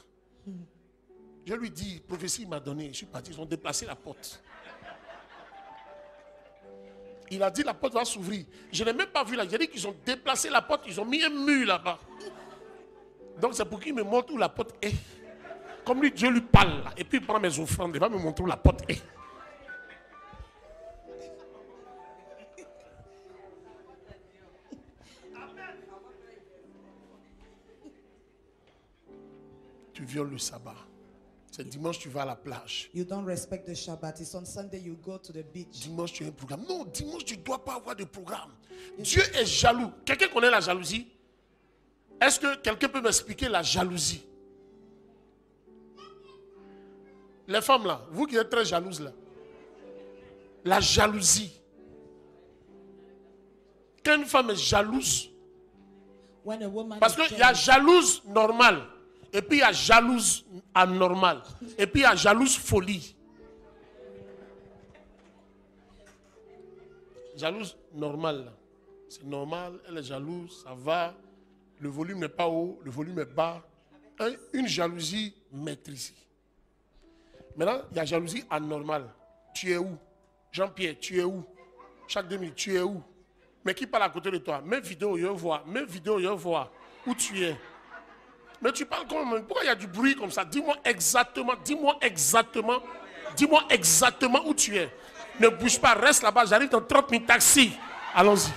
Speaker 1: Je lui dis, prophétie m'a donné, je suis parti, ils ont déplacé la porte. Il a dit la porte va s'ouvrir. Je n'ai même pas vu là. J'ai dit qu'ils ont déplacé la porte, ils ont mis un mur là-bas. Donc c'est pour qu'il me montre où la porte est. Comme lui, Dieu lui parle là. Et puis il prend mes offrandes, il va me montrer où la porte est. Tu violes le sabbat. C'est dimanche, tu vas à la plage.
Speaker 2: You don't respect the Shabbat. It's on Sunday you go to the beach.
Speaker 1: Dimanche, tu as un programme. Non, dimanche, tu ne dois pas avoir de programme. Dieu est jaloux. Quelqu'un connaît la jalousie? Est-ce que quelqu'un peut m'expliquer la jalousie? Les femmes là, vous qui êtes très jalouses là. La jalousie. Quand une femme est jalouse,
Speaker 2: When a woman
Speaker 1: parce
Speaker 2: is
Speaker 1: qu'il y a
Speaker 2: jealous,
Speaker 1: jalouse normale, et puis il y a jalouse anormale, et puis il y a jalouse folie. Jalouse normale, là. C'est normal, elle est jalouse, ça va, le volume n'est pas haut, le volume est bas. Une jalousie maîtrisée. Maintenant, il y a jalousie anormale. Tu es où? Jean-Pierre, tu es où? Chaque 2 minutes, tu es où? Mais qui parle à côté de toi? Même vidéo, je vois. Même vidéo, je vois. Où tu es? Mais tu parles comme... Pourquoi il y a du bruit comme ça? Dis-moi exactement où tu es. Ne bouge pas, reste là-bas. J'arrive dans 30 minutes, taxi. Allons-y.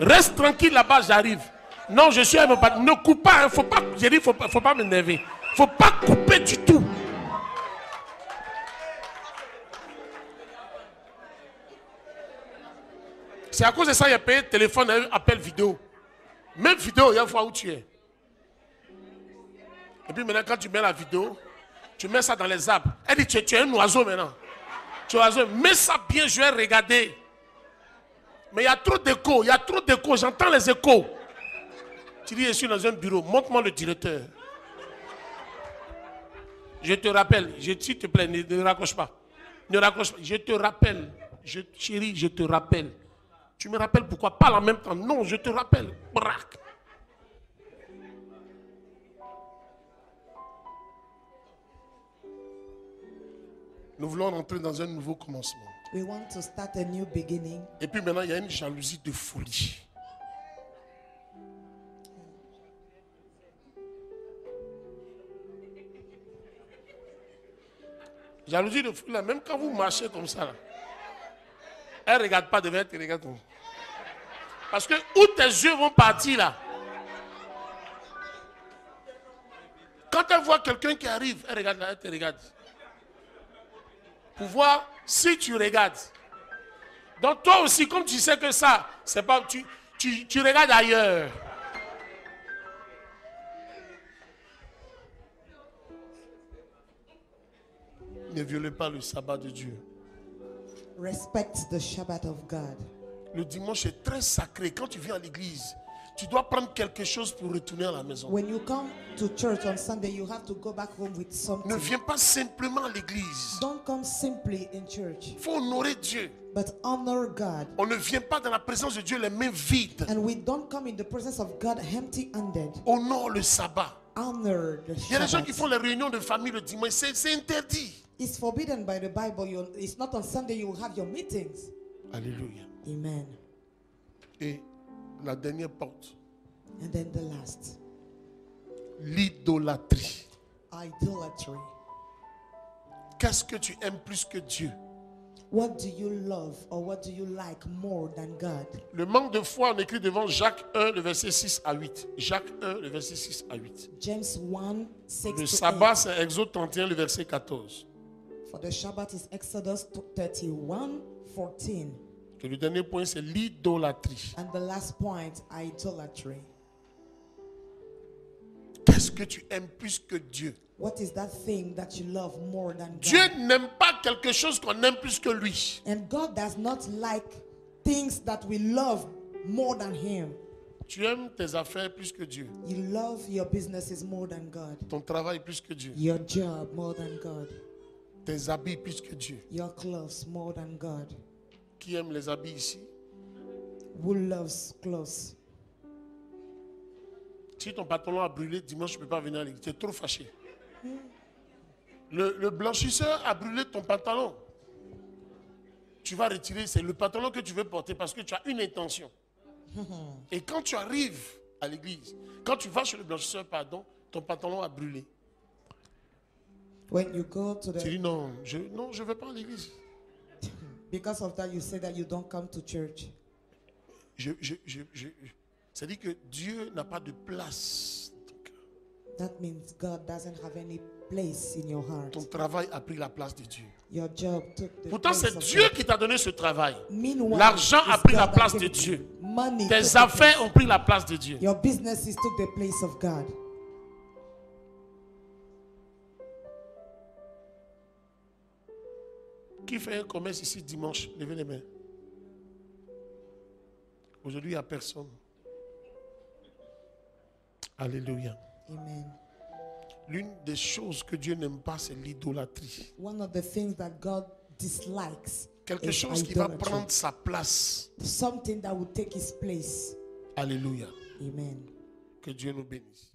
Speaker 1: Reste tranquille là-bas, j'arrive. Non, je suis à ne coupe pas, hein, faut pas. J'ai dit, faut pas m'énerver. Faut pas couper du tout. C'est à cause de ça qu'il y a payé téléphone et appel vidéo. Même vidéo, il y a une fois où tu es. Et puis maintenant, quand tu mets la vidéo, tu mets ça dans les arbres. Elle dit, tu es un oiseau maintenant. Tu es un oiseau. Mets ça bien, je vais regarder. Mais il y a trop d'écho, j'entends les échos. Tu dis, je suis dans un bureau, montre-moi le directeur. Je te rappelle, s'il te plaît, ne raccroche pas. Ne raccroche pas, je te rappelle. Chérie, je te rappelle. Tu me rappelles pourquoi? Pas en même temps. Non, je te rappelle. Braque. Nous voulons entrer dans un nouveau commencement.
Speaker 2: we want to start a new beginning.
Speaker 1: Et puis maintenant, il y a une jalousie de folie. Jalousie de folie, là, même quand vous marchez comme ça, là, elle ne regarde pas devant, elle te regarde. Parce que où tes yeux vont partir là, quand elle voit quelqu'un qui arrive, elle regarde là, elle te regarde. Pour voir si tu regardes. Donc toi aussi, comme tu sais que ça, c'est pas, tu regardes ailleurs. Ne violez pas le sabbat de Dieu.
Speaker 2: Respect the Shabbat of God.
Speaker 1: Le dimanche est très sacré. Quand tu viens à l'église, tu dois prendre quelque chose pour retourner à la maison.
Speaker 2: When you come to church on Sunday, you have to go back home with
Speaker 1: Ne
Speaker 2: something.
Speaker 1: viens pas simplement à l'église.
Speaker 2: Don't come simply in church,
Speaker 1: Il faut honorer Dieu.
Speaker 2: but honor God.
Speaker 1: On ne vient pas dans la présence de Dieu les mains vides.
Speaker 2: And we don't come in the presence of God empty-handed.
Speaker 1: Honore le sabbat.
Speaker 2: Honor the
Speaker 1: Il y a des gens qui
Speaker 2: Shabbat.
Speaker 1: font les réunions de famille le dimanche. C'est interdit.
Speaker 2: It's forbidden by the Bible. It's not on Sunday you will have your meetings.
Speaker 1: Alléluia.
Speaker 2: Amen.
Speaker 1: Et la dernière porte,
Speaker 2: And then the last,
Speaker 1: l'idolâtrie.
Speaker 2: idolatry.
Speaker 1: Qu'est-ce que tu aimes plus que Dieu?
Speaker 2: What do you love or what do you like more than God?
Speaker 1: Le manque de foi, on écrit devant Jacques 1, le verset 6 à 8. Jacques 1, le verset 6 à 8.
Speaker 2: James 1, 6
Speaker 1: Le
Speaker 2: to
Speaker 1: sabbat,
Speaker 2: 8.
Speaker 1: c'est Exode 31, le verset 14.
Speaker 2: For the Shabbat is Exodus 31, 14.
Speaker 1: Et le dernier point, c'est l'idolâtrie.
Speaker 2: And the last point, idolatry.
Speaker 1: Qu'est-ce que tu aimes plus que Dieu?
Speaker 2: What is that thing that you love more than God?
Speaker 1: Dieu n'aime pas quelque chose qu'on aime plus que lui.
Speaker 2: And God does not like things that we love more than Him.
Speaker 1: Tu aimes tes affaires plus que Dieu.
Speaker 2: You love your businesses more than God.
Speaker 1: Ton travail plus que Dieu.
Speaker 2: Your job more than God.
Speaker 1: Tes habits plus que Dieu.
Speaker 2: Your clothes more than God.
Speaker 1: Qui aime les habits ici?
Speaker 2: Who loves clothes?
Speaker 1: Si ton pantalon a brûlé, dimanche, tu ne peux pas venir à l'église. Tu es trop fâché. Le blanchisseur a brûlé ton pantalon. Tu vas retirer, c'est le pantalon que tu veux porter parce que tu as une intention. Et quand tu arrives à l'église, quand tu vas chez le blanchisseur, pardon, ton pantalon a brûlé.
Speaker 2: When you go to
Speaker 1: Tu
Speaker 2: the,
Speaker 1: dis non, je ne vais pas à l'église.
Speaker 2: because of that, you say that you don't come to church.
Speaker 1: C'est-à-dire que Dieu n'a pas de place.
Speaker 2: That means God doesn't have any place in your heart.
Speaker 1: Ton travail a pris la place de Dieu.
Speaker 2: Your job took the
Speaker 1: Pourtant,
Speaker 2: place
Speaker 1: c'est
Speaker 2: of
Speaker 1: Dieu
Speaker 2: God.
Speaker 1: qui t'a donné ce travail.
Speaker 2: Meanwhile,
Speaker 1: L'argent a
Speaker 2: it's
Speaker 1: pris
Speaker 2: God
Speaker 1: la
Speaker 2: that
Speaker 1: place
Speaker 2: gave
Speaker 1: de
Speaker 2: it to
Speaker 1: Dieu.
Speaker 2: you. Money took
Speaker 1: Tes
Speaker 2: the
Speaker 1: affaires
Speaker 2: place.
Speaker 1: ont pris la place de Dieu.
Speaker 2: Your businesses took the place of God.
Speaker 1: Qui fait un commerce ici dimanche? Levez les mains. Aujourd'hui, il n'y a personne. Alléluia.
Speaker 2: Amen.
Speaker 1: L'une des choses que Dieu n'aime pas, c'est l'idolâtrie.
Speaker 2: One of the things that God dislikes
Speaker 1: Quelque
Speaker 2: is
Speaker 1: chose qui va
Speaker 2: idolatry.
Speaker 1: prendre sa place.
Speaker 2: Something that will take His place.
Speaker 1: Alléluia.
Speaker 2: Amen.
Speaker 1: Que Dieu nous bénisse.